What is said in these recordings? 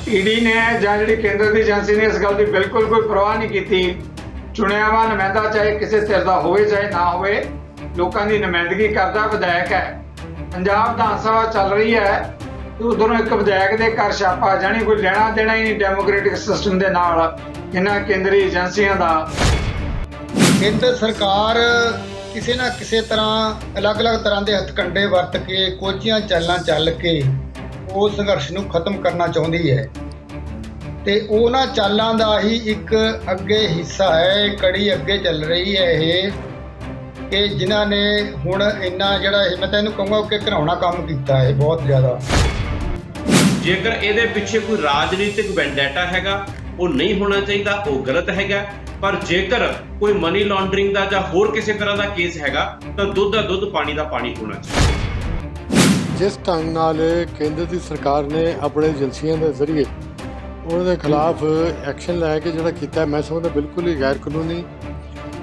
ED ने ਜਾਂ ਜਿਹੜੀ ਕੇਂਦਰ ਦੀ ਏਜੰਸੀ ਨੇ ਇਸ ਗੱਲ ਦੀ ਬਿਲਕੁਲ ਕੋਈ ਪਰਵਾਹ ਨਹੀਂ ਕੀਤੀ। ਚੁਣਿਆ ਵਾ ਨੁਮਾਇੰਦਾ ਚਾਹੇ ਕਿਸੇ ਧਿਰ ਦਾ ਹੋਵੇ ਚਾਹੇ ਨਾ ਹੋਵੇ, ਲੋਕਾਂ ਦੀ ਨੁਮਾਇੰਦਗੀ ਕਰਦਾ ਵਿਧਾਇਕ ਹੈ। ਪੰਜਾਬ ਵਿਧਾਨ ਸਭਾ ਚੱਲ ਰਹੀ ਹੈ ਤੇ ਉਧਰੋਂ ਇੱਕ ਵਿਧਾਇਕ ਦੇ ਘਰ ਛਾਪਾ, ਜਾਣੀ ਕੋਈ ਲੈਣਾ ਦੇਣਾ ਹੀ ਨਹੀਂ ਡੈਮੋਕ੍ਰੈਟਿਕ ਸਿਸਟਮ ਦੇ ਨਾਲ ਇਹਨਾਂ ਕੇਂਦਰੀ ਏਜੰਸੀਆਂ ਦਾ। ਕੇਂਦਰ ਸਰਕਾਰ ਕਿਸੇ ਨਾ ਕਿਸੇ ਤਰ੍ਹਾਂ ਅਲੱਗ-ਅਲੱਗ ਤਰ੍ਹਾਂ ਦੇ ਹੱਥਕੰਡੇ ਵਰਤ ਕੇ ਕੋਝੀਆਂ ਚਾਲਾਂ ਚੱਲ ਕੇ ਉਹ ਸੰਘਰਸ਼ ਨੂੰ ਖਤਮ ਕਰਨਾ ਚਾਹੁੰਦੀ ਹੈ ਤੇ ਉਹਨਾਂ ਚਾਲਾਂ ਦਾ ਹੀ ਇੱਕ ਅੱਗੇ ਹਿੱਸਾ ਹੈ, ਕੜੀ ਅੱਗੇ ਚੱਲ ਰਹੀ ਹੈ ਇਹ ਕਿ ਜਿਨ੍ਹਾਂ ਨੇ ਹੁਣ ਇੰਨਾ ਜਿਹੜਾ ਇਹ ਮੈਂ ਤਾਂ ਇਹਨੂੰ ਕਹੂੰਗਾ ਕਿ ਘਿਨਾਉਣਾ ਕੰਮ ਕੀਤਾ ਹੈ ਬਹੁਤ ਜ਼ਿਆਦਾ। ਜੇਕਰ ਇਹਦੇ ਪਿੱਛੇ ਕੋਈ ਰਾਜਨੀਤਿਕ ਵੈਂਡੇਟਾ ਹੈਗਾ ਉਹ ਨਹੀਂ ਹੋਣਾ ਚਾਹੀਦਾ, ਉਹ ਗਲਤ ਹੈਗਾ। ਪਰ ਜੇਕਰ ਕੋਈ ਮਨੀ ਲਾਂਡਰਿੰਗ ਦਾ ਜਾਂ ਹੋਰ ਕਿਸੇ ਤਰ੍ਹਾਂ ਦਾ ਕੇਸ ਹੈਗਾ ਤਾਂ ਦੁੱਧ ਦਾ ਦੁੱਧ ਪਾਣੀ ਦਾ ਪਾਣੀ ਹੋਣਾ ਚਾਹੀਦਾ। ਜਿਸ ਢੰਗ ਨਾਲ ਕੇਂਦਰ ਦੀ ਸਰਕਾਰ ਨੇ ਆਪਣੇ ਏਜੰਸੀਆਂ ਦੇ ਜ਼ਰੀਏ ਉਹਨਾਂ ਦੇ ਖਿਲਾਫ ਐਕਸ਼ਨ ਲੈ ਕੇ ਜਿਹੜਾ ਕੀਤਾ, ਮੈਂ ਸਮਝਦਾ ਬਿਲਕੁਲ ਹੀ ਗੈਰ ਕਾਨੂੰਨੀ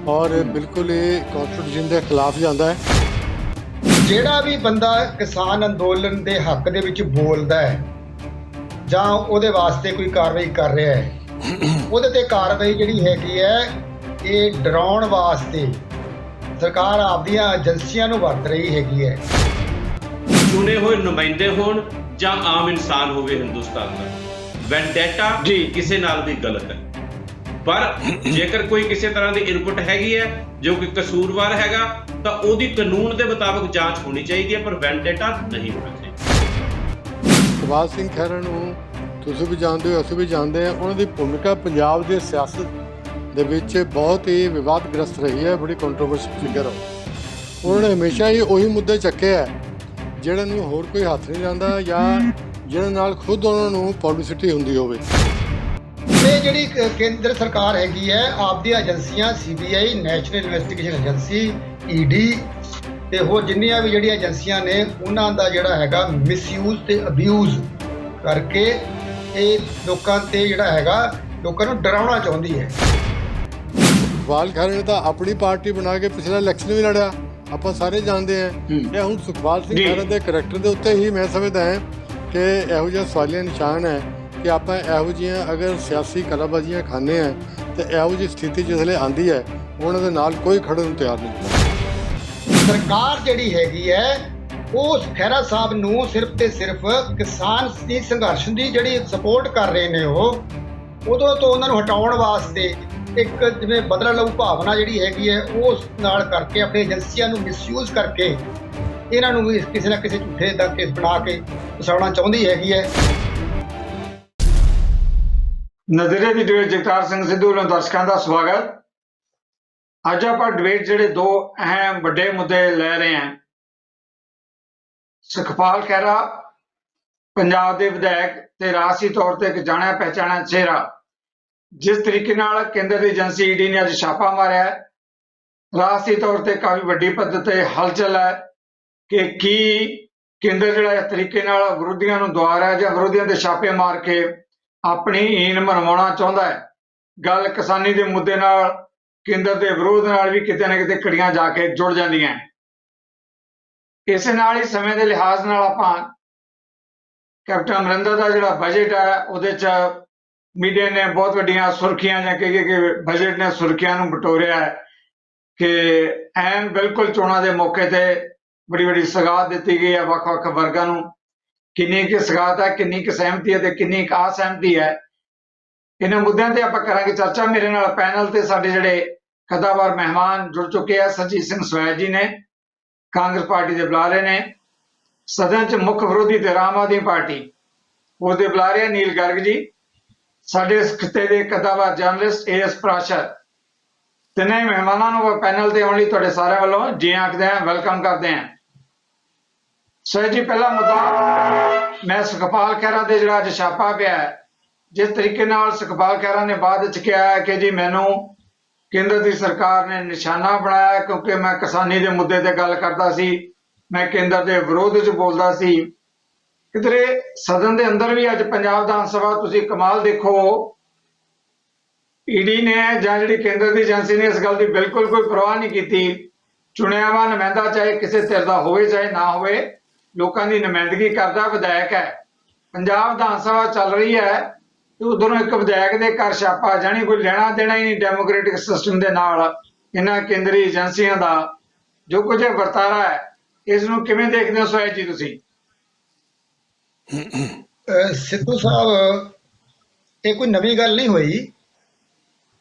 ਔਰ ਬਿਲਕੁਲ ਹੀ ਕਨਸਟੀਟਿਊਸ਼ਨ ਦੇ ਖਿਲਾਫ ਜਾਂਦਾ ਹੈ। ਜਿਹੜਾ ਵੀ ਬੰਦਾ ਕਿਸਾਨ ਅੰਦੋਲਨ ਦੇ ਹੱਕ ਦੇ ਵਿੱਚ ਬੋਲਦਾ ਹੈ ਜਾਂ ਉਹਦੇ ਵਾਸਤੇ ਕੋਈ ਕਾਰਵਾਈ ਕਰ ਰਿਹਾ ਹੈ, ਉਹਦੇ ਤੇ ਕਾਰਵਾਈ ਜਿਹੜੀ ਹੈਗੀ ਹੈ ਇਹ ਡਰਾਉਣ ਵਾਸਤੇ ਸਰਕਾਰ ਆਪਦੀਆਂ ਏਜੰਸੀਆਂ ਨੂੰ ਵਰਤ ਰਹੀ ਹੈਗੀ ਹੈ। ਚੁਣੇ ਹੋਏ ਨੁਮਾਇੰਦੇ ਹੋਣ ਜਾਂ ਆਮ ਇਨਸਾਨ ਹੋਵੇ ਹਿੰਦੁਸਤਾਨ ਦਾ, ਵੈਂਡੇਟਾ ਕਿਸੇ ਨਾਲ ਵੀ ਗਲਤ ਹੈ। ਪਰ ਜੇਕਰ ਕੋਈ ਕਿਸੇ ਤਰ੍ਹਾਂ ਦੀ ਇਨਪੁਟ ਹੈਗੀ ਹੈ ਜੋ ਕਿ ਕਸੂਰਵਾਰ ਹੈਗਾ ਤਾਂ ਉਹਦੀ ਕਾਨੂੰਨ ਦੇ ਮੁਤਾਬਕ ਜਾਂਚ ਹੋਣੀ ਚਾਹੀਦੀ ਹੈ, ਪਰ ਵੈਂਡੇਟਾ ਨਹੀਂ ਹੋਣਾ ਚਾਹੀਦਾ। ਸੁਖਪਾਲ ਸਿੰਘ ਖਹਿਰਾ ਨੂੰ ਤੁਸੀਂ ਵੀ ਜਾਣਦੇ ਹੋ, ਅਸੀਂ ਵੀ ਜਾਣਦੇ ਹਾਂ। ਉਹਨਾਂ ਦੀ ਭੂਮਿਕਾ ਪੰਜਾਬ ਦੀ ਸਿਆਸਤ ਦੇ ਵਿੱਚ ਬਹੁਤ ਹੀ ਵਿਵਾਦਗ੍ਰਸਤ ਰਹੀ ਹੈ, ਬੜੀ ਕੰਟਰੋਵਰਸ਼ੀਅਲ ਫਿਗਰ ਹੈ। ਉਹਨਾਂ ਨੇ ਹਮੇਸ਼ਾ ਹੀ ਉਹੀ ਮੁੱਦੇ ਚੱਕੇ ਹੈ ਜਿਹੜੇ ਨੂੰ ਹੋਰ ਕੋਈ ਹੱਥ ਨਹੀਂ ਲਾਉਂਦਾ ਜਾਂ ਜਿਹਨਾਂ ਨਾਲ ਖੁਦ ਉਹਨਾਂ ਨੂੰ ਪਬਲਿਸਿਟੀ ਹੁੰਦੀ ਹੋਵੇ। ਇਹ ਜਿਹੜੀ ਕੇਂਦਰ ਸਰਕਾਰ ਹੈਗੀ ਹੈ ਆਪਦੀਆਂ ਏਜੰਸੀਆਂ CBI, national investigation agency, ED ਤੇ ਹੋਰ ਜਿੰਨੀਆਂ ਵੀ ਜਿਹੜੀਆਂ ਏਜੰਸੀਆਂ ਨੇ ਉਹਨਾਂ ਦਾ ਜਿਹੜਾ ਹੈਗਾ ਮਿਸਯੂਜ਼ ਤੇ ਅਬਿਊਜ਼ ਕਰਕੇ ਇਹ ਲੋਕਾਂ ਤੇ ਜਿਹੜਾ ਹੈਗਾ ਲੋਕਾਂ ਨੂੰ ਡਰਾਉਣਾ ਚਾਹੁੰਦੀ ਹੈ। ਸੁਖਪਾਲ ਖਹਿਰਾ ਨੇ ਤਾਂ ਆਪਣੀ ਪਾਰਟੀ ਬਣਾ ਕੇ ਪਿਛਲਾ ਇਲੈਕਸ਼ਨ ਵੀ ਲੜਿਆ, ਆਪਾਂ ਸਾਰੇ ਜਾਣਦੇ ਹਾਂ। ਇਹ ਹੁਣ ਸੁਖਪਾਲ ਸਿੰਘ ਖਹਿਰਾ ਦੇ ਕਰੈਕਟਰ ਦੇ ਉੱਤੇ ਹੀ ਮੈਂ ਸਮਝਦਾ ਹਾਂ ਕਿ ਇਹੋ ਜਿਹਾ ਸਵਾਲੀਆ ਨਿਸ਼ਾਨ ਹੈ ਕਿ ਆਪਾਂ ਇਹੋ ਜਿਹੀਆਂ ਅਗਰ ਸਿਆਸੀ ਕਲਾਬਾਜ਼ੀਆਂ ਖਾਂਦੇ ਹਾਂ ਤੇ ਇਹੋ ਜਿਹੀ ਸਥਿਤੀ ਜਿਸਲੇ ਆਉਂਦੀ ਹੈ ਉਹਨਾਂ ਦੇ ਨਾਲ ਕੋਈ ਖੜਨ ਨੂੰ ਤਿਆਰ ਨਹੀਂ। ਸਰਕਾਰ ਜਿਹੜੀ ਹੈਗੀ ਹੈ ਉਹ ਖਹਿਰਾ ਸਾਹਿਬ ਨੂੰ ਸਿਰਫ ਤੇ ਸਿਰਫ ਕਿਸਾਨ ਦੀ ਸੰਘਰਸ਼ ਦੀ ਜਿਹੜੀ ਸਪੋਰਟ ਕਰ ਰਹੇ ਨੇ ਉਹ ਉਦੋਂ ਤੋਂ ਉਹਨਾਂ ਨੂੰ ਹਟਾਉਣ ਵਾਸਤੇ ਇੱਕ ਜਿਵੇਂ ਬਦਲਾ ਲਊ ਭਾਵਨਾ ਜਿਹੜੀ ਹੈਗੀ ਹੈ ਉਸ ਨਾਲ ਕਰਕੇ ਆਪਣੀ ਏਜੰਸੀਆਂ ਨੂੰ ਮਿਸਯੂਜ਼ ਕਰਕੇ ਇਹਨਾਂ ਨੂੰ ਵੀ ਕਿਸੇ ਨਾ ਕਿਸੇ ਝੂਠੇ ਦਾ ਕੇਸ ਬਣਾ ਕੇ ਫਸਾਉਣਾ ਚਾਹੁੰਦੀ ਹੈਗੀ ਹੈ। ਨਜ਼ਰੀਏ ਦੀ ਡਿਬੇਟ ਜਗਤਾਰ ਸਿੰਘ ਸਿੱਧੂ ਵੱਲੋਂ ਦਰਸ਼ਕਾਂ ਦਾ ਸਵਾਗਤ। ਅੱਜ ਆਪਾਂ ਡਿਬੇਟ ਜਿਹੜੇ ਦੋ ਅਹਿਮ ਵੱਡੇ ਮੁੱਦੇ ਲੈ ਰਹੇ ਹਾਂ। ਸੁਖਪਾਲ ਖਹਿਰਾ ਪੰਜਾਬ ਦੇ ਵਿਧਾਇਕ ਤੇ ਰਾਜਸੀ ਤੌਰ ਤੇ ਇੱਕ ਜਾਣਿਆ ਪਹਿਚਾਣਿਆ ਚਿਹਰਾ, ਜਿਸ ਤਰੀਕੇ ਨਾਲ ਕੇਂਦਰ ਦੀ ਏਜੰਸੀ ED ਨੇ ਅੱਜ ਛਾਪਾ ਮਾਰਿਆ, ਰਾਜਸੀ ਤੌਰ ਤੇ ਕਾਫੀ ਵੱਡੀ ਪੱਧਰ ਤੇ ਹਲਚਲ ਹੈ ਕਿ ਕੀ ਕੇਂਦਰ ਜਿਹੜਾ ਇਸ ਤਰੀਕੇ ਨਾਲ ਵਿਰੋਧੀਆਂ ਨੂੰ ਦੁਆ ਰਿਹਾ ਜਾਂ ਵਿਰੋਧੀਆਂ ਦੇ ਛਾਪੇ ਮਾਰ ਕੇ ਆਪਣੀ ਈਨ ਮਨਵਾਉਣਾ ਚਾਹੁੰਦਾ ਹੈ। ਗੱਲ ਕਿਸਾਨੀ ਦੇ ਮੁੱਦੇ ਨਾਲ ਕੇਂਦਰ ਦੇ ਵਿਰੋਧ ਨਾਲ ਵੀ ਕਿਤੇ ਨਾ ਕਿਤੇ ਘੜੀਆਂ ਜਾ ਕੇ ਜੁੜ ਜਾਂਦੀਆਂ। ਇਸੇ ਨਾਲ ਹੀ ਸਮੇਂ ਦੇ ਲਿਹਾਜ਼ ਨਾਲ ਆਪਾਂ ਕੈਪਟਨ ਅਮਰਿੰਦਰ ਦਾ ਜਿਹੜਾ ਬਜਟ ਹੈ ਉਹਦੇ 'ਚ ਮੀਡੀਆ ਨੇ ਬਹੁਤ ਵੱਡੀਆਂ ਸੁਰਖੀਆਂ ਜਾਂ ਕਹੀਏ ਕਿ ਬਜਟ ਨੇ ਸੁਰਖੀਆਂ ਨੂੰ ਬਟੋਰਿਆ ਹੈ ਕਿ ਐਨ ਬਿਲਕੁਲ ਚੋਣਾਂ ਦੇ ਮੌਕੇ ਤੇ ਬੜੀ ਵੱਡੀ ਸਗਾਤ ਦਿੱਤੀ ਗਈ ਹੈ ਵੱਖ-ਵੱਖ ਵਰਗਾਂ ਨੂੰ। ਕਿੰਨੀ ਕੁ ਸਗਾਤ ਹੈ, ਕਿੰਨੀ ਕੁ ਸਹਿਮਤੀ ਹੈ ਤੇ ਕਿੰਨੀ ਕੁ ਅਸਹਿਮਤੀ ਹੈ, ਇਹਨਾਂ ਮੁੱਦਿਆਂ ਤੇ ਆਪਾਂ ਕਰਾਂਗੇ ਚਰਚਾ। ਮੇਰੇ ਨਾਲ ਪੈਨਲ ਤੇ ਸਾਡੇ ਜਿਹੜੇ ਕਦਾਵਾਰ ਮਹਿਮਾਨ ਜੁੜ ਚੁੱਕੇ ਆ। ਸਰਜੀਤ ਸਿੰਘ ਸਵੈਜ ਜੀ ਨੇ, ਕਾਂਗਰਸ ਪਾਰਟੀ ਦੇ ਬੁਲਾਰੇ ਨੇ, ਸਦਨ 'ਚ ਮੁੱਖ ਵਿਰੋਧੀ ਤੇ ਆਮ ਆਦਮੀ ਪਾਰਟੀ ਉਹਦੇ ਬੁਲਾਰੇ ਨੀਲ ਗਰਗ ਜੀ, ਸਾਡੇ ਇਸ ਖਿੱਤੇ ਦੇ ਕਦਾਵਾਰ ਜਰਨਲਿਸਟ AS ਪ੍ਰਾਸ਼ਰ। ਤਿੰਨੇ ਮਹਿਮਾਨਾਂ ਨੂੰ ਪੈਨਲ ਤੇ ਆਉਣ ਲਈ ਤੁਹਾਡੇ ਸਾਰਿਆਂ ਵੱਲੋਂ ਜੀ ਆਖਦੇ ਹਾਂ, ਵੈਲਕਮ ਕਰਦੇ ਹਾਂ। ਸਰ ਜੀ, ਪਹਿਲਾ ਮੁੱਦਾ ਮੈਂ ਸੁਖਪਾਲ ਖਹਿਰਾ ਦੇ ਜਿਹੜਾ ਅੱਜ ਛਾਪਾ ਪਿਆ ਹੈ, ਜਿਸ ਤਰੀਕੇ ਨਾਲ ਸੁਖਪਾਲ ਖਹਿਰਾ ਨੇ ਬਾਅਦ ਵਿੱਚ ਕਿਹਾ ਕਿ ਜੀ ਮੈਨੂੰ ਕੇਂਦਰ ਦੀ ਸਰਕਾਰ ਨੇ ਨਿਸ਼ਾਨਾ ਬਣਾਇਆ ਕਿਉਂਕਿ ਮੈਂ ਕਿਸਾਨੀ ਦੇ ਮੁੱਦੇ ਤੇ ਗੱਲ ਕਰਦਾ ਸੀ, ਮੈਂ ਕੇਂਦਰ ਦੇ ਵਿਰੋਧ 'ਚ ਬੋਲਦਾ ਸੀ। ਕਿਧਰੇ ਸਦਨ ਦੇ ਅੰਦਰ ਵੀ ਅੱਜ ਪੰਜਾਬ ਵਿਧਾਨ ਸਭਾ ਤੁਸੀਂ ਕਮਾਲ ਦੇਖੋ, ED ਨੇ ਜਾਂ ਜਿਹੜੀ ਕੇਂਦਰ ਦੀ ਏਜੰਸੀ ਨੇ ਇਸ ਗੱਲ ਦੀ ਬਿਲਕੁਲ ਕੋਈ ਪਰਵਾਹ ਨਹੀਂ ਕੀਤੀ। ਚੁਣਿਆ ਵਾ ਨੁਮਾਇੰਦਾ ਚਾਹੇ ਕਿਸੇ ਧਿਰ ਦਾ ਹੋਵੇ ਚਾਹੇ ਨਾ ਹੋਵੇ, ਲੋਕਾਂ ਦੀ ਨੁਮਾਇੰਦਗੀ ਕਰਦਾ ਵਿਧਾਇਕ ਹੈ। ਪੰਜਾਬ ਵਿਧਾਨ ਸਭਾ ਚੱਲ ਰਹੀ ਹੈ ਤੇ ਉਧਰੋਂ ਇੱਕ ਵਿਧਾਇਕ ਦੇ ਘਰ ਛਾਪਾ, ਜਾਣੀ ਕੋਈ ਲੈਣਾ ਦੇਣਾ ਹੀ ਨਹੀਂ ਡੈਮੋਕ੍ਰੈਟਿਕ ਸਿਸਟਮ ਦੇ ਨਾਲ ਇਹਨਾਂ ਕੇਂਦਰੀ ਏਜੰਸੀਆਂ ਦਾ ਜੋ ਕੁਝ ਇਹ ਵਰਤਾਰਾ ਹੈ, ਇਸ ਨੂੰ ਕਿਵੇਂ ਦੇਖਦੇ ਹੋ ਸੋਹਿਲ ਜੀ ਤੁਸੀਂ? ਸਿੱਧੂ ਸਾਹਿਬ, ਇਹ ਕੋਈ ਨਵੀਂ ਗੱਲ ਨਹੀਂ ਹੋਈ।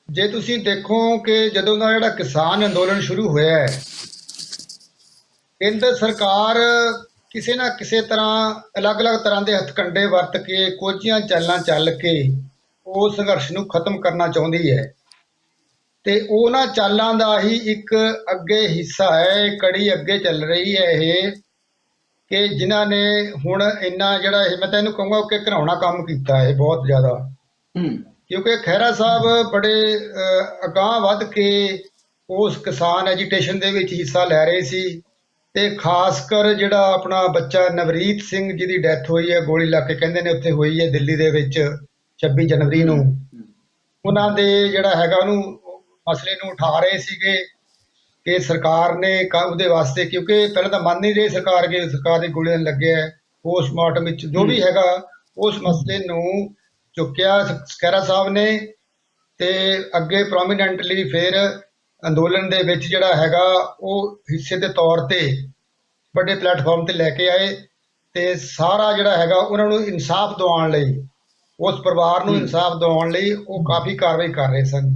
ਜੇ ਤੁਸੀਂ ਦੇਖੋ ਕਿ ਜਦੋਂ ਦਾ ਜਿਹੜਾ ਕਿਸਾਨ ਅੰਦੋਲਨ ਸ਼ੁਰੂ ਹੋਇਆ ਹੈ, ਕੇਂਦਰ ਸਰਕਾਰ ਕਿਸੇ ਨਾ ਕਿਸੇ ਤਰ੍ਹਾਂ ਅਲੱਗ-ਅਲੱਗ ਤਰ੍ਹਾਂ ਦੇ ਹੱਥਕੰਡੇ ਵਰਤ ਕੇ, ਕੋਝੀਆਂ ਚਾਲਾਂ ਚੱਲ ਕੇ ਉਸ ਸੰਘਰਸ਼ ਨੂੰ ਖਤਮ ਕਰਨਾ ਚਾਹੁੰਦੀ ਹੈ। ਤੇ ਉਹਨਾਂ ਚਾਲਾਂ ਦਾ ਹੀ ਇੱਕ ਅੱਗੇ ਹਿੱਸਾ ਹੈ, ਕੜੀ ਅੱਗੇ ਚੱਲ ਰਹੀ ਹੈ ਇਹ, ਕਿ ਜਿਨ੍ਹਾਂ ਨੇ ਹੁਣ ਇੰਨਾ ਜਿਹੜਾ ਇਹ ਮੈਂ ਤਾਂ ਇਹਨੂੰ ਕਹੂੰਗਾ ਕਿ ਘਿਨਾਉਣਾ ਕੰਮ ਕੀਤਾ ਹੈ ਬਹੁਤ ਜ਼ਿਆਦਾ। ਕਿਉਂਕਿ ਖਹਿਰਾ ਸਾਹਿਬ ਬੜੇ ਅਗਾਂਹ ਵੱਧ ਕੇ ਉਸ ਕਿਸਾਨ ਐਜੀਟੇਸ਼ਨ ਦੇ ਵਿੱਚ ਹਿੱਸਾ ਲੈ ਰਹੇ ਸੀ, ਤੇ ਖਾਸ ਕਰ ਜਿਹੜਾ ਆਪਣਾ ਬੱਚਾ ਨਵਰੀਤ ਸਿੰਘ ਜਿਹਦੀ ਡੈਥ ਹੋਈ ਹੈ, ਗੋਲੀ ਲੱਗ ਕੇ ਕਹਿੰਦੇ ਨੇ ਉੱਥੇ ਹੋਈ ਹੈ ਦਿੱਲੀ ਦੇ ਵਿੱਚ 26 ਜਨਵਰੀ ਨੂੰ, ਉਹਨਾਂ ਦੇ ਜਿਹੜਾ ਹੈਗਾ ਉਹਨੂੰ ਮਸਲੇ ਨੂੰ ਉਠਾ ਰਹੇ ਸੀਗੇ ਕਿ ਸਰਕਾਰ ਨੇ ਉਹਦੇ ਵਾਸਤੇ, ਕਿਉਂਕਿ ਪਹਿਲਾਂ ਤਾਂ ਮੰਨ ਨਹੀਂ ਰਹੀ ਸਰਕਾਰ ਕਿ ਸਰਕਾਰ ਦੀ ਗੋਲੀਆਂ ਲੱਗਿਆ, ਪੋਸਟਮਾਰਟਮ ਵਿੱਚ ਜੋ ਵੀ ਹੈਗਾ ਉਸ ਮਸਲੇ ਨੂੰ ਚੁੱਕਿਆ ਖਹਿਰਾ ਸਾਹਿਬ ਨੇ, ਤੇ ਅੱਗੇ ਪ੍ਰੋਮੀਨੈਂਟਲੀ ਫਿਰ ਅੰਦੋਲਨ ਦੇ ਵਿੱਚ ਜਿਹੜਾ ਹੈਗਾ ਉਹ ਹਿੱਸੇ ਦੇ ਤੌਰ ਤੇ ਵੱਡੇ ਪਲੇਟਫਾਰਮ ਤੇ ਲੈ ਕੇ ਆਏ, ਤੇ ਸਾਰਾ ਜਿਹੜਾ ਹੈਗਾ ਉਹਨਾਂ ਨੂੰ ਇਨਸਾਫ ਦਿਵਾਉਣ ਲਈ, ਉਸ ਪਰਿਵਾਰ ਨੂੰ ਇਨਸਾਫ ਦਿਵਾਉਣ ਲਈ ਉਹ ਕਾਫੀ ਕਾਰਵਾਈ ਕਰ ਰਹੇ ਸਨ।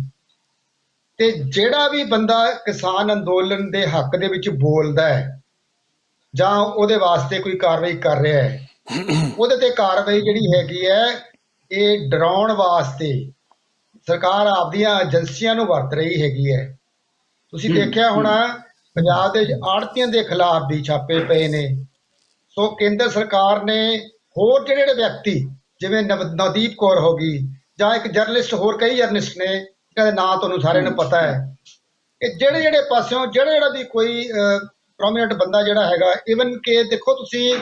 ਤੇ ਜਿਹੜਾ ਵੀ ਬੰਦਾ ਕਿਸਾਨ ਅੰਦੋਲਨ ਦੇ ਹੱਕ ਦੇ ਵਿੱਚ ਬੋਲਦਾ ਹੈ ਜਾਂ ਉਹਦੇ ਵਾਸਤੇ ਕੋਈ ਕਾਰਵਾਈ ਕਰ ਰਿਹਾ ਹੈ, ਉਹਦੇ ਤੇ ਕਾਰਵਾਈ ਜਿਹੜੀ ਹੈਗੀ ਹੈ ਇਹ ਡਰਾਉਣ ਵਾਸਤੇ ਸਰਕਾਰ ਆਪਦੀਆਂ ਏਜੰਸੀਆਂ ਨੂੰ ਵਰਤ ਰਹੀ ਹੈਗੀ ਹੈ। ਤੁਸੀਂ ਦੇਖਿਆ ਹੋਣਾ ਪੰਜਾਬ ਦੇ ਆੜ੍ਹਤੀਆਂ ਦੇ ਖਿਲਾਫ ਵੀ ਛਾਪੇ ਪਏ ਨੇ। ਸੋ ਕੇਂਦਰ ਸਰਕਾਰ ਨੇ ਹੋਰ ਜਿਹੜੇ ਵਿਅਕਤੀ ਜਿਵੇਂ ਨਵਦੀਪ ਕੌਰ ਹੋ ਗਈ ਜਾਂ ਇੱਕ ਜਰਨਲਿਸਟ, ਹੋਰ ਕਈ ਜਰਨਲਿਸਟ ਨੇ ਜਿਹਨਾਂ ਦੇ ਨਾਂ ਤੁਹਾਨੂੰ ਸਾਰਿਆਂ ਨੂੰ ਪਤਾ ਹੈ, ਕਿ ਜਿਹੜੇ ਪਾਸਿਓਂ ਜਿਹੜਾ ਵੀ ਕੋਈ ਪ੍ਰੋਮੀਨੈਂਟ ਬੰਦਾ ਜਿਹੜਾ ਹੈਗਾ, ਈਵਨ ਕਿ ਦੇਖੋ ਤੁਸੀਂ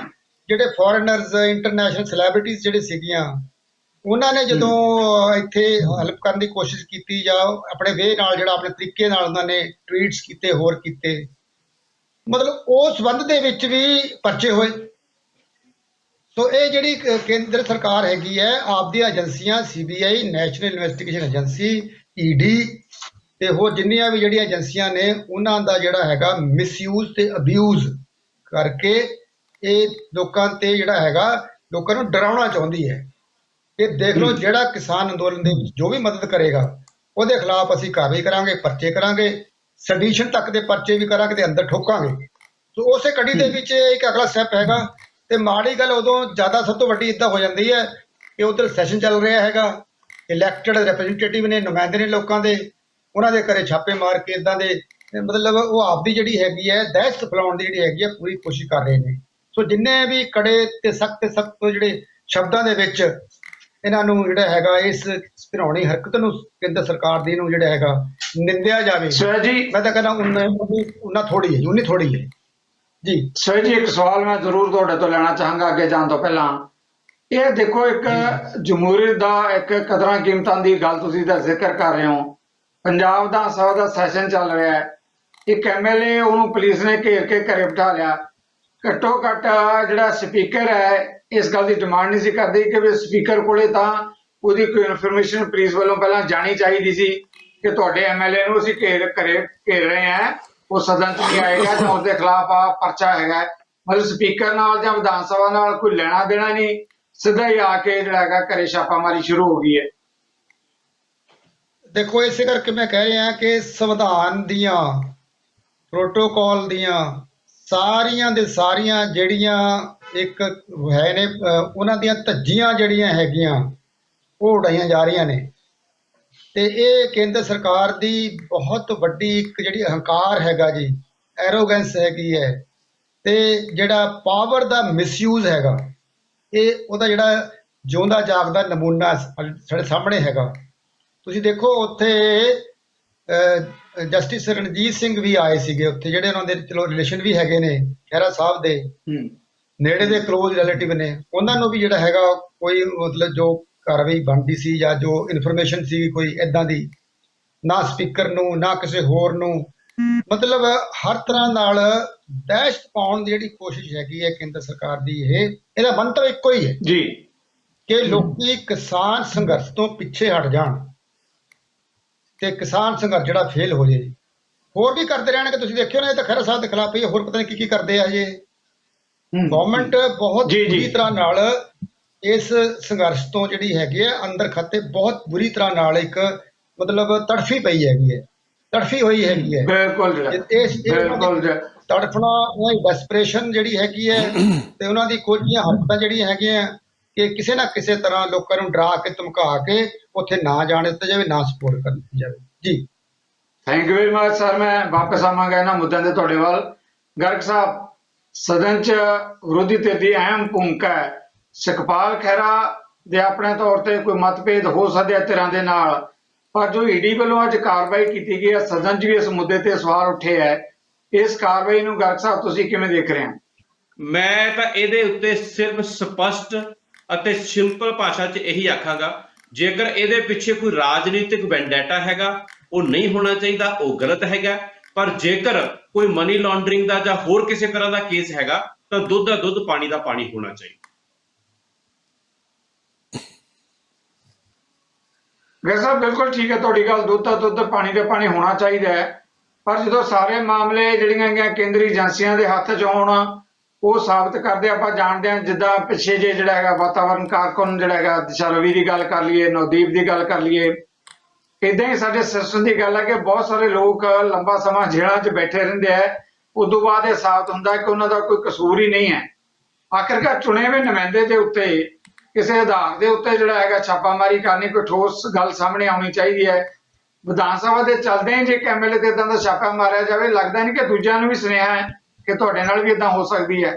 ਜਿਹੜੇ ਫੋਰਨਰਸ, ਇੰਟਰਨੈਸ਼ਨਲ ਸੈਲੈਬ੍ਰਿਟੀਜ਼ ਜਿਹੜੇ ਸੀਗੀਆਂ, ਉਹਨਾਂ ਨੇ ਜਦੋਂ ਇੱਥੇ ਹੈਲਪ ਕਰਨ ਦੀ ਕੋਸ਼ਿਸ਼ ਕੀਤੀ ਜਾਂ ਆਪਣੇ ਵੇ ਨਾਲ ਜਿਹੜਾ ਆਪਣੇ ਤਰੀਕੇ ਨਾਲ ਉਹਨਾਂ ਨੇ ਟਵੀਟਸ ਕੀਤੇ, ਹੋਰ ਕੀਤੇ, ਮਤਲਬ ਉਸ ਸੰਬੰਧ ਦੇ ਵਿੱਚ ਵੀ ਪਰਚੇ ਹੋਏ। ਸੋ ਇਹ ਜਿਹੜੀ ਕੇਂਦਰ ਸਰਕਾਰ ਹੈਗੀ ਹੈ, ਆਪਦੀਆਂ ਏਜੰਸੀਆਂ CBI, national investigation agency, ED ਤੇ ਹੋਰ ਜਿੰਨੀਆਂ ਵੀ ਜਿਹੜੀਆਂ ਏਜੰਸੀਆਂ ਨੇ, ਉਹਨਾਂ ਦਾ ਜਿਹੜਾ ਹੈਗਾ ਮਿਸਯੂਜ਼ ਤੇ ਅਬਿਊਜ਼ ਕਰਕੇ ਇਹ ਲੋਕਾਂ ਤੇ ਜਿਹੜਾ ਹੈਗਾ ਲੋਕਾਂ ਨੂੰ ਡਰਾਉਣਾ ਚਾਹੁੰਦੀ ਹੈ। ਇਹ ਦੇਖ ਲਓ, ਜਿਹੜਾ ਕਿਸਾਨ ਅੰਦੋਲਨ ਦੇ ਵਿੱਚ ਜੋ ਵੀ ਮਦਦ ਕਰੇਗਾ ਉਹਦੇ ਖਿਲਾਫ ਅਸੀਂ ਕਾਰਵਾਈ ਕਰਾਂਗੇ, ਪਰਚੇ ਕਰਾਂਗੇ, ਸੈਡੀਸ਼ਨ ਤੱਕ ਦੇ ਪਰਚੇ ਵੀ ਕਰਾਂਗੇ ਤੇ ਅੰਦਰ ਠੋਕਾਂਗੇ। ਸੋ ਉਸੇ ਕੜੀ ਦੇ ਵਿੱਚ ਇੱਕ ਅਗਲਾ ਸਟੈਪ ਹੈਗਾ। ਤੇ ਮਾੜੀ ਗੱਲ ਉਦੋਂ ਜ਼ਿਆਦਾ ਸਭ ਤੋਂ ਵੱਡੀ ਇੱਦਾਂ ਹੋ ਜਾਂਦੀ ਹੈ ਕਿ ਉਧਰ ਸੈਸ਼ਨ ਚੱਲ ਰਿਹਾ ਹੈਗਾ, ਇਲੈਕਟਡ ਰਿਪਰੈਜ਼ੈਂਟੇਟਿਵ ਨੇ, ਨੁਮਾਇੰਦੇ ਨੇ ਲੋਕਾਂ ਦੇ, ਉਹਨਾਂ ਦੇ ਘਰੇ ਛਾਪੇ ਮਾਰ ਕੇ ਇੱਦਾਂ ਦੇ, ਮਤਲਬ ਉਹ ਆਪਦੀ ਜਿਹੜੀ ਹੈਗੀ ਹੈ ਦਹਿਸ਼ਤ ਫੈਲਾਉਣ ਦੀ ਜਿਹੜੀ ਹੈਗੀ ਹੈ ਪੂਰੀ ਕੋਸ਼ਿਸ਼ ਕਰ ਰਹੇ ਨੇ। ਸੋ ਜਿੰਨੇ ਵੀ ਕੜੇ ਤੇ ਸਖਤ ਜਿਹੜੇ ਸ਼ਬਦਾਂ ਦੇ ਵਿੱਚ ਇਹਨਾਂ ਨੂੰ ਜਿਹੜਾ ਹੈਗਾ ਇਸ ਘਿਨਾਉਣੀ ਹਰਕਤ ਨੂੰ ਕੇਂਦਰ ਸਰਕਾਰ ਦੀ ਨੂੰ ਜਿਹੜਾ ਹੈਗਾ ਨਿੰਦਿਆ ਜਾਵੇ। ਸੋਹਿਲ ਜੀ, ਮੈਂ ਤਾਂ ਕਹਿੰਦਾ ਉਹਨਾਂ ਥੋੜੀ ਹੈ, ਉਨੀ ਥੋੜੀ ਹੈ ਜੀ। ਸੋਹਿਲ ਜੀ, ਇੱਕ ਸਵਾਲ ਮੈਂ ਜ਼ਰੂਰ ਤੁਹਾਡੇ ਤੋਂ ਲੈਣਾ ਚਾਹਾਂਗਾ ਅੱਗੇ ਜਾਣ ਤੋਂ ਪਹਿਲਾਂ। ਇਹ ਦੇਖੋ, ਇੱਕ ਜਮਹੂਰੀਅਤ ਦਾ, ਇੱਕ ਕਦਰਾਂ ਕੀਮਤਾਂ ਦੀ ਗੱਲ ਤੁਸੀਂ ਦਾ ਜ਼ਿਕਰ ਕਰ ਰਹੇ ਹੋ। ਪੰਜਾਬ ਵਿਧਾਨ ਸਭਾ ਦਾ ਸੈਸ਼ਨ ਚੱਲ ਰਿਹਾ ਹੈ, ਇੱਕ MLA ਉਹਨੂੰ ਪੁਲਿਸ ਨੇ ਘੇਰ ਕੇ ਘਰੇ ਬਿਠਾ ਲਿਆ। ਘੱਟੋ ਘੱਟ ਜਿਹੜਾ ਸਪੀਕਰ ਹੈ ਇਸ ਗੱਲ ਦੀ ਡਿਮਾਂਡ ਨਹੀਂ ਸੀ ਕਰਦੀ ਕਿ ਵੀ ਸਪੀਕਰ ਕੋਲੇ ਤਾਂ ਉਹਦੀ ਕੋਈ ਇਨਫੋਰਮੇਸ਼ਨ ਪੁਲਿਸ ਵੱਲੋਂ ਪਹਿਲਾਂ ਜਾਣੀ ਚਾਹੀਦੀ ਸੀ ਕਿ ਤੁਹਾਡੇ MLA ਨੂੰ ਅਸੀਂ ਘੇਰ ਰਹੇ ਹਾਂ, ਉਹ ਸਦਨ 'ਚ ਨਹੀਂ ਆਏਗਾ ਜਾਂ ਉਸਦੇ ਖਿਲਾਫ ਆ ਪਰਚਾ ਹੈਗਾ। ਮਤਲਬ ਸਪੀਕਰ ਨਾਲ ਜਾਂ ਵਿਧਾਨ ਸਭਾ ਨਾਲ ਕੋਈ ਲੈਣਾ ਦੇਣਾ ਨਹੀਂ, ਸਿੱਧਾ ਹੀ ਆ ਕੇ ਜਿਹੜਾ ਹੈਗਾ ਘਰੇ ਛਾਪਾਮਾਰੀ ਸ਼ੁਰੂ ਹੋ ਗਈ ਹੈ। ਦੇਖੋ, ਇਸੇ ਕਰਕੇ ਮੈਂ ਕਹਿ ਰਿਹਾ ਕਿ ਸੰਵਿਧਾਨ ਦੀਆਂ, ਪ੍ਰੋਟੋਕਾਲ ਦੀਆਂ ਸਾਰੀਆਂ ਦੇ ਸਾਰੀਆਂ ਜਿਹੜੀਆਂ ਇੱਕ ਹੈ ਨੇ, ਉਹਨਾਂ ਦੀਆਂ ਧੱਜੀਆਂ ਜਿਹੜੀਆਂ ਹੈਗੀਆਂ ਉਹ ਉਡਾਈਆਂ ਜਾ ਰਹੀਆਂ ਨੇ। ਤੇ ਇਹ ਕੇਂਦਰ ਸਰਕਾਰ ਦੀ ਬਹੁਤ ਵੱਡੀ ਇੱਕ ਜਿਹੜੀ ਅਹੰਕਾਰ ਹੈਗਾ ਜੀ, ਐਰੋਗੈਂਸ ਹੈਗੀ ਹੈ, ਤੇ ਜਿਹੜਾ ਪਾਵਰ ਦਾ ਮਿਸਯੂਜ਼ ਹੈਗਾ, ਇਹ ਉਹਦਾ ਜਿਹੜਾ ਜਿਉਂਦਾ ਜਾਗਦਾ ਨਮੂਨਾ ਸਾਡੇ ਸਾਹਮਣੇ ਹੈਗਾ। ਤੁਸੀਂ ਦੇਖੋ ਉੱਥੇ ਜਸਟਿਸ ਰਣਜੀਤ ਸਿੰਘ ਵੀ ਆਏ ਸੀਗੇ ਉੱਥੇ, ਜਿਹੜੇ ਉਹਨਾਂ ਦੇ ਚਲੋ ਰਿਲੇਸ਼ਨ ਵੀ ਹੈਗੇ ਨੇ ਖਹਿਰਾ ਸਾਹਿਬ ਦੇ, ਨੇੜੇ ਦੇ ਕਲੋਜ਼ ਰਿਲੇਟਿਵ ਨੇ। ਉਹਨਾਂ ਨੂੰ ਵੀ ਜਿਹੜਾ ਹੈਗਾ ਕੋਈ ਮਤਲਬ ਜੋ ਕਾਰਵਾਈ ਬਣਦੀ ਸੀ ਜਾਂ ਜੋ ਇਨਫੋਰਮੇਸ਼ਨ ਸੀ ਕੋਈ ਇੱਦਾਂ ਦੀ, ਨਾ ਸਪੀਕਰ ਨੂੰ ਨਾ ਕਿਸੇ ਹੋਰ ਨੂੰ, ਮਤਲਬ ਹਰ ਤਰ੍ਹਾਂ ਨਾਲ ਦਹਿਸ਼ਤ ਪਾਉਣ ਦੀ ਜਿਹੜੀ ਕੋਸ਼ਿਸ਼ ਹੈਗੀ ਹੈ ਕੇਂਦਰ ਸਰਕਾਰ ਦੀ, ਇਹਦਾ ਮੰਤਵ ਇੱਕੋ ਹੀ ਹੈ ਜੀ ਕਿ ਲੋਕੀ ਕਿਸਾਨ ਸੰਘਰਸ਼ ਤੋਂ ਪਿੱਛੇ ਹਟ ਜਾਣ ਤੇ ਕਿਸਾਨ ਸੰਘਰਸ਼ ਜਿਹੜਾ ਫੇਲ ਹੋ ਜੇ। ਹੋਰ ਵੀ ਕਰਦੇ ਰਹਿਣਗੇ, ਤੁਸੀਂ ਦੇਖਿਓ ਨਾ, ਇਹ ਤਾਂ ਖਹਿਰਾ ਸਾਹਿਬ ਦੇ ਖਿਲਾਫ ਹੀ, ਹੋਰ ਪਤਾ ਨਹੀਂ ਕੀ ਕਰਦੇ ਆ ਜੇ। ਗਵਰਨਮੈਂਟ ਬਹੁਤ ਬੁਰੀ ਤਰ੍ਹਾਂ ਨਾਲ ਇਸ ਸੰਘਰਸ਼ ਤੋਂ ਜਿਹੜੀ ਹੈਗੀ ਹੈ ਅੰਦਰ ਖਾਤੇ ਬਹੁਤ ਬੁਰੀ ਤਰ੍ਹਾਂ ਨਾਲ ਇੱਕ ਮਤਲਬ ਤੜਫੀ ਪਈ ਹੈਗੀ ਹੈ, ਤੜਫੀ ਹੋਈ ਹੈਗੀ ਹੈ। ਬਿਲਕੁਲ ਤੜਫਣਾ, ਉਹਨਾਂ ਦੀ ਡੈਸਪਰੇਸ਼ਨ ਜਿਹੜੀ ਹੈਗੀ ਹੈ ਤੇ ਉਹਨਾਂ ਦੀ ਕੁਝ ਹਰਕਤਾਂ ਜਿਹੜੀਆਂ ਹੈਗੀਆਂ ਕਿ ਕਿਸੇ ਨਾ ਕਿਸੇ ਤਰ੍ਹਾਂ ਲੋਕਾਂ ਨੂੰ ਡਰਾ ਕੇ ਧਮਕਾ ਕੇ ਉੱਥੇ ਨਾ ਜਾਣ ਦਿੱਤਾ ਜਾਵੇ, ਨਾ ਸਪੋਰਟ ਕਰ ਦਿੱਤੀ ਜਾਵੇ ਜੀ। Thank you very much sir. ਮੈਂ ਵਾਪਸ ਆਵਾਂਗਾ ਇਹਨਾਂ ਮੁੱਦਿਆਂ ਦੇ ਤੁਹਾਡੇ ਵੱਲ। ਗਰਗ ਸਾਹਿਬ, ਸਦਨ 'ਚ ਵਿਰੋਧੀ ਧਿਰ ਦੀ ਅਹਿਮ ਭੂਮਿਕਾ ਹੈ। ਸੁਖਪਾਲ ਖਹਿਰਾ ਦੇ ਆਪਣੇ ਤੌਰ ਤੇ ਕੋਈ ਮਤਭੇਦ ਹੋ ਸਕਦੇ ਆ ਧਿਰਾਂ ਦੇ ਨਾਲ, ਪਰ ਜੋ ਈਡੀ ਵੱਲੋਂ ਅੱਜ ਕਾਰਵਾਈ ਕੀਤੀ ਗਈ ਹੈ, ਸਦਨ 'ਚ ਵੀ ਇਸ ਮੁੱਦੇ ਤੇ ਸਵਾਲ ਉੱਠੇ ਹੈ। ਇਸ ਕਾਰਵਾਈ ਨੂੰ ਗਰਗ ਸਾਹਿਬ ਤੁਸੀਂ ਕਿਵੇਂ ਦੇਖ ਰਹੇ ਹੋ? ਮੈਂ ਤਾਂ ਇਹਦੇ ਉੱਤੇ ਸਿਰਫ ਸਪਸ਼ਟ ਅਤੇ ਸਿੰਪਲ ਭਾਸ਼ਾ 'ਚ ਇਹੀ ਆਖਾਂਗਾ, ਜੇਕਰ ਇਹਦੇ ਪਿੱਛੇ ਕੋਈ ਰਾਜਨੀਤਿਕ ਵੈਂਡੇਟਾ ਹੈਗਾ, ਉਹ ਨਹੀਂ ਹੋਣਾ ਚਾਹੀਦਾ, ਉਹ ਗਲਤ ਹੈਗਾ। ਪਰ ਜੇਕਰ ਕੋਈ ਮਨੀ ਲਾਂਡਰਿੰਗ ਦਾ ਜਾਂ ਹੋਰ ਕਿਸੇ ਤਰ੍ਹਾਂ ਦਾ ਕੇਸ ਹੈਗਾ ਤਾਂ ਦੁੱਧ ਦਾ ਦੁੱਧ, ਪਾਣੀ ਦਾ ਪਾਣੀ ਹੋਣਾ ਚਾਹੀਦਾ। ਗਰਗ ਸਾਹਿਬ, ਬਿਲਕੁਲ ਠੀਕ ਹੈ ਤੁਹਾਡੀ ਗੱਲ, ਦੁੱਧ ਦਾ ਦੁੱਧ, ਪਾਣੀ ਦਾ ਪਾਣੀ ਹੋਣਾ ਚਾਹੀਦਾ ਹੈ। ਪਰ ਜਦੋਂ ਸਾਰੇ ਮਾਮਲੇ ਜਿਹੜੀਆਂ ਕੇਂਦਰੀ ਏਜੰਸੀਆਂ ਦੇ ਹੱਥ 'ਚ ਹੋਣ, ਉਹ ਸਾਬਤ ਕਰਦੇ ਆਪਾਂ ਜਾਣਦੇ ਹਾਂ। ਜਿੱਦਾਂ ਪਿੱਛੇ ਜੇ ਜਿਹੜਾ ਹੈਗਾ ਵਾਤਾਵਰਨ ਕਾਰਕੁਨ ਜਿਹੜਾ ਹੈਗਾ ਦਿਸ਼ਾ ਰਵੀ ਦੀ ਗੱਲ ਕਰ ਲਈਏ, ਨਵਦੀਪ ਦੀ ਗੱਲ ਕਰ ਲਈਏ, ਇਦਾਂ ਹੀ ਸਾਡੇ ਸਿਸਟਮ ਦੀ ਗੱਲ ਹੈ ਕਿ ਬਹੁਤ ਸਾਰੇ ਲੋਕ ਲੰਬਾ ਸਮਾਂ ਜੇਲ੍ਹਾਂ 'ਚ ਬੈਠੇ ਰਹਿੰਦੇ ਆ। ਉਦੋਂ ਬਾਅਦ ਇਹ ਸਾਬਤ ਹੁੰਦਾ ਕਿ ਉਹਨਾਂ ਦਾ ਕੋਈ ਕਸੂਰ ਹੀ ਨਹੀਂ ਹੈ। ਆਖਿਰਕਾਰ ਚੁਣੇ ਹੋਏ ਨੁਮਾਇੰਦੇ ਦੇ ਉੱਤੇ ਕਿਸੇ ਆਧਾਰ ਦੇ ਉੱਤੇ ਜਿਹੜਾ ਹੈਗਾ ਛਾਪਾਮਾਰੀ ਕਰਨੀ, ਕੋਈ ਠੋਸ ਗੱਲ ਸਾਹਮਣੇ ਆਉਣੀ ਚਾਹੀਦੀ ਹੈ। ਵਿਧਾਨ ਸਭਾ ਦੇ ਚੱਲਦੇ ਹੀ ਜੇ ਐਮਐਲਏ ਤੇ ਇਦਾਂ ਦਾ ਛਾਪਾ ਮਾਰਿਆ ਜਾਵੇ, ਲੱਗਦਾ ਨਹੀਂ ਕਿ ਦੂਜਿਆਂ ਨੂੰ ਵੀ ਸੁਨੇਹਾ ਹੈ ਕਿ ਤੁਹਾਡੇ ਨਾਲ ਵੀ ਇਦਾਂ ਹੋ ਸਕਦੀ ਹੈ।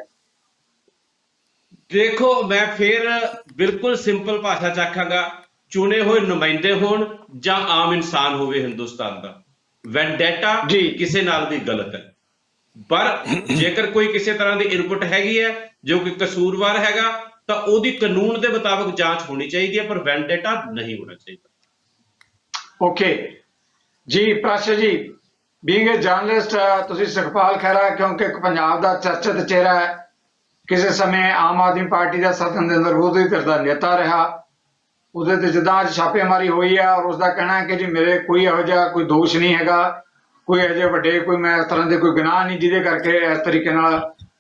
ਦੇਖੋ, ਮੈਂ ਫਿਰ ਬਿਲਕੁਲ ਸਿੰਪਲ ਭਾਸ਼ਾ 'ਚ ਆਖਾਂਗਾ, ਚੁਣੇ ਹੋਏ ਨੁਮਾਇੰਦੇ ਹੋਣ ਜਾਂ ਆਮ ਇਨਸਾਨ ਹੋਵੇ ਹਿੰਦੁਸਤਾਨ ਦਾ, ਵੈਂਡੇਟਾ ਕਿਸੇ ਨਾਲ ਵੀ ਗਲਤ ਹੈ। ਪਰ ਜੇਕਰ ਕੋਈ ਕਿਸੇ ਤਰ੍ਹਾਂ ਦੀ ਇਨਪੁਟ ਹੈਗੀ ਹੈ, ਜੋ ਕਿ ਕਸੂਰਵਾਰ ਹੈਗਾ, ਤਾਂ ਉਹਦੀ ਕਾਨੂੰਨ ਦੇ ਮੁਤਾਬਕ ਜਾਂਚ ਹੋਣੀ ਚਾਹੀਦੀ ਹੈ, ਪਰ ਵੈਂਡੇਟਾ ਨਹੀਂ ਹੋਣਾ ਚਾਹੀਦਾ। ਓਕੇ ਜੀ। ਪ੍ਰਾਸ਼ਾ ਜੀ, ਬੀਇੰਗ ਏ ਜਰਨਲਿਸਟ, ਤੁਸੀਂ ਸੁਖਪਾਲ ਖਹਿਰਾ ਕਿਉਂਕਿ ਇੱਕ ਪੰਜਾਬ ਦਾ ਚਰਚਿਤ ਚਿਹਰਾ ਹੈ, ਕਿਸੇ ਸਮੇਂ ਆਮ ਆਦਮੀ ਪਾਰਟੀ ਦਾ ਸਦਨ ਦੇ ਅੰਦਰ ਵਿਰੋਧੀ ਧਿਰ ਦਾ ਨੇਤਾ ਰਿਹਾ, ਉਹਦੇ ਤੇ ਜਿੱਦਾਂ ਅੱਜ ਛਾਪੇਮਾਰੀ ਹੋਈ ਹੈ ਔਰ ਉਸਦਾ ਕਹਿਣਾ ਹੈ ਕਿ ਜੀ ਮੇਰੇ ਕੋਈ ਇਹੋ ਜਿਹਾ ਕੋਈ ਦੋਸ਼ ਨਹੀਂ ਹੈਗਾ, ਕੋਈ ਇਹੋ ਜਿਹੇ ਵੱਡੇ ਕੋਈ ਮੈਂ ਇਸ ਤਰ੍ਹਾਂ ਦੇ ਕੋਈ ਗੁਨਾਹ ਨਹੀਂ ਜਿਹਦੇ ਕਰਕੇ ਇਸ ਤਰੀਕੇ ਨਾਲ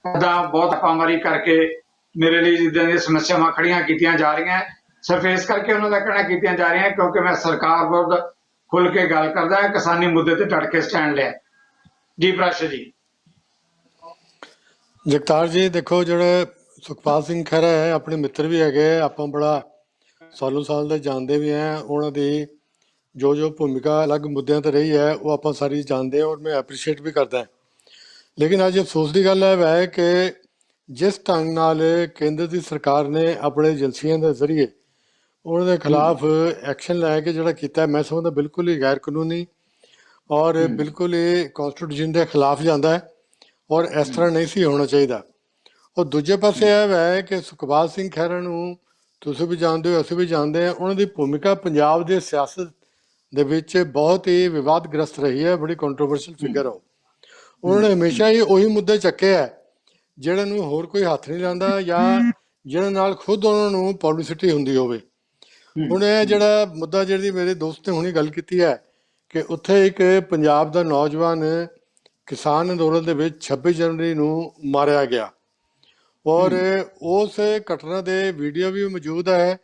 ਇੱਦਾਂ ਬਹੁਤ ਛਾਪਾਮਾਰੀ ਕਰਕੇ ਮੇਰੇ ਲਈ ਜਿੱਦਾਂ ਦੀਆਂ ਸਮੱਸਿਆਵਾਂ ਖੜੀਆਂ ਕੀਤੀਆਂ ਜਾ ਰਹੀਆਂ। ਸਿਰਫ ਇਸ ਕਰਕੇ ਉਹਨਾਂ ਦਾ ਕਹਿਣਾ ਕੀਤੀਆਂ ਜਾ ਰਹੀਆਂ ਕਿਉਂਕਿ ਮੈਂ ਸਰਕਾਰ ਵਿਰੁੱਧ ਖੁੱਲ ਕੇ ਗੱਲ ਕਰਦਾ ਹਾਂ, ਕਿਸਾਨੀ ਮੁੱਦੇ ਤੇ ਡਟ ਕੇ ਸਟੈਂਡ ਲਿਆ। ਜੀ ਪ੍ਰਾਸ਼ਾ ਜੀ। ਜਗਤਾਰ ਜੀ, ਦੇਖੋ ਜਿਹੜੇ ਸੁਖਪਾਲ ਸਿੰਘ ਖਹਿਰਾ ਹੈ ਆਪਣੇ ਮਿੱਤਰ ਵੀ ਹੈਗੇ, ਆਪਾਂ ਬੜਾ ਸਾਲੋਂ ਸਾਲ ਦੇ ਜਾਣਦੇ ਵੀ ਹੈ। ਉਹਨਾਂ ਦੀ ਜੋ ਭੂਮਿਕਾ ਅਲੱਗ ਮੁੱਦਿਆਂ ਤੇ ਰਹੀ ਹੈ ਉਹ ਆਪਾਂ ਸਾਰੀ ਜਾਣਦੇ ਹਾਂ ਔਰ ਮੈਂ ਐਪਰੀਸ਼ੀਏਟ ਵੀ ਕਰਦਾ। ਲੇਕਿਨ ਅੱਜ ਅਫਸੋਸ ਦੀ ਗੱਲ ਹੈ ਕਿ ਜਿਸ ਢੰਗ ਨਾਲ ਕੇਂਦਰ ਦੀ ਸਰਕਾਰ ਨੇ ਆਪਣੇ ਏਜੰਸੀਆਂ ਦੇ ਜ਼ਰੀਏ ਉਹਨਾਂ ਦੇ ਖਿਲਾਫ ਐਕਸ਼ਨ ਲੈ ਕੇ ਜਿਹੜਾ ਕੀਤਾ, ਮੈਂ ਸਮਝਦਾ ਬਿਲਕੁਲ ਹੀ ਗੈਰ ਕਾਨੂੰਨੀ ਔਰ ਬਿਲਕੁਲ ਹੀ ਕੌਂਸਟੀਟਿਊਸ਼ਨ ਦੇ ਖਿਲਾਫ ਜਾਂਦਾ ਹੈ ਔਰ ਇਸ ਤਰ੍ਹਾਂ ਨਹੀਂ ਸੀ ਹੋਣਾ ਚਾਹੀਦਾ। ਔਰ ਦੂਜੇ ਪਾਸੇ ਇਹ ਹੈ ਕਿ ਸੁਖਪਾਲ ਸਿੰਘ ਖਹਿਰਾ ਨੂੰ ਤੁਸੀਂ ਵੀ ਜਾਣਦੇ ਹੋ, ਅਸੀਂ ਵੀ ਜਾਣਦੇ ਹਾਂ, ਉਹਨਾਂ ਦੀ ਭੂਮਿਕਾ ਪੰਜਾਬ ਦੇ ਸਿਆਸਤ ਦੇ ਵਿੱਚ ਬਹੁਤ ਹੀ ਵਿਵਾਦਗ੍ਰਸਤ ਰਹੀ ਹੈ, ਬੜੀ ਕੰਟਰੋਵਰਸ਼ੀਅਲ ਫਿਗਰ ਹੋ। ਉਹਨਾਂ ਨੇ ਹਮੇਸ਼ਾ ਹੀ ਉਹੀ ਮੁੱਦੇ ਚੱਕੇ ਹੈ ਜਿਹੜੇ ਨੂੰ ਹੋਰ ਕੋਈ ਹੱਥ ਨਹੀਂ ਲਾਉਂਦਾ ਜਾਂ ਜਿਹਨਾਂ ਨਾਲ ਖੁਦ ਉਹਨਾਂ ਨੂੰ ਪਬਲਿਸਿਟੀ ਹੁੰਦੀ ਹੋਵੇ। ਹੁਣ ਇਹ ਜਿਹੜਾ ਮੁੱਦਾ ਜਿਹੜੀ ਮੇਰੇ ਦੋਸਤ ਨੇ ਹੁਣੀ ਗੱਲ ਕੀਤੀ ਹੈ ਕਿ ਉੱਥੇ ਇੱਕ ਪੰਜਾਬ ਦਾ ਨੌਜਵਾਨ ਕਿਸਾਨ ਅੰਦੋਲਨ ਦੇ ਵਿੱਚ 26 ਜਨਵਰੀ ਨੂੰ ਮਾਰਿਆ ਗਿਆ ਔਰ ਉਸ ਘਟਨਾ ਦੇ ਵੀਡੀਓ ਵੀ ਮੌਜੂਦ ਹੈ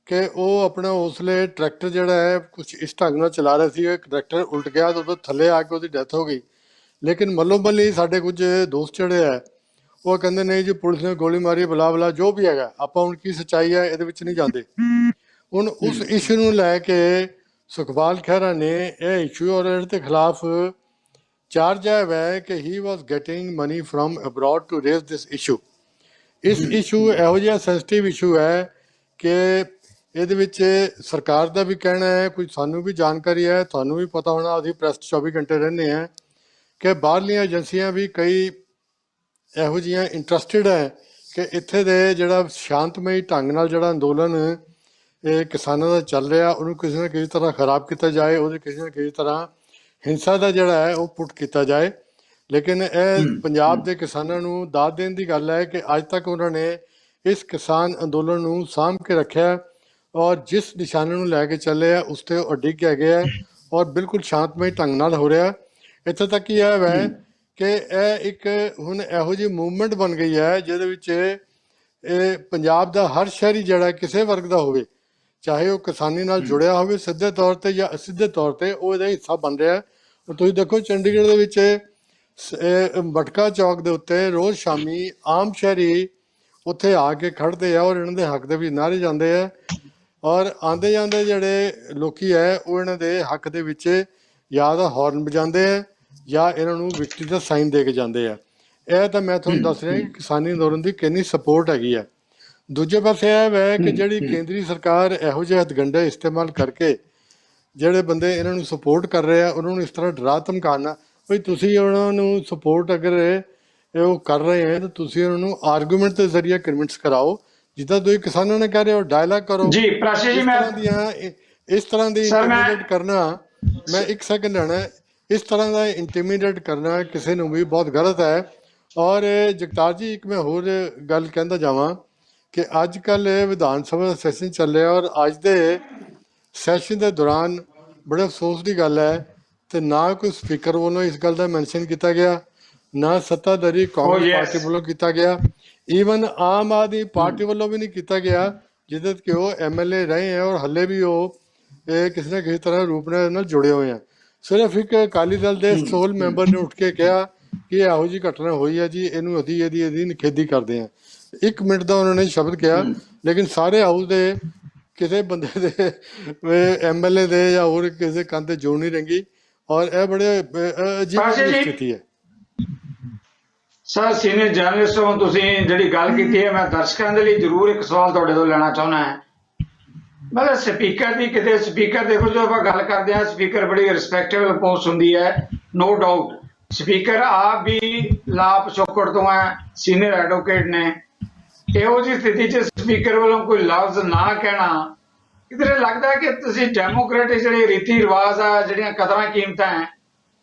ਕਿ ਉਹ ਆਪਣਾ ਉਸਲੇ ਟਰੈਕਟਰ ਜਿਹੜਾ ਹੈ ਕੁਝ ਇਸ ਢੰਗ ਨਾਲ ਚਲਾ ਰਿਹਾ ਸੀ, ਟਰੈਕਟਰ ਉਲਟ ਗਿਆ ਤਾਂ ਉਹਦੇ ਥੱਲੇ ਆ ਕੇ ਉਹਦੀ ਡੈਥ ਹੋ ਗਈ। ਲੇਕਿਨ ਮੱਲੋ ਮੱਲੀ ਸਾਡੇ ਕੁਝ ਦੋਸਤ ਜਿਹੜੇ ਹੈ ਉਹ ਕਹਿੰਦੇ ਨਹੀਂ ਜੀ ਪੁਲਿਸ ਨੇ ਗੋਲੀ ਮਾਰੀ, ਬਲਾ ਜੋ ਵੀ ਹੈਗਾ, ਆਪਾਂ ਹੁਣ ਕੀ ਸੱਚਾਈ ਹੈ ਇਹਦੇ ਵਿੱਚ ਨਹੀਂ ਜਾਂਦੇ। ਹੁਣ ਉਸ ਇਸ਼ੂ ਨੂੰ ਲੈ ਕੇ ਸੁਖਪਾਲ ਖਹਿਰਾ ਨੇ ਇਹ ਇਸ਼ੂ ਔਰ ਇਹਦੇ ਖਿਲਾਫ ਚਾਰਜ ਹੈ ਕਿ he was getting money from abroad to raise this issue. ਇਸ ਇਸ਼ੂ ਇਹੋ ਜਿਹਾ ਸੈਂਸਿਟਿਵ ਇਸ਼ੂ ਹੈ ਕਿ ਇਹਦੇ ਵਿੱਚ ਸਰਕਾਰ ਦਾ ਵੀ ਕਹਿਣਾ ਹੈ, ਕੁਝ ਸਾਨੂੰ ਵੀ ਜਾਣਕਾਰੀ ਹੈ, ਤੁਹਾਨੂੰ ਵੀ ਪਤਾ ਹੋਣਾ, ਅਸੀਂ ਪ੍ਰੈਸ 24 ਘੰਟੇ ਰਹਿੰਦੇ ਹਾਂ, ਕਿ ਬਾਹਰਲੀਆਂ ਏਜੰਸੀਆਂ ਵੀ ਕਈ ਇਹੋ ਜਿਹੀਆਂ ਇੰਟਰਸਟਿਡ ਹੈ ਕਿ ਇੱਥੇ ਦੇ ਜਿਹੜਾ ਸ਼ਾਂਤਮਈ ਢੰਗ ਨਾਲ ਜਿਹੜਾ ਅੰਦੋਲਨ ਇਹ ਕਿਸਾਨਾਂ ਦਾ ਚੱਲ ਰਿਹਾ ਉਹਨੂੰ ਕਿਸੇ ਨਾ ਕਿਸੇ ਤਰ੍ਹਾਂ ਖਰਾਬ ਕੀਤਾ ਜਾਏ, ਉਹਦੇ ਕਿਸੇ ਨਾ ਕਿਸੇ ਤਰ੍ਹਾਂ ਹਿੰਸਾ ਦਾ ਜਿਹੜਾ ਹੈ ਉਹ ਪੁੱਟ ਕੀਤਾ ਜਾਏ। ਲੇਕਿਨ ਇਹ ਪੰਜਾਬ ਦੇ ਕਿਸਾਨਾਂ ਨੂੰ ਦਾਦ ਦੇਣ ਦੀ ਗੱਲ ਹੈ ਕਿ ਅੱਜ ਤੱਕ ਉਹਨਾਂ ਨੇ ਇਸ ਕਿਸਾਨ ਅੰਦੋਲਨ ਨੂੰ ਸਾਂਭ ਕੇ ਰੱਖਿਆ ਔਰ ਜਿਸ ਨਿਸ਼ਾਨੇ ਨੂੰ ਲੈ ਕੇ ਚੱਲੇ ਆ ਉਸ ਤੇ ਉਹ ਅਡਿੱਗ ਹੈਗੇ ਆ ਔਰ ਬਿਲਕੁਲ ਸ਼ਾਂਤਮਈ ਢੰਗ ਨਾਲ ਹੋ ਰਿਹਾ। ਇੱਥੇ ਤੱਕ ਹੀ ਇਹ ਹੈ ਕਿ ਇਹ ਇੱਕ ਹੁਣ ਇਹੋ ਜਿਹੀ ਮੂਵਮੈਂਟ ਬਣ ਗਈ ਹੈ ਜਿਹਦੇ ਵਿੱਚ ਇਹ ਪੰਜਾਬ ਦਾ ਹਰ ਸ਼ਹਿਰੀ ਜਿਹੜਾ ਕਿਸੇ ਵਰਗ ਦਾ ਹੋਵੇ, ਚਾਹੇ ਉਹ ਕਿਸਾਨੀ ਨਾਲ ਜੁੜਿਆ ਹੋਵੇ ਸਿੱਧੇ ਤੌਰ ਤੇ ਜਾਂ ਅਸਿੱਧੇ ਤੌਰ ਤੇ, ਉਹ ਇਹਦਾ ਹਿੱਸਾ ਬਣ ਰਿਹਾ। ਤੁਸੀਂ ਦੇਖੋ ਚੰਡੀਗੜ੍ਹ ਦੇ ਵਿੱਚ ਮਟਕਾ ਚੌਕ ਦੇ ਉੱਤੇ ਰੋਜ਼ ਸ਼ਾਮੀ ਆਮ ਸ਼ਹਿਰੀ ਉੱਥੇ ਆ ਕੇ ਖੜ੍ਹਦੇ ਆ ਔਰ ਇਹਨਾਂ ਦੇ ਹੱਕ ਦੇ ਵਿੱਚ ਨਾਅਰੇ ਜਾਂਦੇ ਆ ਔਰ ਆਉਂਦੇ ਜਾਂਦੇ ਜਿਹੜੇ ਲੋਕੀ ਹੈ ਉਹ ਇਹਨਾਂ ਦੇ ਹੱਕ ਦੇ ਵਿੱਚ ਜਾਂ ਤਾਂ ਹਾਰਨ ਵਜਾਉਂਦੇ ਆ ਜਾਂ ਇਹਨਾਂ ਨੂੰ ਵਿਕਟਰੀ ਦਾ ਸਾਈਨ ਦੇ ਕੇ ਜਾਂਦੇ ਆ। ਇਹ ਤਾਂ ਮੈਂ ਤੁਹਾਨੂੰ ਦੱਸ ਰਿਹਾ ਕਿ ਕਿਸਾਨੀ ਅੰਦੋਲਨ ਦੀ ਕਿੰਨੀ ਸਪੋਰਟ ਹੈਗੀ ਆ। ਦੂਜੇ ਪਾਸੇ ਇਹ ਹੈ ਕਿ ਜਿਹੜੀ ਕੇਂਦਰੀ ਸਰਕਾਰ ਇਹੋ ਜਿਹੇ ਹਥਕੰਡੇ ਇਸਤੇਮਾਲ ਕਰਕੇ ਜਿਹੜੇ ਬੰਦੇ ਇਹਨਾਂ ਨੂੰ ਸਪੋਰਟ ਕਰ ਰਹੇ ਆ ਉਹਨਾਂ ਨੂੰ ਇਸ ਤਰ੍ਹਾਂ ਡਰਾ ਧਮਕਾਉਣਾ ਵੀ ਤੁਸੀਂ ਉਹਨਾਂ ਨੂੰ ਸਪੋਰਟ ਅਗਰ ਉਹ ਕਰ ਰਹੇ ਹੈ ਤਾਂ ਤੁਸੀਂ ਉਹਨਾਂ ਨੂੰ ਆਰਗੂਮੈਂਟ ਦੇ ਜ਼ਰੀਏ ਕਨਵਿੰਸ ਕਰਾਓ, ਜਿੱਦਾਂ ਤੁਸੀਂ ਕਿਸਾਨਾਂ ਨੇ ਕਹਿ ਰਹੇ ਹੋ ਡਾਇਲਾਗ ਕਰੋ। ਜੀ ਪ੍ਰਾਸ਼ੀ ਜੀ, ਮੈਂ ਇਸ ਤਰ੍ਹਾਂ ਦੀ ਇੰਟੀਮੀਡੇਟ ਕਰਨਾ, ਮੈਂ ਇੱਕ ਸੈਕਿੰਡ ਲੈਣਾ, ਇਸ ਤਰ੍ਹਾਂ ਦਾ ਇੰਟੀਮੀਡੇਟ ਕਰਨਾ ਕਿਸੇ ਨੂੰ ਵੀ ਬਹੁਤ ਗਲਤ ਹੈ। ਔਰ ਜਗਤਾਰ ਜੀ ਇੱਕ ਮੈਂ ਹੋਰ ਗੱਲ ਕਹਿੰਦਾ ਜਾਵਾਂ ਕਿ ਅੱਜ ਕੱਲ੍ਹ ਵਿਧਾਨ ਸਭਾ ਦਾ ਸੈਸ਼ਨ ਚੱਲ ਰਿਹਾ ਔਰ ਅੱਜ ਦੇ ਸੈਸ਼ਨ ਦੇ ਦੌਰਾਨ ਬੜੇ ਅਫਸੋਸ ਦੀ ਗੱਲ ਹੈ ਤੇ ਨਾ ਕੋਈ ਸਪੀਕਰ ਵੱਲੋਂ ਇਸ ਗੱਲ ਦਾ ਮੈਂਸ਼ਨ ਕੀਤਾ ਗਿਆ, ਨਾ ਸੱਤਾਧਾਰੀ ਕਾਂਗਰਸ ਪਾਰਟੀ ਵੱਲੋਂ ਕੀਤਾ ਗਿਆ, ਈਵਨ ਆਮ ਆਦਮੀ ਪਾਰਟੀ ਵੱਲੋਂ ਵੀ ਨਹੀਂ ਕੀਤਾ ਗਿਆ, ਜਿਹਦੇ ਕਿ ਉਹ MLA ਰਹੇ ਹੈ ਔਰ ਹੱਲੇ ਵੀ ਉਹ ਕਿਸੇ ਨਾ ਕਿਸੇ ਤਰ੍ਹਾਂ ਰੂਪ ਨਾਲ ਜੁੜੇ ਹੋਏ ਆ। ਸਿਰਫ ਇੱਕ ਅਕਾਲੀ ਦਲ ਦੇ ਸੋਲ ਮੈਂਬਰ ਨੇ ਉੱਠ ਕੇ ਕਿਹਾ ਕਿ ਇਹੋ ਜਿਹੀ ਘਟਨਾ ਹੋਈ ਹੈ ਜੀ, ਇਹਨੂੰ ਅਸੀਂ ਇਹਦੀ ਨਿਖੇਧੀ ਕਰਦੇ ਹਾਂ। 1 ਮਿੰਟ ਦਾ ਉਹਨਾਂ ਨੇ ਸ਼ਬਦ ਕਿਹਾ, ਲੇਕਿਨ ਸਾਰੇ ਹਾਊਸ ਦੇ ਕਿਸੇ ਬੰਦੇ ਦੇ MLA ਦੇ ਜਾਂ ਹੋਰ ਕਿਸੇ ਕੰਨ ਤੇ ਜੋੜ ਨਹੀਂ ਰਹੀ ਔਰ ਇਹ ਬੜੇ ਅਜੀਬ ਸਥਿਤੀ ਹੈ। ਸਰ ਸੀਨੀਅਰ ਜਰਨਲਿਸਟ ਹੋ ਤੁਸੀਂ, ਜਿਹੜੀ ਗੱਲ ਕੀਤੀ ਹੈ ਮੈਂ ਦਰਸ਼ਕਾਂ ਦੇ ਲਈ ਜ਼ਰੂਰ ਇੱਕ ਸਵਾਲ ਤੁਹਾਡੇ ਤੋਂ ਲੈਣਾ ਚਾਹੁੰਦਾ ਹਾਂ। ਮਤਲਬ ਸਪੀਕਰ ਦੀ ਕਿਤੇ ਸਪੀਕਰ ਦੇਖੋ, ਜੋ ਆਪਾਂ ਗੱਲ ਕਰਦੇ ਹਾਂ ਸਪੀਕਰ ਬੜੀ ਰਿਸਪੈਕਟੇਬਲ ਪੋਸਟ ਹੁੰਦੀ ਹੈ, ਨੋ ਡਾਊਟ। ਸਪੀਕਰ ਆਪ ਵੀ ਲਾ ਪਿਛੋਕੜ ਤੋਂ ਹੈ, ਸੀਨੀਅਰ ਐਡਵੋਕੇਟ ਨੇ। ਇਹੋ ਜਿਹੀ ਸਥਿਤੀ 'ਚ ਸਪੀਕਰ ਵੱਲੋਂ ਕੋਈ ਲਫ਼ਜ਼ ਨਾ ਕਹਿਣਾ ਕਿਧਰੇ ਲੱਗਦਾ ਕਿ ਤੁਸੀਂ ਡੈਮੋਕ੍ਰੇਟਿਕ ਜਿਹੜੇ ਰੀਤੀ ਰਿਵਾਜ ਆ, ਜਿਹੜੀਆਂ ਕਦਰਾਂ ਕੀਮਤਾਂ ਹੈ,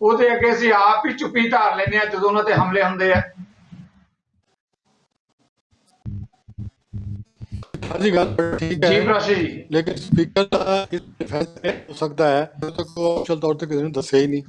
ਉਹਦੇ ਅੱਗੇ ਅਸੀਂ ਆਪ ਹੀ ਚੁੱਪੀ ਧਾਰ ਲੈਂਦੇ ਹਾਂ ਜਦੋਂ ਉਹਨਾਂ ਤੇ ਹਮਲੇ ਹੁੰਦੇ ਆ। ਹਾਂਜੀ ਗੱਲ ਠੀਕ ਹੈ ਜੀ ਪ੍ਰਾਸ਼ੀ ਜੀ, ਲੇਕਿਨ ਸਪੀਕਰ ਦਾ ਡਿਫੈਂਸ ਹੋ ਸਕਦਾ ਹੈ ਜਦੋਂ ਤੱਕ ਉਹ ਅਸਲ ਤੌਰ ਤੇ ਕਿਸੇ ਨੂੰ ਦੱਸਿਆ ਹੀ ਨਹੀਂ।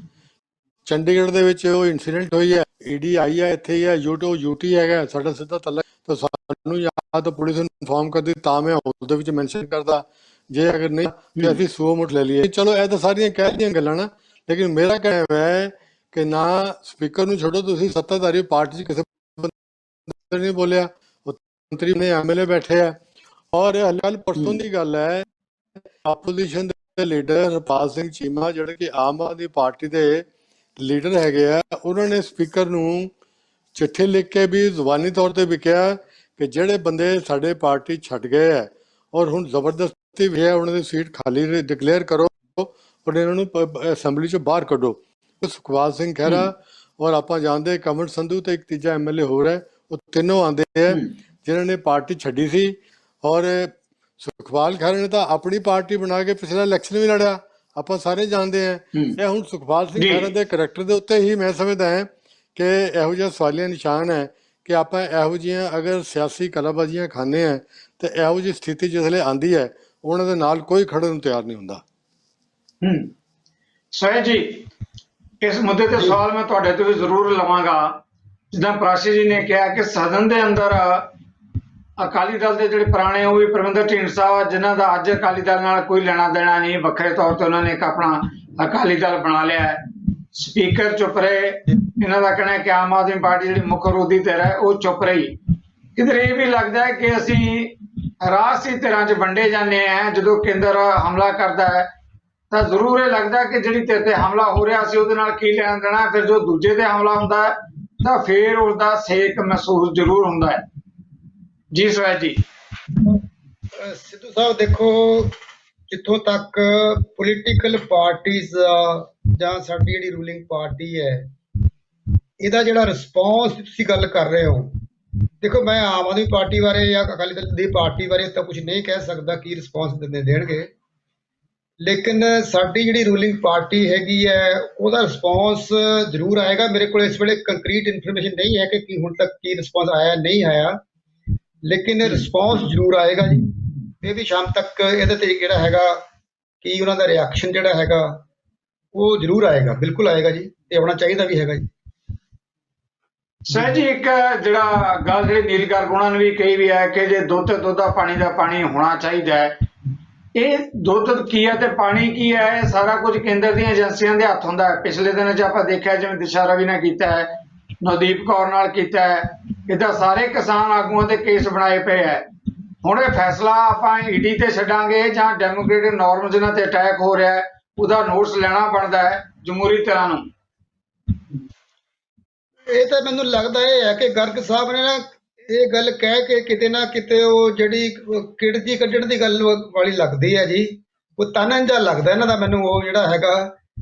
ਚੰਡੀਗੜ੍ਹ ਦੇ ਵਿੱਚ ਉਹ ਇਨਸੀਡੈਂਟ ਹੋਈ ਹੈ, ED ਆਈ ਹੈ, ਇੱਥੇ ਹੀ ਹੈ, UT ਹੈਗਾ, ਸਾਡਾ ਸਿੱਧਾ ਤਲਕ ਤਾਂ ਸਾਨੂੰ ਜਾਂ ਤਾਂ ਪੁਲਿਸ ਨੂੰ ਇਨਫੋਰਮ ਕਰਦੀ ਤਾਂ ਮੈਂ ਉਹਦੇ ਵਿੱਚ ਮੈਂਸ਼ਨ ਕਰਦਾ, ਜੇ ਅਗਰ ਨਹੀਂ ਤੇ ਅਸੀਂ ਸੂਓ ਮੁੱਠ ਲੈ ਲਈਏ। ਚਲੋ ਇਹ ਤਾਂ ਸਾਰੀਆਂ ਕਹਿ ਦੀਆਂ ਗੱਲਾਂ ਨਾ, ਲੇਕਿਨ ਮੇਰਾ ਕਹਿਣਾ ਹੈ ਕਿ ਨਾ ਸਪੀਕਰ ਨੂੰ ਛੱਡੋ, ਤੁਸੀਂ ਸੱਤਾਧਾਰੀ ਪਾਰਟੀ 'ਚ ਕਿਸੇ ਬੰਦੇ ਨਹੀਂ ਬੋਲਿਆ, ਮੰਤਰੀ ਨੇ MLA ਬੈਠੇ ਆ ਔਰ ਕੱਲ ਪਰਸੋਂ ਦੀ ਗੱਲ ਹੈ ਆਪੋਜੀਸ਼ਨ ਦੇ ਲੀਡਰ ਹਰਪਾਲ ਸਿੰਘ ਚੀਮਾ ਜਿਹੜੇ ਕਿ ਆਮ ਆਦਮੀ ਪਾਰਟੀ ਦੇ ਲੀਡਰ ਹੈਗੇ ਆ, ਉਹਨਾਂ ਨੇ ਸਪੀਕਰ ਨੂੰ ਚਿੱਠੀ ਲਿਖ ਕੇ ਵੀ ਜ਼ੁਬਾਨੀ ਤੌਰ ਤੇ ਵੀ ਕਿਹਾ ਕਿ ਜਿਹੜੇ ਬੰਦੇ ਸਾਡੇ ਪਾਰਟੀ ਛੱਡ ਗਏ ਹੈ ਔਰ ਹੁਣ ਜ਼ਬਰਦਸਤੀ ਵੀ ਹੈ ਉਹਨਾਂ ਦੀ ਸੀਟ ਖਾਲੀ ਡਿਕਲੇਅਰ ਕਰੋ ਔਰ ਇਹਨਾਂ ਨੂੰ ਅਸੈਂਬਲੀ ਚੋਂ ਬਾਹਰ ਕੱਢੋ। ਸੁਖਪਾਲ ਸਿੰਘ ਖਹਿਰਾ ਔਰ ਆਪਾਂ ਜਾਣਦੇ ਕਮਲ ਸੰਧੂ ਤੇ ਇੱਕ ਤੀਜਾ MLA ਹੋਰ ਹੈ, ਉਹ ਤਿੰਨੋਂ ਆਉਂਦੇ ਹੈ ਜਿਨ੍ਹਾਂ ਨੇ ਪਾਰਟੀ ਛੱਡੀ ਸੀ। ਔਰ ਸੁਖਪਾਲ ਖਹਿਰਾ ਨੇ ਤਾਂ ਆਪਣੀ ਪਾਰਟੀ ਬਣਾ ਕੇ ਪਿਛਲਾ ਇਲੈਕਸ਼ਨ ਵੀ ਲੜਿਆ, ਆਪਾਂ ਸਾਰੇ ਜਾਣਦੇ ਹਾਂ। ਇਹ ਹੁਣ ਸੁਖਪਾਲ ਸਿੰਘ ਖਹਿਰਾ ਦੇ ਕਰੈਕਟਰ ਦੇ ਉੱਤੇ ਹੀ ਮੈਂ ਸਮਝਦਾ ਹਾਂ ਕਿ ਇਹੋ ਜਿਹਾ ਸਵਾਲੀਆ ਨਿਸ਼ਾਨ ਹੈ ਕਿ ਆਪਾਂ ਇਹੋ ਜਿਹੀਆਂ ਅਗਰ ਸਿਆਸੀ ਕਲਾਬਾਜ਼ੀਆਂ ਖਾਂਦੇ ਹਾਂ ਤੇ ਇਹੋ ਜਿਹੀ ਸਥਿਤੀ ਜਿਸਲੇ ਆਉਂਦੀ ਹੈ ਉਹਨਾਂ ਦੇ ਨਾਲ ਕੋਈ ਖੜਨ ਨੂੰ ਤਿਆਰ ਨਹੀਂ ਹੁੰਦਾ। ਸਹਿਜ ਜੀ, ਇਸ ਮੁੱਦੇ ਤੇ ਸਵਾਲ ਮੈਂ ਤੁਹਾਡੇ ਤੋਂ ਵੀ ਜ਼ਰੂਰ ਲਵਾਂਗਾ। ਜਿੱਦਾਂ ਪ੍ਰਾਸ਼ੀ ਜੀ ਨੇ ਕਿਹਾ ਕਿ ਸਦਨ ਦੇ ਅੰਦਰ ਅਕਾਲੀ ਦਲ ਦੇ ਜਿਹੜੇ ਪੁਰਾਣੇ ਉਹ ਵੀ ਪਰਮਿੰਦਰ ਢੀਂਡਸਾ, ਜਿਨ੍ਹਾਂ ਦਾ ਅੱਜ ਅਕਾਲੀ ਦਲ ਨਾਲ ਕੋਈ ਲੈਣਾ ਦੇਣਾ ਨਹੀਂ, ਵੱਖਰੇ ਤੌਰ ਤੇ ਉਹਨਾਂ ਨੇ ਇੱਕ ਆਪਣਾ ਅਕਾਲੀ ਦਲ ਬਣਾ ਲਿਆ ਹੈ। ਸਪੀਕਰ ਚੁੱਪ ਰਹੇ, ਇਹਨਾਂ ਦਾ ਕਹਿਣਾ ਹੈ ਕਿ ਆਮ ਆਦਮੀ ਪਾਰਟੀ ਜਿਹੜੀ ਮੁੱਖ ਵਿਰੋਧੀ ਧਿਰ ਹੈ ਉਹ ਚੁੱਪ ਰਹੀ। ਕਿਧਰੇ ਇਹ ਵੀ ਲੱਗਦਾ ਹੈ ਕਿ ਅਸੀਂ ਰਾਜਸੀ ਧਿਰਾਂ 'ਚ ਵੰਡੇ ਜਾਂਦੇ ਹਾਂ। ਜਦੋਂ ਕੇਂਦਰ ਹਮਲਾ ਕਰਦਾ ਹੈ ਤਾਂ ਜ਼ਰੂਰ ਇਹ ਲੱਗਦਾ ਕਿ ਜਿਹੜੀ ਧਿਰ ਤੇ ਹਮਲਾ ਹੋ ਰਿਹਾ ਸੀ ਉਹਦੇ ਨਾਲ ਕੀ ਲੈਣਾ ਦੇਣਾ, ਫਿਰ ਜੋ ਦੂਜੇ ਤੇ ਹਮਲਾ ਹੁੰਦਾ ਹੈ ਤਾਂ ਫਿਰ ਉਸਦਾ ਸੇਕ ਮਹਿਸੂਸ ਜ਼ਰੂਰ ਹੁੰਦਾ ਹੈ। ਜੀ ਸਵੈਜ ਜੀ। ਸਿੱਧੂ ਸਾਹਿਬ ਦੇਖੋ, ਜਿੱਥੋਂ ਤੱਕ ਪੋਲੀਟੀਕਲ ਪਾਰਟੀਆਂ ਜਾਂ ਸਾਡੀ ਜਿਹੜੀ ਰੂਲਿੰਗ ਪਾਰਟੀ ਹੈ ਇਹਦਾ ਜਿਹੜਾ ਰਿਸਪੌਂਸ ਤੁਸੀਂ ਗੱਲ ਕਰ ਰਹੇ ਹੋ, ਦੇਖੋ ਮੈਂ ਆਮ ਆਦਮੀ ਪਾਰਟੀ ਬਾਰੇ ਜਾਂ ਅਕਾਲੀ ਦਲ ਦੀ ਪਾਰਟੀ ਬਾਰੇ ਤਾਂ ਕੁਝ ਨਹੀਂ ਕਹਿ ਸਕਦਾ ਕੀ ਰਿਸਪੌਂਸ ਦੇਣਗੇ, ਲੇਕਿਨ ਸਾਡੀ ਜਿਹੜੀ ਰੂਲਿੰਗ ਪਾਰਟੀ ਹੈਗੀ ਹੈ ਉਹਦਾ ਰਿਸਪੌਂਸ ਜ਼ਰੂਰ ਆਏਗਾ। ਮੇਰੇ ਕੋਲ ਇਸ ਵੇਲੇ ਕੰਕਰੀਟ ਇਨਫੋਰਮੇਸ਼ਨ ਨਹੀਂ ਹੈ ਕਿ ਹੁਣ ਤੱਕ ਕੀ ਰਿਸਪੌਂਸ ਆਇਆ ਨਹੀਂ ਆਇਆ, ਲੇਕਿਨ ਰਿਸਪੌਂਸ ਜ਼ਰੂਰ ਆਏਗਾ ਜੀ। ਇਹ ਵੀ ਸ਼ਾਮ ਤੱਕ ਇਹਦੇ ਤੇ ਜਿਹੜਾ ਹੈਗਾ ਕਿ ਉਹਨਾਂ ਦਾ ਰਿਐਕਸ਼ਨ ਜਿਹੜਾ ਹੈਗਾ ਉਹ ਜ਼ਰੂਰ ਆਏਗਾ, ਬਿਲਕੁਲ ਆਏਗਾ ਜੀ, ਤੇ ਆਉਣਾ ਚਾਹੀਦਾ ਵੀ ਹੈਗਾ ਜੀ। ਸਰ ਜੀ, ਇੱਕ ਜਿਹੜਾ ਗੱਲ ਜਿਹੜੀ ਨੀਲ ਗਰਗ ਉਹਨਾਂ ਨੇ ਵੀ ਕਹੀ ਵੀ ਹੈ ਕਿ ਜੇ ਦੁੱਧ ਦਾ ਪਾਣੀ ਦਾ ਪਾਣੀ ਹੋਣਾ ਚਾਹੀਦਾ ਹੈ, ਇਹ ਦੁੱਧ ਕੀ ਹੈ ਤੇ ਪਾਣੀ ਕੀ ਹੈ, ਇਹ ਸਾਰਾ ਕੁਝ ਕੇਂਦਰ ਦੀਆਂ ਏਜੰਸੀਆਂ ਦੇ ਹੱਥ ਹੁੰਦਾ ਹੈ। ਪਿਛਲੇ ਦਿਨਾਂ 'ਚ ਆਪਾਂ ਦੇਖਿਆ ਜਿਵੇਂ ਦਿਸ਼ਾ ਰਵੀ ਨੇ ਕੀਤਾ ਹੈ, ਨਵਦੀਪ ਕੌਰ ਨਾਲ ਕੀਤਾ ਹੈ, ਇੱਦਾਂ ਸਾਰੇ ਕਿਸਾਨ ਆਗੂਆਂ ਦੇ ਕੇਸ ਬਣਾਏ ਪਏ ਹੈ। ਹੁਣ ਇਹ ਫੈਸਲਾ ਆਪਾਂ ਈਡੀ ਤੇ ਛੱਡਾਂਗੇ ਜਾਂ ਡੈਮੋਕ੍ਰੇਟਿਕ ਨੋਰਮਸ ਜਿਹਨਾਂ ਤੇ ਅਟੈਕ ਹੋ ਰਿਹਾ ਹੈ ਉਹਦਾ ਨੋਟਿਸ ਲੈਣਾ ਬਣਦਾ ਹੈ ਜਮਹੂਰੀ ਧਿਰਾਂ ਨੂੰ? ਇਹ ਤਾਂ ਮੈਨੂੰ ਲੱਗਦਾ ਇਹ ਹੈ ਕਿ ਗਰਗ ਸਾਹਿਬ ਨੇ ਨਾ ਇਹ ਗੱਲ ਕਹਿ ਕੇ ਕਿਤੇ ਨਾ ਕਿਤੇ ਉਹ ਜਿਹੜੀ ਕਿੜਜੀ ਕੱਢਣ ਦੀ ਗੱਲ ਵਾਲੀ ਲੱਗਦੀ ਹੈ ਜੀ। ਉਹ ਤਾਨਨ ਜਿਹਾ ਲੱਗਦਾ ਇਹਨਾਂ ਦਾ ਮੈਨੂੰ, ਉਹ ਜਿਹੜਾ ਹੈਗਾ,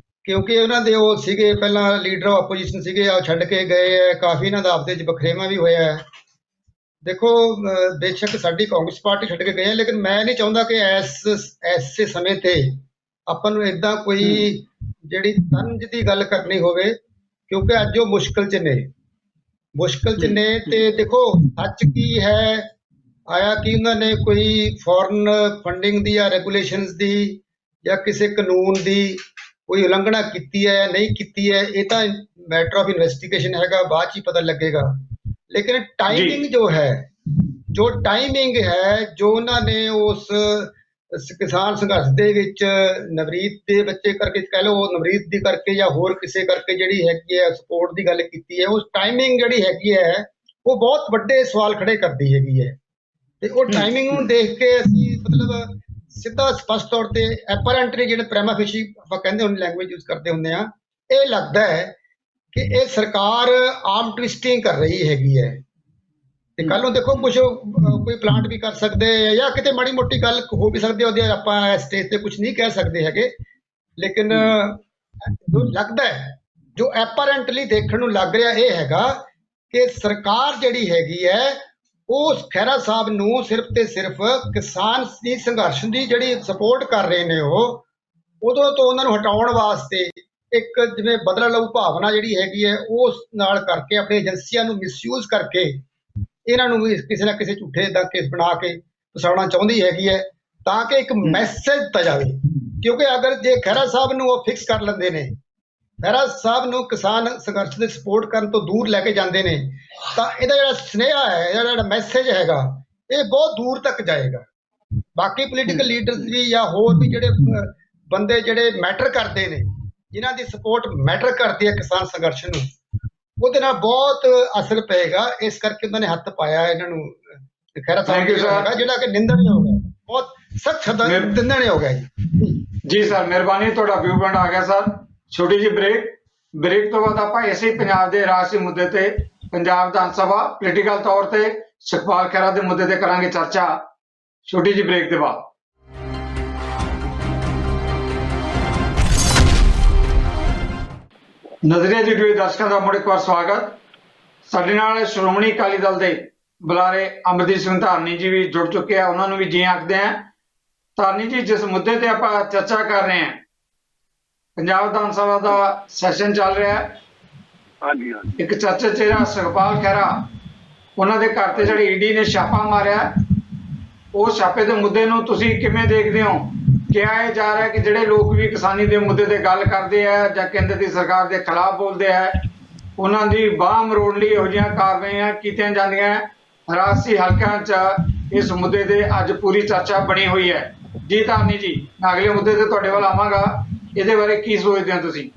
ਕਿਉਂਕਿ ਉਹਨਾਂ ਦੇ ਉਹ ਸੀਗੇ ਪਹਿਲਾਂ ਲੀਡਰ ਆਫ ਆਪੋਜੀਸ਼ਨ ਸੀਗੇ, ਆ ਛੱਡ ਕੇ ਗਏ ਹੈ, ਕਾਫੀ ਇਹਨਾਂ ਦਾ ਆਪਦੇ 'ਚ ਬਖਰੇਵਾਂ ਵੀ ਹੋਇਆ ਹੈ। ਦੇਖੋ ਬੇਸ਼ੱਕ ਸਾਡੀ ਕਾਂਗਰਸ ਪਾਰਟੀ ਛੱਡ ਕੇ ਗਏ ਹੈ, ਲੇਕਿਨ ਮੈਂ ਨਹੀਂ ਚਾਹੁੰਦਾ ਕਿ ਐਸੇ ਸਮੇਂ ਤੇ ਆਪਾਂ ਨੂੰ ਏਦਾਂ ਕੋਈ ਜਿਹੜੀ ਤੰਜ ਦੀ ਗੱਲ ਕਰਨੀ ਹੋਵੇ, ਕਿਉਂਕਿ ਅੱਜ ਉਹ ਮੁਸ਼ਕਲ 'ਚ ਨੇ ਤੇ ਦੇਖੋ ਸੱਚ ਕੀ ਹੈ, ਆਇਆ ਕਿ ਉਹਨਾਂ ਨੇ ਕੋਈ ਫੋਰਨ ਫੰਡਿੰਗ ਦੀ ਜਾਂ ਰੈਗੂਲੇਸ਼ਨਸ ਦੀ ਜਾਂ ਕਿਸੇ ਕਾਨੂੰਨ ਦੀ ਕੋਈ ਉਲੰਘਣਾ ਕੀਤੀ ਹੈ ਨਹੀਂ ਕੀਤੀ ਹੈ, ਇਹ ਤਾਂ ਮੈਟਰ ਆਫ ਇਨਵੈਸਟੀਗੇਸ਼ਨ ਹੈਗਾ, ਬਾਅਦ 'ਚ ਹੀ ਪਤਾ ਲੱਗੇਗਾ। ਲੇਕਿਨ ਟਾਈਮਿੰਗ ਜੋ ਹੈ ਜੋ ਉਹਨਾਂ ਨੇ ਉਸ ਕਿਸਾਨ ਸੰਘਰਸ਼ ਦੇ ਵਿੱਚ ਨਵਰੀਤ ਦੇ ਬੱਚੇ ਕਰਕੇ ਕਹਿ ਲਓ, ਨਵਰੀਤ ਦੀ ਕਰਕੇ ਜਾਂ ਹੋਰ ਕਿਸੇ ਕਰਕੇ ਜਿਹੜੀ ਹੈਗੀ ਹੈ ਸਪੋਰਟ ਦੀ ਗੱਲ ਕੀਤੀ ਹੈ, ਉਸ ਟਾਈਮਿੰਗ ਜਿਹੜੀ ਹੈਗੀ ਹੈ ਉਹ ਬਹੁਤ ਵੱਡੇ ਸਵਾਲ ਖੜੇ ਕਰਦੀ ਹੈਗੀ ਹੈ। ਤੇ ਉਹ ਟਾਈਮਿੰਗ ਨੂੰ ਦੇਖ ਕੇ ਅਸੀਂ ਮਤਲਬ ਸਿੱਧਾ ਸਪਸ਼ਟ ਤੌਰ ਤੇ ਐਪਰੈਂਟਲੀ ਜਿਹੜੇ ਪ੍ਰਾਈਮਾ ਫੇਸ਼ੀ ਆਪਾਂ ਕਹਿੰਦੇ ਹੁੰਦੇ ਲੈਂਗੁਏਜ ਯੂਜ਼ ਕਰਦੇ ਹੁੰਦੇ ਆ, ਇਹ ਲੱਗਦਾ ਹੈ ਕਿ ਇਹ ਸਰਕਾਰ ਆਰਮ ਟਵਿਸਟਿੰਗ ਕਰ ਰਹੀ ਹੈਗੀ ਹੈ। ਤੇ ਕੱਲ ਨੂੰ ਦੇਖੋ ਕੁਝ ਕੋਈ ਪਲਾਂਟ ਵੀ ਕਰ ਸਕਦੇ ਜਾਂ ਕਿਤੇ ਮਾੜੀ ਮੋਟੀ ਗੱਲ ਹੋ ਵੀ ਸਕਦੀ, ਉਹਦੇ ਆਪਾਂ ਸਟੇਜ ਤੇ ਕੁਝ ਨਹੀਂ ਕਹਿ ਸਕਦੇ ਹੈਗੇ। ਲੇਕਿਨ ਜੋ ਲੱਗਦਾ ਹੈ, ਜੋ ਐਪਰੈਂਟਲੀ ਦੇਖਣ ਨੂੰ ਲੱਗ ਰਿਹਾ ਇਹ ਹੈਗਾ ਕਿ ਸਰਕਾਰ ਜਿਹੜੀ ਹੈਗੀ ਹੈ ਉਹ ਖਹਿਰਾ ਸਾਹਿਬ ਨੂੰ ਸਿਰਫ ਤੇ ਸਿਰਫ ਕਿਸਾਨ ਦੀ ਸੰਘਰਸ਼ ਦੀ ਜਿਹੜੀ ਸਪੋਰਟ ਕਰ ਰਹੇ ਨੇ, ਉਹ ਉਦੋਂ ਤੋਂ ਉਹਨਾਂ ਨੂੰ ਹਟਾਉਣ ਵਾਸਤੇ ਇੱਕ ਜਿਵੇਂ ਬਦਲਾ ਲਊ ਭਾਵਨਾ ਜਿਹੜੀ ਹੈਗੀ ਹੈ ਉਸ ਨਾਲ ਕਰਕੇ ਆਪਣੀ ਏਜੰਸੀਆਂ ਨੂੰ ਮਿਸਯੂਜ਼ ਕਰਕੇ ਇਹਨਾਂ ਨੂੰ ਵੀ ਕਿਸੇ ਨਾ ਕਿਸੇ ਝੂਠੇ ਦਾ ਕੇਸ ਬਣਾ ਕੇ ਫਸਾਉਣਾ ਚਾਹੁੰਦੀ ਹੈਗੀ ਹੈ, ਤਾਂ ਕਿ ਇੱਕ ਮੈਸੇਜ ਦਿੱਤਾ ਜਾਵੇ। ਕਿਉਂਕਿ ਅਗਰ ਜੇ ਖਹਿਰਾ ਸਾਹਿਬ ਨੂੰ ਉਹ ਫਿਕਸ ਕਰ ਲੈਂਦੇ ਨੇ, ਖਹਿਰਾ ਸਾਹਿਬ ਨੂੰ ਕਿਸਾਨ ਸੰਘਰਸ਼ ਦੇ ਸਪੋਰਟ ਕਰਨ ਤੋਂ ਦੂਰ ਲੈ ਕੇ ਜਾਂਦੇ ਨੇ, ਤਾਂ ਇਹਦਾ ਜਿਹੜਾ ਸੁਨੇਹਾ ਹੈ, ਇਹਦਾ ਜਿਹੜਾ ਮੈਸੇਜ ਹੈਗਾ, ਇਹ ਬਹੁਤ ਦੂਰ ਤੱਕ ਜਾਏਗਾ। ਬਾਕੀ ਪੋਲੀਟੀਕਲ ਲੀਡਰਸ ਵੀ ਜਾਂ ਹੋਰ ਵੀ ਜਿਹੜੇ ਬੰਦੇ ਜਿਹੜੇ ਮੈਟਰ ਕਰਦੇ ਨੇ, ਜਿਨ੍ਹਾਂ ਦੀ ਸਪੋਰਟ ਮੈਟਰ ਕਰਦੀ ਹੈ ਕਿਸਾਨ ਸੰਘਰਸ਼ ਨੂੰ, ਉਹਦੇ ਨਾਲ ਬਹੁਤ ਅਸਰ ਪਏਗਾ। ਇਸ ਕਰਕੇ ਉਹਨਾਂ ਨੇ ਹੱਥ ਪਾਇਆ ਇਹਨਾਂ ਨੂੰ ਖਹਿਰਾ ਸਾਹਿਬ ਜਿਹੜਾ ਕਿ ਨਿੰਦਣਯੋਗ ਹੈ, ਬਹੁਤ ਸਖਤ ਸ਼ਬਦਾਂ ਨਿੰਦਣਯੋਗ ਹੈ ਜੀ। ਸਰ ਮਿਹਰਬਾਨੀ, ਤੁਹਾਡਾ ਵਿਊ ਪੁਆਇੰਟ ਆ ਗਿਆ ਸਰ। ਛੋਟੀ ਜਿਹੀ ਬ੍ਰੇਕ ਤੋਂ ਬਾਅਦ ਆਪਾਂ ਇਸੇ ਪੰਜਾਬ ਦੇ ਰਾਜਸੀ ਮੁੱਦੇ ਤੇ, ਪੰਜਾਬ ਵਿਧਾਨ ਸਭਾ ਪੋਲੀਟੀਕਲ ਤੌਰ ਤੇ ਸੁਖਪਾਲ ਖਹਿਰਾ ਦੇ ਮੁੱਦੇ ਤੇ ਕਰਾਂਗੇ ਚਰਚਾ, ਛੋਟੀ ਜਿਹੀ ਬ੍ਰੇਕ ਦੇ ਬਾਅਦ। ਨਜ਼ਰੀਆ ਜੀ ਟੀਵੀ ਦਰਸ਼ਕਾਂ ਦਾ ਮੁੜ ਇੱਕ ਵਾਰ ਸਵਾਗਤ। ਸਾਡੇ ਨਾਲ ਸ਼੍ਰੋਮਣੀ ਅਕਾਲੀ ਦਲ ਦੇ ਬੁਲਾਰੇ ਅਮਰਜੀਤ ਸਿੰਘ ਧਾਰਨੀ ਜੀ ਵੀ ਜੁੜ ਚੁੱਕੇ ਆ, ਉਹਨਾਂ ਨੂੰ ਵੀ ਜੀ ਆਖਦੇ ਆ। ਧਾਰਨੀ ਜੀ, ਜਿਸ ਮੁੱਦੇ ਤੇ ਆਪਾਂ ਚਰਚਾ ਕਰ ਰਹੇ ਹਾਂ, ਪੰਜਾਬ ਵਿਧਾਨ ਸਭਾ ਦਾ ਸੈਸ਼ਨ ਚੱਲ ਰਿਹਾ ਹੈ। ਹਾਂਜੀ ਹਾਂਜੀ। ਇੱਕ ਚਰਚਾ ਚਿਹਰਾ ਸੁਖਪਾਲ ਖਹਿਰਾ, ਉਹਨਾਂ ਦੇ ਘਰ ਤੇ ਜਿਹੜੀ ਈਡੀ ਨੇ ਛਾਪਾ ਮਾਰਿਆ, ਉਹ ਛਾਪੇ ਦੇ ਮੁੱਦੇ ਨੂੰ ਤੁਸੀਂ ਕਿਵੇਂ ਦੇਖਦੇ ਹੋ? ਕਿਹਾ ਇਹ ਜਾ ਰਿਹਾ ਕਿ ਜਿਹੜੇ ਲੋਕ ਵੀ ਕਿਸਾਨੀ ਦੇ ਮੁੱਦੇ ਤੇ ਗੱਲ ਕਰਦੇ ਆ ਜਾਂ ਕੇਂਦਰ ਦੀ ਸਰਕਾਰ ਦੇ ਖਿਲਾਫ ਬੋਲਦੇ ਆ, ਉਹਨਾਂ ਦੀ ਬਾਂਹ ਮਰੋੜਨ ਲਈ ਇਹੋ ਜਿਹੀਆਂ ਕਾਰਵਾਈਆਂ ਕੀਤੀਆਂ ਜਾਂਦੀਆਂ। ਰਾਜਸੀ ਹਲਕਿਆਂ 'ਚ ਇਸ ਮੁੱਦੇ ਤੇ ਅੱਜ ਪੂਰੀ ਚਰਚਾ ਬਣੀ ਹੋਈ ਹੈ। ਜੀ ਧਾਰਨੀ ਜੀ, ਮੈਂ ਅਗਲੇ ਮੁੱਦੇ ਤੇ ਤੁਹਾਡੇ ਵੱਲ ਆਵਾਂਗਾ, ਇਹਦੇ ਬਾਰੇ ਕੀ ਸੋਚਦੇ ਹੋ ਤੁਸੀਂ?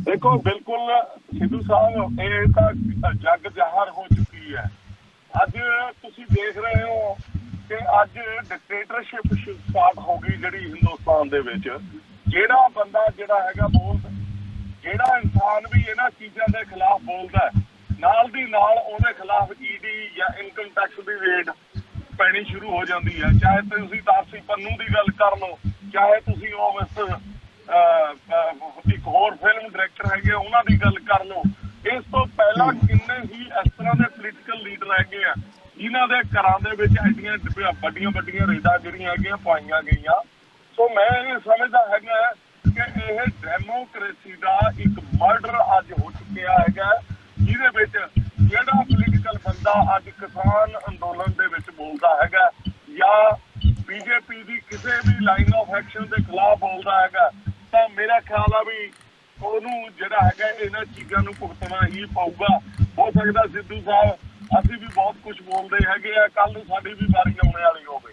ਦੇਖੋ, ਬਿਲਕੁਲ ਸਿੱਧੂ ਸਾਹਿਬ, ਇਹ ਤਾਂ ਜੱਗ ਜ਼ਾਹਰ ਹੋ ਚੁੱਕੀ ਹੈ। ਅੱਜ ਤੁਸੀਂ ਦੇਖ ਰਹੇ ਹੋ ਕਿ ਅੱਜ ਡਿਕਟੇਟਰਸ਼ਿਪ ਸਟਾਰਟ ਹੋ ਗਈ ਜਿਹੜੀ ਹਿੰਦੁਸਤਾਨ ਦੇ ਵਿੱਚ। ਜਿਹੜਾ ਬੰਦਾ ਜਿਹੜਾ ਹੈਗਾ ਜਿਹੜਾ ਇਨਸਾਨ ਵੀ ਇਹਨਾਂ ਚੀਜ਼ਾਂ ਦੇ ਖਿਲਾਫ ਬੋਲਦਾ, ਨਾਲ ਦੀ ਨਾਲ ਉਹਦੇ ਖਿਲਾਫ ਈਡੀ ਜਾਂ ਇਨਕਮ ਟੈਕਸ ਦੀ ਰੇਡ ਪੈਣੀ ਸ਼ੁਰੂ ਹੋ ਜਾਂਦੀ ਹੈ। ਚਾਹੇ ਤੁਸੀਂ ਤਾਰਸੀ ਪੰਨੂ ਦੀ ਗੱਲ ਕਰ ਲਓ, ਚਾਹੇ ਤੁਸੀਂ ਉਹ ਇੱਕ ਹੋਰ ਫਿਲਮ ਡਾਇਰੈਕਟਰ ਹੈਗੇ ਉਹਨਾਂ ਦੀ ਗੱਲ ਕਰ ਲਓ। ਇਸ ਤੋਂ ਪਹਿਲਾਂ ਕਿੰਨੇ ਹੀ ਇਸ ਤਰ੍ਹਾਂ ਦੇ ਪੋਲੀਟੀਕਲ ਲੀਡਰ ਹੈਗੇ ਆ ਜਿਨ੍ਹਾਂ ਦੇ ਘਰਾਂ ਦੇ ਵਿੱਚ ਐਡੀਆਂ ਵੱਡੀਆਂ ਰੇਡਾਂ ਜਿਹੜੀਆਂ ਹੈਗੀਆਂ ਪਾਈਆਂ ਗਈਆਂ। ਸੋ ਮੈਂ ਇਹ ਸਮਝਦਾ ਹੈਗਾ ਕਿ ਇਹ ਡੈਮੋਕ੍ਰੇਸੀ ਦਾ ਇੱਕ ਮਰਡਰ ਅੱਜ ਹੋ ਚੁੱਕਿਆ ਹੈਗਾ, ਜਿਹਦੇ ਵਿੱਚ ਜਿਹੜਾ ਪੋਲੀਟੀਕਲ ਬੰਦਾ ਬੰਦਾ ਅੱਜ ਕਿਸਾਨ ਅੰਦੋਲਨ ਦੇ ਵਿੱਚ ਬੋਲਦਾ ਹੈਗਾ ਜਾਂ ਬੀਜੇਪੀ ਦੀ ਕਿਸੇ ਵੀ ਲਾਈਨ ਆਫ ਐਕਸ਼ਨ ਦੇ ਖਿਲਾਫ ਬੋਲਦਾ ਹੈਗਾ ਤਾਂ ਮੇਰਾ ਖਿਆਲ ਆ ਵੀ ਉਹਨੂੰ ਜਿਹੜਾ ਹੈਗਾ ਇਹਨਾਂ ਚੀਜ਼ਾਂ ਨੂੰ ਭੁਗਤਣਾ ਹੀ ਪਊਗਾ। ਹੋ ਸਕਦਾ ਸਿੱਧੂ ਸਾਹਿਬ ਅਸੀਂ ਵੀ ਬਹੁਤ ਕੁਝ ਬੋਲਦੇ ਹੈਗੇ ਆ, ਕੱਲ ਨੂੰ ਸਾਡੀ ਵੀ ਵਾਰੀ ਆਉਣੇ ਵਾਲੀ ਹੋਵੇ।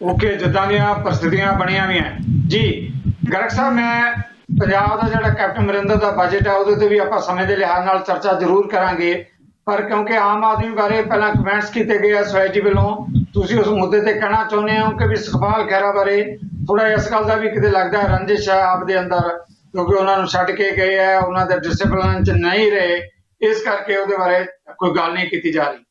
ਓਕੇ, ਜਿੱਦਾਂ ਦੀਆਂ ਪ੍ਰਸਥਿਤੀਆਂ ਬਣੀਆਂ ਵੀ ਹੈ ਜੀ। ਗਰਗ ਸਾਹਿਬ, ਮੈਂ ਪੰਜਾਬ ਦਾ ਜਿਹੜਾ ਕੈਪਟਨ ਅਮਰਿੰਦਰ ਦਾ ਬਜਟ ਹੈ ਉਹਦੇ ਤੇ ਵੀ ਆਪਾਂ ਸਮੇਂ ਦੇ ਲਿਹਾਜ਼ ਨਾਲ ਚਰਚਾ ਜ਼ਰੂਰ ਕਰਾਂਗੇ, ਪਰ ਕਿਉਂਕਿ ਆਮ ਆਦਮੀ ਬਾਰੇ ਪਹਿਲਾਂ ਕਮੈਂਟਸ ਕੀਤੇ ਗਏ ਆ ਸੋਸਾਇਟੀ ਵੱਲੋਂ, ਤੁਸੀਂ ਉਸ ਮੁੱਦੇ ਤੇ ਕਹਿਣਾ ਚਾਹੁੰਦੇ ਹੋ ਕਿ ਵੀ ਸੁਖਪਾਲ ਖਹਿਰਾ ਬਾਰੇ ਥੋੜਾ ਇਸ ਗੱਲ ਦਾ ਵੀ ਕਿਤੇ ਲੱਗਦਾ ਹੈ ਰੰਜਿਸ਼ ਹੈ ਆਪਦੇ ਅੰਦਰ, ਕਿਉਂਕਿ ਉਹਨਾਂ ਨੂੰ ਛੱਡ ਕੇ ਗਏ ਹੈ, ਉਹਨਾਂ ਦੇ ਡਿਸਪਲਿਨ 'ਚ ਨਹੀਂ ਰਹੇ, ਇਸ ਕਰਕੇ ਉਹਦੇ ਬਾਰੇ ਕੋਈ ਗੱਲ ਨਹੀਂ ਕੀਤੀ ਜਾ ਰਹੀ।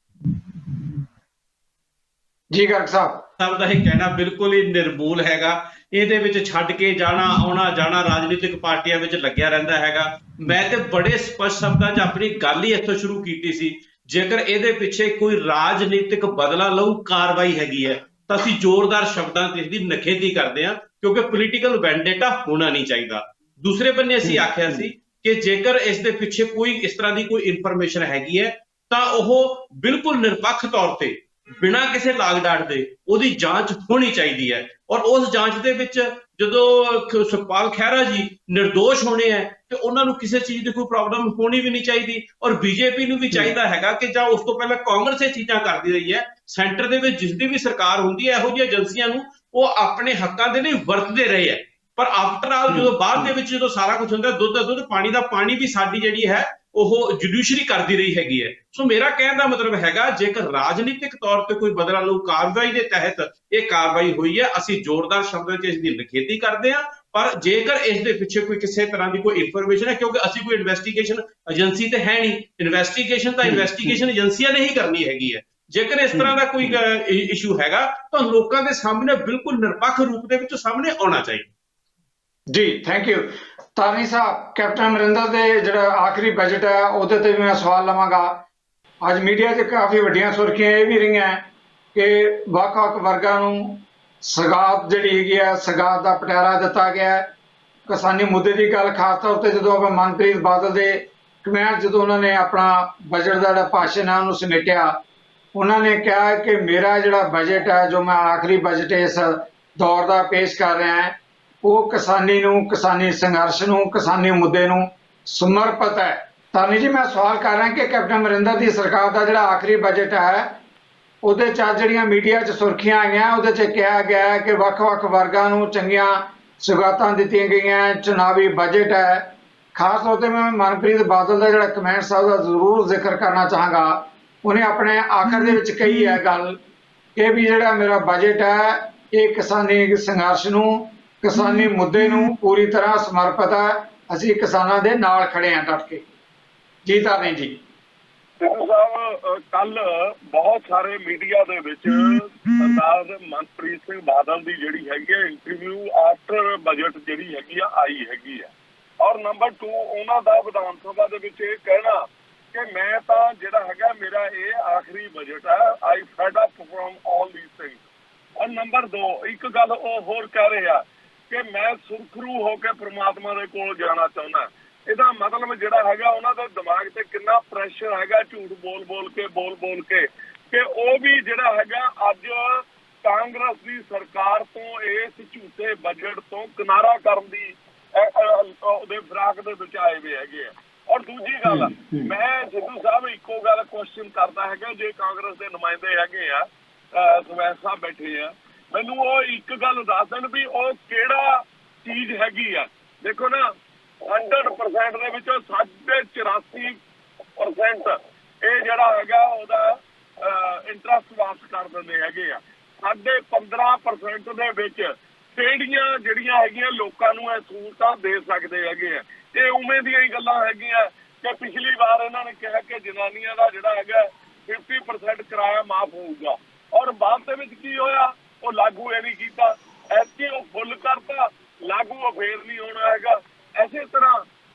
ਜੀ ਗਰਗ ਸਾਹਿਬ, ਸਭ ਦਾ ਇਹ ਕਹਿਣਾ ਬਿਲਕੁਲ ਹੀ ਨਿਰਮੂਲ ਹੈਗਾ। ਇਹਦੇ ਵਿੱਚ ਛੱਡ ਕੇ ਜਾਣਾ ਆਉਣਾ ਜਾਣਾ ਰਾਜਨੀਤਿਕ ਪਾਰਟੀਆਂ ਵਿੱਚ ਲੱਗਿਆ ਰਹਿੰਦਾ ਹੈਗਾ। ਮੈਂ ਤੇ ਬੜੇ ਸਪਸ਼ਟ ਸ਼ਬਦਾਂ 'ਚ ਆਪਣੀ ਗੱਲ ਹੀ ਇੱਥੋਂ ਸ਼ੁਰੂ ਕੀਤੀ ਸੀ, ਜੇਕਰ ਇਹਦੇ ਪਿੱਛੇ ਕੋਈ ਰਾਜਨੀਤਿਕ ਬਦਲਾ ਲਊ ਕਾਰਵਾਈ ਹੈਗੀ ਹੈ ਤਾਂ ਅਸੀਂ ਜ਼ੋਰਦਾਰ ਸ਼ਬਦਾਂ 'ਚ ਇਸਦੀ ਨਿਖੇਧੀ ਕਰਦੇ ਹਾਂ, ਕਿਉਂਕਿ ਪੋਲੀਟੀਕਲ ਵੈਂਡੇਟਾ ਹੋਣਾ ਨਹੀਂ ਚਾਹੀਦਾ। ਦੂਸਰੇ ਬੰਨੇ ਅਸੀਂ ਆਖਿਆ ਸੀ ਕਿ ਜੇਕਰ ਇਸ ਦੇ ਪਿੱਛੇ ਕੋਈ ਇਸ ਤਰ੍ਹਾਂ ਦੀ ਕੋਈ ਇਨਫੋਰਮੇਸ਼ਨ ਹੈਗੀ ਹੈ ਤਾਂ ਉਹ ਬਿਲਕੁਲ ਨਿਰਪੱਖ ਤੌਰ ਤੇ ਬਿਨਾਂ ਕਿਸੇ ਲਾਗ ਡਾਟ ਦੇ ਉਹਦੀ ਜਾਂਚ ਹੋਣੀ ਚਾਹੀਦੀ ਹੈ। ਔਰ ਉਸ ਜਾਂਚ ਦੇ ਵਿੱਚ ਜਦੋਂ ਸੁਖਪਾਲ ਖਹਿਰਾ ਜੀ ਨਿਰਦੋਸ਼ ਹੋਣੇ ਹੈ ਤੇ ਉਹਨਾਂ ਨੂੰ ਕਿਸੇ ਚੀਜ਼ ਦੀ ਕੋਈ ਪ੍ਰੋਬਲਮ ਹੋਣੀ ਵੀ ਨਹੀਂ ਚਾਹੀਦੀ। ਔਰ ਬੀਜੇਪੀ ਨੂੰ ਵੀ ਚਾਹੀਦਾ ਹੈਗਾ ਕਿ ਜਾਂ ਉਸ ਤੋਂ ਪਹਿਲਾਂ ਕਾਂਗਰਸ ਇਹ ਚੀਜ਼ਾਂ ਕਰਦੀ ਰਹੀ ਹੈ, ਸੈਂਟਰ ਦੇ ਵਿੱਚ ਜਿਸ ਦੀ ਵੀ ਸਰਕਾਰ ਹੁੰਦੀ ਹੈ ਇਹੋ ਜਿਹੀਆਂ ਏਜੰਸੀਆਂ ਨੂੰ ਉਹ ਆਪਣੇ ਹੱਕਾਂ ਦੇ ਲਈ ਵਰਤਦੇ ਰਹੇ ਹੈ। ਪਰ ਆਫਟਰ ਆਲ ਜਦੋਂ ਬਾਅਦ ਦੇ ਵਿੱਚ ਜਦੋਂ ਸਾਰਾ ਕੁਝ ਹੁੰਦਾ, ਦੁੱਧ ਦਾ ਦੁੱਧ ਪਾਣੀ ਦਾ ਪਾਣੀ ਵੀ ਸਾਡੀ ਜਿਹੜੀ ਹੈ ਉਹ ਜੁਡੀਸ਼ਰੀ ਕਰਦੀ ਰਹੀ ਹੈਗੀ ਹੈ। ਸੋ ਮੇਰਾ ਕਹਿਣ ਦਾ ਮਤਲਬ ਹੈਗਾ ਜੇਕਰ ਰਾਜਨੀਤਿਕ ਤੌਰ ਤੇ ਕੋਈ ਬਦਲਾ ਲਊ ਕਾਰਵਾਈ ਦੇ ਤਹਿਤ ਇਹ ਕਾਰਵਾਈ ਹੋਈ ਹੈ, ਅਸੀਂ ਜ਼ੋਰਦਾਰ ਸ਼ਬਦਾਂ 'ਚ ਇਸ ਦੀ ਨਿਖੇਧੀ ਕਰਦੇ ਹਾਂ। ਪਰ ਜੇਕਰ ਇਸ ਦੇ ਪਿੱਛੇ ਕੋਈ ਕਿਸੇ ਤਰ੍ਹਾਂ ਦੀ ਕੋਈ ਇਨਫੋਰਮੇਸ਼ਨ ਹੈ, ਕਿਉਂਕਿ ਅਸੀਂ ਕੋਈ ਇਨਵੈਸਟੀਗੇਸ਼ਨ ਏਜੰਸੀ ਤੇ ਹੈ ਨਹੀਂ, ਇਨਵੈਸਟੀਗੇਸ਼ਨ ਤਾਂ ਇਨਵੈਸਟੀਗੇਸ਼ਨ ਏਜੰਸੀਆਂ ਨੇ ਹੀ ਕਰਨੀ ਹੈਗੀ ਹੈ। ਜੇਕਰ ਇਸ ਤਰ੍ਹਾਂ ਦਾ ਕੋਈ ਇਸ਼ੂ ਹੈਗਾ ਤਾਂ ਲੋਕਾਂ ਦੇ ਸਾਹਮਣੇ ਬਿਲਕੁਲ ਨਿਰਪੱਖ ਰੂਪ ਦੇ ਵਿੱਚ ਸਾਹਮਣੇ ਆਉਣਾ ਚਾਹੀਦਾ। ਜੀ thank you. ਤਾਰਨੀ Sahib, captain Amarinder ਦੇ ਜਿਹੜਾ ਆਖਰੀ ਬਜਟ ਹੈ ਉਹਦੇ ਤੇ ਵੀ ਮੈਂ ਸਵਾਲ ਲਵਾਂਗਾ। ਅੱਜ ਮੀਡੀਆ 'ਚ ਕਾਫੀ ਵੱਡੀਆਂ ਸੁਰਖੀਆਂ ਇਹ ਵੀ ਰਹੀਆਂ ਕਿ ਵੱਖ-ਵੱਖ ਵਰਗਾਂ ਨੂੰ ਸਗਾਤ ਜਿਹੜੀ ਹੈਗੀ ਹੈ ਸਗਾਤ ਦਾ ਪਟਿਆਲਾ ਦਿੱਤਾ ਗਿਆ। ਕਿਸਾਨੀ ਮੁੱਦੇ ਦੀ ਗੱਲ ਖਾਸ ਤੌਰ ਤੇ ਜਦੋਂ ਆਪਾਂ ਮਨਪ੍ਰੀਤ ਬਾਦਲ ਦੇ ਕਮੈਂਟ, ਜਦੋਂ ਉਹਨਾਂ ਨੇ ਆਪਣਾ ਬਜਟ ਦਾ ਜਿਹੜਾ ਭਾਸ਼ਣ ਹੈ ਉਹਨੂੰ ਸਮੇਟਿਆ, ਉਹਨਾਂ ਨੇ ਕਿਹਾ ਕਿ ਮੇਰਾ ਜਿਹੜਾ ਬਜਟ ਹੈ ਜੋ ਮੈਂ ਆਖਰੀ ਬਜਟ ਇਸ ਦੌਰ ਦਾ ਪੇਸ਼ ਕਰ ਰਿਹਾ ਹਾਂ ਉਹ ਕਿਸਾਨੀ ਨੂੰ, ਕਿਸਾਨੀ ਸੰਘਰਸ਼ ਨੂੰ, ਕਿਸਾਨੀ ਮੁੱਦੇ ਨੂੰ ਸਮਰਪਿਤ ਹੈ। ਤਾਨੀ ਜੀ, ਮੈਂ ਸਵਾਲ ਕਰ ਰਿਹਾ ਕਿ ਕੈਪਟਨ ਅਮਰਿੰਦਰ ਦੀ ਸਰਕਾਰ ਦਾ ਜਿਹੜਾ ਆਖਰੀ ਬਜਟ ਹੈ ਉਹਦੇ 'ਚ ਜਿਹੜੀਆਂ ਮੀਡੀਆ 'ਚ ਸੁਰਖੀਆਂ ਆਈਆਂ ਉਹਦੇ 'ਚ ਕਿਹਾ ਗਿਆ ਕਿ ਵੱਖ-ਵੱਖ ਵਰਗਾਂ ਨੂੰ ਚੰਗੀਆਂ ਸੁਗਾਤਾਂ ਦਿੱਤੀਆਂ ਗਈਆਂ, ਚੁਣਾਵੀ ਬਜਟ ਹੈ। ਖਾਸ ਤੌਰ ਤੇ ਮੈਂ ਮਨਪ੍ਰੀਤ ਬਾਦਲ ਦਾ ਜਿਹੜਾ ਕਮੈਂਟ ਸਾਹਿਬ ਦਾ ਜ਼ਰੂਰ ਜ਼ਿਕਰ ਕਰਨਾ ਚਾਹਾਂਗਾ। ਉਹਨੇ ਆਪਣੇ ਆਖਰ ਦੇ ਵਿੱਚ ਕਹੀ ਹੈ ਗੱਲ ਕਿ ਵੀ ਜਿਹੜਾ ਮੇਰਾ ਬਜਟ ਹੈ ਇਹ ਕਿਸਾਨੀ ਸੰਘਰਸ਼ ਨੂੰ, ਕਿਸਾਨੀ ਮੁੱਦੇ ਨੂੰ ਪੂਰੀ ਤਰ੍ਹਾਂ ਸਮਰਪਿਤ ਹੈ, ਅਸੀਂ ਕਿਸਾਨਾਂ ਦੇ ਨਾਲ ਖੜੇ ਹਾਂ ਡਟ ਕੇ। ਜੀ ਤਾਰਨੀ ਜੀ। ਸਿੱਧੂ ਸਾਹਿਬ, ਕੱਲ ਬਹੁਤ ਸਾਰੇ ਮੀਡੀਆ ਦੇ ਵਿੱਚ ਸਰਦਾਰ ਮਨਪ੍ਰੀਤ ਸਿੰਘ ਬਾਦਲ ਦੀ ਜਿਹੜੀ ਹੈਗੀ ਹੈ ਇੰਟਰਵਿਊ ਆਫਟਰ ਬਜਟ ਜਿਹੜੀ ਹੈਗੀ ਆ ਆਈ ਹੈਗੀ ਹੈ। ਔਰ ਨੰਬਰ 2 ਉਹਨਾਂ ਦਾ ਵਿਧਾਨ ਸਭਾ ਦੇ ਵਿੱਚ ਇਹ ਕਹਿਣਾ ਕਿ ਮੈਂ ਤਾਂ ਜਿਹੜਾ ਹੈਗਾ ਮੇਰਾ ਇਹ ਆਖਰੀ ਬਜਟ ਹੈ, I fed up from all these things. ਔਰ ਨੰਬਰ 2 ਇੱਕ ਗੱਲ ਉਹ ਹੋਰ ਕਹਿ ਰਿਹਾ ਕਿ ਮੈਂ ਸੁਰਖਰੂ ਹੋ ਕੇ ਪ੍ਰਮਾਤਮਾ ਦੇ ਕੋਲ ਜਾਣਾ ਚਾਹੁੰਦਾ। ਇਹਦਾ ਮਤਲਬ ਜਿਹੜਾ ਹੈਗਾ ਉਹਨਾਂ ਦੇ ਦਿਮਾਗ ਤੇ ਕਿੰਨਾ ਪ੍ਰੈਸ਼ਰ ਹੈਗਾ ਝੂਠ ਬੋਲ ਕੇ ਕਿ ਉਹ ਵੀ ਜਿਹੜਾ ਹੈਗਾ ਅੱਜ ਕਾਂਗਰਸ ਦੀ ਸਰਕਾਰ ਤੋਂ ਇਸ ਝੂਠੇ ਬਜਟ ਤੋਂ ਕਿਨਾਰਾ ਕਰਨ ਦੀ ਉਹਦੇ ਫਿਰਾਕ ਦੇ ਵਿੱਚ ਆਏ ਹੋਏ ਹੈਗੇ ਆ। ਔਰ ਦੂਜੀ ਗੱਲ, ਮੈਂ ਸਿੱਧੂ ਸਾਹਿਬ ਇੱਕੋ ਗੱਲ ਕੁਐਸਚਨ ਕਰਦਾ ਹੈਗਾ, ਜੇ ਕਾਂਗਰਸ ਦੇ ਨੁਮਾਇੰਦੇ ਹੈਗੇ ਆ ਸਵੈਸ ਸਾਹਿਬ ਬੈਠੇ ਆ, ਮੈਨੂੰ ਉਹ ਇੱਕ ਗੱਲ ਦੱਸ ਦੇਣ ਵੀ ਉਹ ਕਿਹੜਾ ਚੀਜ਼ ਹੈਗੀ ਆ। ਦੇਖੋ ਨਾ 100% ਦੇ ਵਿੱਚੋਂ 84% ਇਹ ਜਿਹੜਾ ਹੈਗਾ ਉਹਦਾ ਇੰਟਰਸਟ ਵਾਪਸ ਕਰ ਦਿੰਦੇ ਹੈਗੇ ਆ। 15% ਦੇ ਵਿੱਚ ਕਿਹੜੀਆਂ ਜਿਹੜੀਆਂ ਹੈਗੀਆਂ ਲੋਕਾਂ ਨੂੰ ਇਹ ਸਹੂਲਤਾਂ ਦੇ ਸਕਦੇ ਹੈਗੇ ਆ। ਇਹ ਉਵੇਂ ਦੀਆਂ ਹੀ ਗੱਲਾਂ ਹੈਗੀਆਂ ਕਿ ਪਿਛਲੀ ਵਾਰ ਇਹਨਾਂ ਨੇ ਕਿਹਾ ਕਿ ਜਨਾਨੀਆਂ ਦਾ ਜਿਹੜਾ ਹੈਗਾ 50% ਕਿਰਾਇਆ ਮਾਫ ਹੋਊਗਾ, ਔਰ ਬਾਅਦ ਦੇ ਵਿੱਚ ਕੀ ਹੋਇਆ, ਉਹ ਲਾਗੂ ਇਹ ਨਹੀਂ ਕੀਤਾ। ਐਤਕੀ ਉਹ ਫੁੱਲ ਕਰਤਾ, ਲਾਗੂ ਉਹ ਫੇਰ ਨਹੀਂ ਹੋਣਾ ਹੈਗਾ। ਇਸੇ ਤਰ੍ਹਾਂ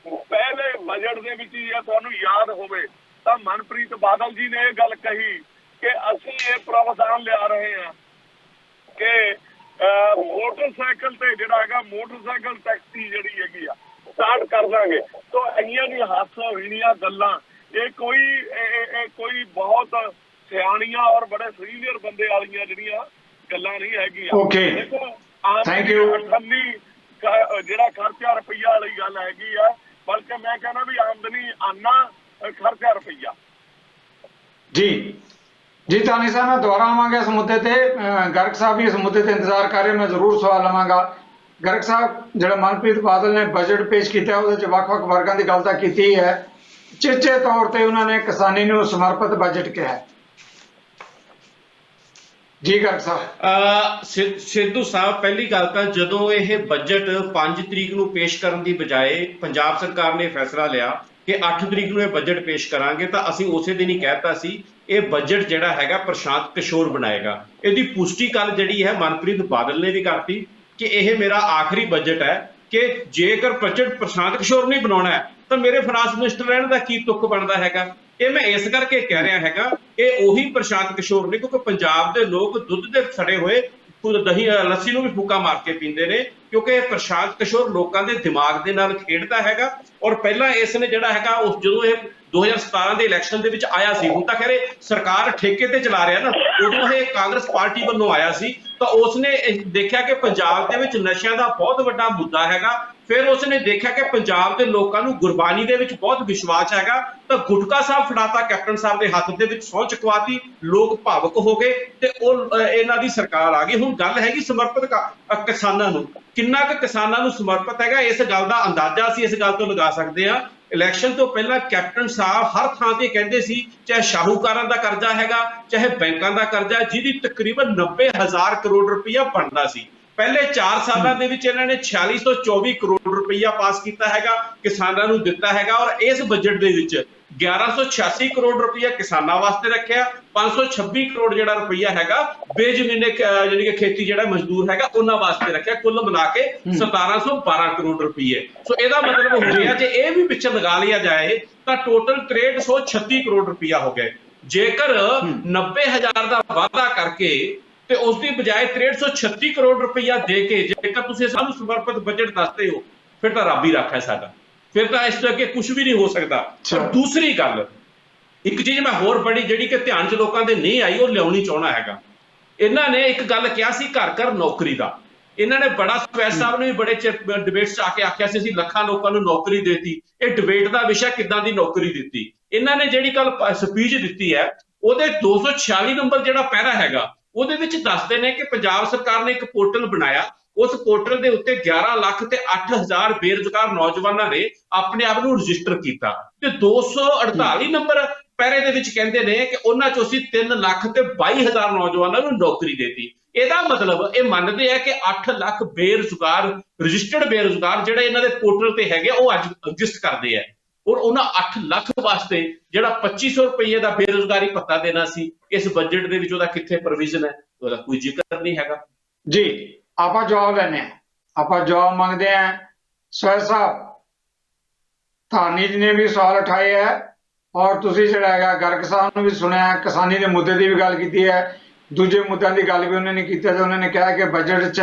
ਪਹਿਲੇ ਬਜਟ ਦੇ ਵਿੱਚ ਹੀ ਤੁਹਾਨੂੰ ਯਾਦ ਹੋਵੇ ਤਾਂ ਮਨਪ੍ਰੀਤ ਬਾਦਲ ਜੀ ਨੇ ਇਹ ਗੱਲ ਕਹੀ ਕਿ ਅਸੀਂ ਇਹ ਪ੍ਰਾਵਧਾਨ ਲਿਆ ਰਹੇ ਹਾਂ ਕਿ ਮੋਟਰਸਾਈਕਲ ਤੇ ਜਿਹੜਾ ਹੈਗਾ ਮੋਟਰਸਾਈਕਲ ਟੈਕਸੀ ਜਿਹੜੀ ਹੈਗੀ ਆ ਸਟਾਰਟ ਕਰ ਦਾਂਗੇ। ਤਾਂ ਇੰਨੀਆਂ ਦੀਆਂ ਹਾਦਸਾ ਹੋਣੀਆਂ ਗੱਲਾਂ ਇਹ ਕੋਈ ਬਹੁਤ ਸਿਆਣੀਆਂ ਔਰ ਬੜੇ ਸੀਨੀਅਰ ਬੰਦੇ ਵਾਲੀਆਂ ਜਿਹੜੀਆਂ ਗੱਲਾਂ ਨਹੀਂ ਹੈਗੀਆਂ। Okay. ਦੇਖੋ Thank you. ਜਿਹੜਾ ਖਰਚਾ ਰੁਪਈਆ ਵਾਲੀ ਗੱਲ ਹੈਗੀ ਆ, ਬਲਕਿ ਮੈਂ ਕਹਿੰਦਾ ਵੀ ਆਮਦਨੀ ਆਨਾ ਖਰਚਾ ਰੁਪਈਆ। ਜੀ ਧਾਨੀ ਸਾਹਿਬ, ਮੈਂ ਦੁਬਾਰਾ ਆਵਾਂਗਾ ਇਸ ਮੁੱਦੇ ਤੇ। ਗਰਗ ਸਾਹਿਬ ਵੀ ਇਸ ਮੁੱਦੇ ਤੇ ਇੰਤਜ਼ਾਰ ਕਰ ਰਹੇ, ਮੈਂ ਜ਼ਰੂਰ ਸਵਾਲ ਲਵਾਂਗਾ। ਗਰਗ ਸਾਹਿਬ, ਜਿਹੜਾ ਮਨਪ੍ਰੀਤ ਬਾਦਲ ਨੇ ਬਜਟ ਪੇਸ਼ ਕੀਤਾ ਉਹਦੇ ਚ ਵੱਖ-ਵੱਖ ਵਰਗਾਂ ਦੀ ਗੱਲ ਤਾਂ ਕੀਤੀ ਹੈ, ਚਿੱਟੇ ਤੌਰ ਤੇ ਉਹਨਾਂ ਨੇ ਕਿਸਾਨੀ ਨੂੰ ਸਮਰਪਿਤ ਬਜਟ ਕਿਹਾ ਹੈ। ਜੀ ਗਰਗ ਸਾਹਿਬ। ਸਿੱਧੂ ਸਾਹਿਬ, ਪਹਿਲੀ ਗੱਲ ਤਾਂ ਜਦੋਂ ਇਹ ਬਜਟ 5 ਤਰੀਕ ਨੂੰ ਪੇਸ਼ ਕਰਨ ਦੀ ਬਜਾਏ ਪੰਜਾਬ ਸਰਕਾਰ ਨੇ ਫੈਸਲਾ ਲਿਆ ਕਿ 8 ਤਰੀਕ ਨੂੰ ਇਹ ਬਜਟ ਪੇਸ਼ ਕਰਾਂਗੇ, ਤਾਂ ਅਸੀਂ ਉਸੇ ਦਿਨ ਹੀ ਕਹਿਤਾ ਸੀ ਇਹ ਬਜਟ ਜਿਹੜਾ ਹੈਗਾ ਪ੍ਰਸ਼ਾਂਤ ਕਿਸ਼ੋਰ ਬਣਾਏਗਾ। ਇਹਦੀ ਪੁਸ਼ਟੀ ਕੱਲ ਜਿਹੜੀ ਹੈ ਮਨਪ੍ਰੀਤ ਬਾਦਲ ਨੇ ਵੀ ਕਰਤੀ ਕਿ ਇਹ ਮੇਰਾ ਆਖਰੀ ਬਜਟ ਹੈ, ਕਿ ਜੇਕਰ ਬਜਟ ਪ੍ਰਸ਼ਾਂਤ ਕਿਸ਼ੋਰ ਨਹੀਂ ਬਣਾਉਣਾ ਹੈ ਤਾਂ ਮੇਰੇ ਫਾਈਨਾਂਸ ਮਿਨਿਸਟਰ ਰਹਿਣ ਦਾ ਕੀ ਤੁੱਕ ਬਣਦਾ ਹੈਗਾ। ਇਹ ਮੈਂ ਇਸ ਕਰਕੇ ਕਹਿ ਰਿਹਾ ਹੈਗਾ, ਇਹ ਉਹੀ ਪ੍ਰਸ਼ਾਂਤ ਕਿਸ਼ੋਰ ਨੇ, ਕਿਉਂਕਿ ਪੰਜਾਬ ਦੇ ਲੋਕ ਦੁੱਧ ਦੇ ਸੜੇ ਹੋਏ ਦਹੀਂ ਲੱਸੀ ਨੂੰ ਵੀ ਫੂਕਾ ਮਾਰ ਕੇ ਪੀਂਦੇ ਨੇ, ਕਿਉਂਕਿ ਇਹ ਪ੍ਰਸ਼ਾਂਤ ਕਿਸ਼ੋਰ ਲੋਕਾਂ ਦੇ ਦਿਮਾਗ ਦੇ ਨਾਲ ਖੇਡਦਾ ਹੈਗਾ। ਔਰ ਪਹਿਲਾਂ ਇਸ ਨੇ ਜਿਹੜਾ ਹੈਗਾ ਉਸ ਜਦੋਂ ਇਹ 2017 ਦੇ ਇਲੈਕਸ਼ਨ ਦੇ ਵਿੱਚ ਆਇਆ ਸੀ, ਹੁਣ ਤਾਂ ਖੈਰ ਸਰਕਾਰ ਠੇਕੇ ਤੇ ਚਲਾ ਰਿਹਾ ਨਾ, ਉਦੋਂ ਇਹ ਕਾਂਗਰਸ ਪਾਰਟੀ ਵੱਲੋਂ ਆਇਆ ਸੀ, ਤਾਂ ਉਸਨੇ ਦੇਖਿਆ ਕਿ ਪੰਜਾਬ ਦੇ ਵਿੱਚ ਨਸ਼ਿਆਂ ਦਾ ਬਹੁਤ ਵੱਡਾ ਮੁੱਦਾ ਹੈਗਾ। ਫਿਰ ਉਸਨੇ ਦੇਖਿਆ ਕਿ ਪੰਜਾਬ ਦੇ ਲੋਕਾਂ ਨੂੰ ਗੁਰਬਾਣੀ ਦੇ ਵਿੱਚ ਬਹੁਤ ਵਿਸ਼ਵਾਸ ਹੈਗਾ, ਤਾਂ ਗੁਟਕਾ ਸਾਹਿਬ ਫੜਾਤਾ ਕੈਪਟਨ ਸਾਹਿਬ ਦੇ ਹੱਥ ਦੇ ਵਿੱਚ, ਸਹੁੰ ਚੁਕਵਾਤੀ, ਲੋਕ ਭਾਵੁਕ ਹੋ ਗਏ ਤੇ ਉਹ ਇਹਨਾਂ ਦੀ ਸਰਕਾਰ ਆ ਗਈ। ਹੁਣ ਗੱਲ ਹੈਗੀ ਸਮਰਪਿਤ ਕਿਸਾਨਾਂ ਨੂੰ, ਕਿੰਨਾ ਕੁ ਕਿਸਾਨਾਂ ਨੂੰ ਸਮਰਪਿਤ ਹੈਗਾ, ਇਸ ਗੱਲ ਦਾ ਅੰਦਾਜ਼ਾ ਅਸੀਂ ਇਸ ਗੱਲ ਤੋਂ ਲਗਾ ਸਕਦੇ ਹਾਂ। ਇਲੈਕਸ਼ਨ ਤੋਂ ਪਹਿਲਾਂ ਕੈਪਟਨ ਸਾਹਿਬ ਹਰ ਥਾਂ ਤੇ ਕਹਿੰਦੇ ਸੀ, ਚਾਹੇ ਸ਼ਾਹੂਕਾਰਾਂ ਦਾ ਕਰਜ਼ਾ ਹੈਗਾ, ਚਾਹੇ ਬੈਂਕਾਂ ਦਾ ਕਰਜ਼ਾ, ਜਿਹਦੀ ਤਕਰੀਬਨ 90,000 ਕਰੋੜ ਰੁਪਈਆ ਬਣਦਾ ਸੀ। ਪਹਿਲੇ 4 ਸਾਲਾਂ ਦੇ ਵਿੱਚ ਇਹਨਾਂ ਨੇ 4624 ਕਰੋੜ ਰੁਪਈਆ ਪਾਸ ਕੀਤਾ ਹੈਗਾ, ਕਿਸਾਨਾਂ ਨੂੰ ਦਿੱਤਾ ਹੈਗਾ। ਔਰ ਇਸ ਬਜਟ ਦੇ ਵਿੱਚ 1186 ਕਰੋੜ ਰੁਪਈਆ ਕਿਸਾਨਾਂ ਵਾਸਤੇ ਰੱਖਿਆ, 526 ਕਰੋੜ ਜਿਹੜਾ ਰੁਪਈਆ ਹੈਗਾ ਬੇਜ਼ਮੀਨੇ ਯਾਨੀ ਕਿ ਖੇਤੀ ਜਿਹੜਾ ਮਜ਼ਦੂਰ ਹੈਗਾ ਉਹਨਾਂ ਵਾਸਤੇ ਰੱਖਿਆ। ਕੁੱਲ ਮਿਲਾ ਕੇ 1712 ਕਰੋੜ ਰੁਪਈਏ। ਸੋ ਇਹਦਾ ਮਤਲਬ ਹੋ ਗਿਆ ਜੇ ਇਹ ਵੀ ਵਿੱਚ ਲਗਾ ਲਿਆ ਜਾਏ ਤਾਂ ਟੋਟਲ 6336 ਕਰੋੜ ਰੁਪਈਆ ਹੋ ਗਏ। ਜੇਕਰ 90,000 ਦਾ ਵਾਅਦਾ ਕਰਕੇ ਤੇ ਉਸ ਦੀ ਬਜਾਏ 6336 ਕਰੋੜ ਰੁਪਈਆ ਦੇ ਕੇ ਜੇਕਰ ਤੁਸੀਂ ਸਾਨੂੰ ਸਮਰਪਿਤ ਬਜਟ ਦੱਸਦੇ ਹੋ, ਫਿਰ ਤਾਂ ਰੱਬ ਹੀ ਰੱਖਾ ਸਾਡਾ, ਫਿਰ ਤਾਂ ਇਸ ਤੋਂ ਅੱਗੇ ਕੁਝ ਵੀ ਨਹੀਂ ਹੋ ਸਕਦਾ। ਦੂਸਰੀ ਗੱਲ, ਇੱਕ ਚੀਜ਼ ਮੈਂ ਹੋਰ ਬੜੀ ਜਿਹੜੀ ਕਿ ਧਿਆਨ 'ਚ ਲੋਕਾਂ ਦੇ ਨਹੀਂ ਆਈ, ਉਹ ਲਿਆਉਣੀ ਚਾਹੁੰਦਾ ਹੈਗਾ। ਇਹਨਾਂ ਨੇ ਇੱਕ ਗੱਲ ਕਿਹਾ ਸੀ ਘਰ ਘਰ ਨੌਕਰੀ ਦਾ। ਇਹਨਾਂ ਨੇ ਬੜਾ ਸਵੈਸ ਸਾਹਿਬ ਨੇ ਵੀ ਬੜੇ ਡਿਬੇਟਸ 'ਚ ਆ ਕੇ ਆਖਿਆ ਸੀ ਅਸੀਂ ਲੱਖਾਂ ਲੋਕਾਂ ਨੂੰ ਨੌਕਰੀ ਦੇਤੀ। ਇਹ ਡਿਬੇਟ ਦਾ ਵਿਸ਼ਾ ਕਿੱਦਾਂ ਦੀ ਨੌਕਰੀ ਦਿੱਤੀ। ਇਹਨਾਂ ਨੇ ਜਿਹੜੀ ਕੱਲ ਸਪੀਚ ਦਿੱਤੀ ਹੈ ਉਹਦੇ 246 ਨੰਬਰ ਜਿਹੜਾ ਪੈਰਾ ਹੈਗਾ ਉਹਦੇ ਵਿੱਚ ਦੱਸਦੇ ਨੇ ਕਿ ਪੰਜਾਬ ਸਰਕਾਰ ਨੇ ਇੱਕ ਪੋਰਟਲ ਬਣਾਇਆ, ਉਸ ਪੋਰਟਲ ਦੇ ਉੱਤੇ 11 ਲੱਖ ਤੇ 8,000 ਬੇਰੁਜ਼ਗਾਰ ਨੌਜਵਾਨਾਂ ਨੇ ਆਪਣੇ ਆਪ ਨੂੰ ਰਜਿਸਟਰ ਕੀਤਾ ਤੇ 248 ਨੰਬਰ ਪੈਰੇ ਦੇ ਵਿੱਚ ਕਹਿੰਦੇ ਨੇ ਕਿ ਉਹਨਾਂ ਚੋਂ ਅਸੀਂ 3 ਲੱਖ ਤੇ 22,000 ਨੌਜਵਾਨਾਂ ਨੂੰ ਨੌਕਰੀ ਦੇਤੀ। ਇਹਦਾ ਮਤਲਬ ਇਹ ਮੰਨਦੇ ਆ ਕਿ 8 ਲੱਖ ਬੇਰੁਜ਼ਗਾਰ ਰਜਿਸਟਰਡ ਬੇਰੁਜ਼ਗਾਰ ਜਿਹੜੇ ਇਹਨਾਂ ਦੇ ਪੋਰਟਲ ਤੇ ਹੈਗੇ ਉਹ ਅੱਜ ਐਗਜ਼ਿਸਟ ਕਰਦੇ ਆ। ਔਰ ਉਹਨਾਂ 8 ਲੱਖ ਵਾਸਤੇ ਜਿਹੜਾ 2500 ਰੁਪਏ ਦਾ ਬੇਰੁਜ਼ਗਾਰੀ ਭੱਤਾ ਦੇਣਾ ਸੀ, ਇਸ ਬਜਟ ਦੇ ਵਿੱਚ ਉਹਦਾ ਕਿੱਥੇ ਪ੍ਰੋਵੀਜ਼ਨ ਹੈ? ਉਹਦਾ ਕੋਈ ਜ਼ਿਕਰ ਨਹੀਂ ਹੈਗਾ। ਜੀ ਆਪਾਂ ਜਵਾਬ ਲੈਣੇ ਆ, ਆਪਾਂ ਜਵਾਬ ਮੰਗਦੇ ਆ। ਸਵੈਸ ਸਾਹਿਬ, ਧਾਨੀ ਜੀ ਨੇ ਵੀ ਸਵਾਲ ਉਠਾਏ ਹੈ ਔਰ ਤੁਸੀਂ ਜਿਹੜਾ ਹੈਗਾ ਗਰਗ ਸਾਹਿਬ ਨੂੰ ਵੀ ਸੁਣਿਆ, ਕਿਸਾਨੀ ਦੇ ਮੁੱਦੇ ਦੀ ਵੀ ਗੱਲ ਕੀਤੀ ਹੈ, ਦੂਜੇ ਮੁੱਦਿਆਂ ਦੀ ਗੱਲ ਵੀ ਉਹਨਾਂ ਨੇ ਕੀਤੀ ਤੇ ਉਹਨਾਂ ਨੇ ਕਿਹਾ ਕਿ ਬਜਟ 'ਚ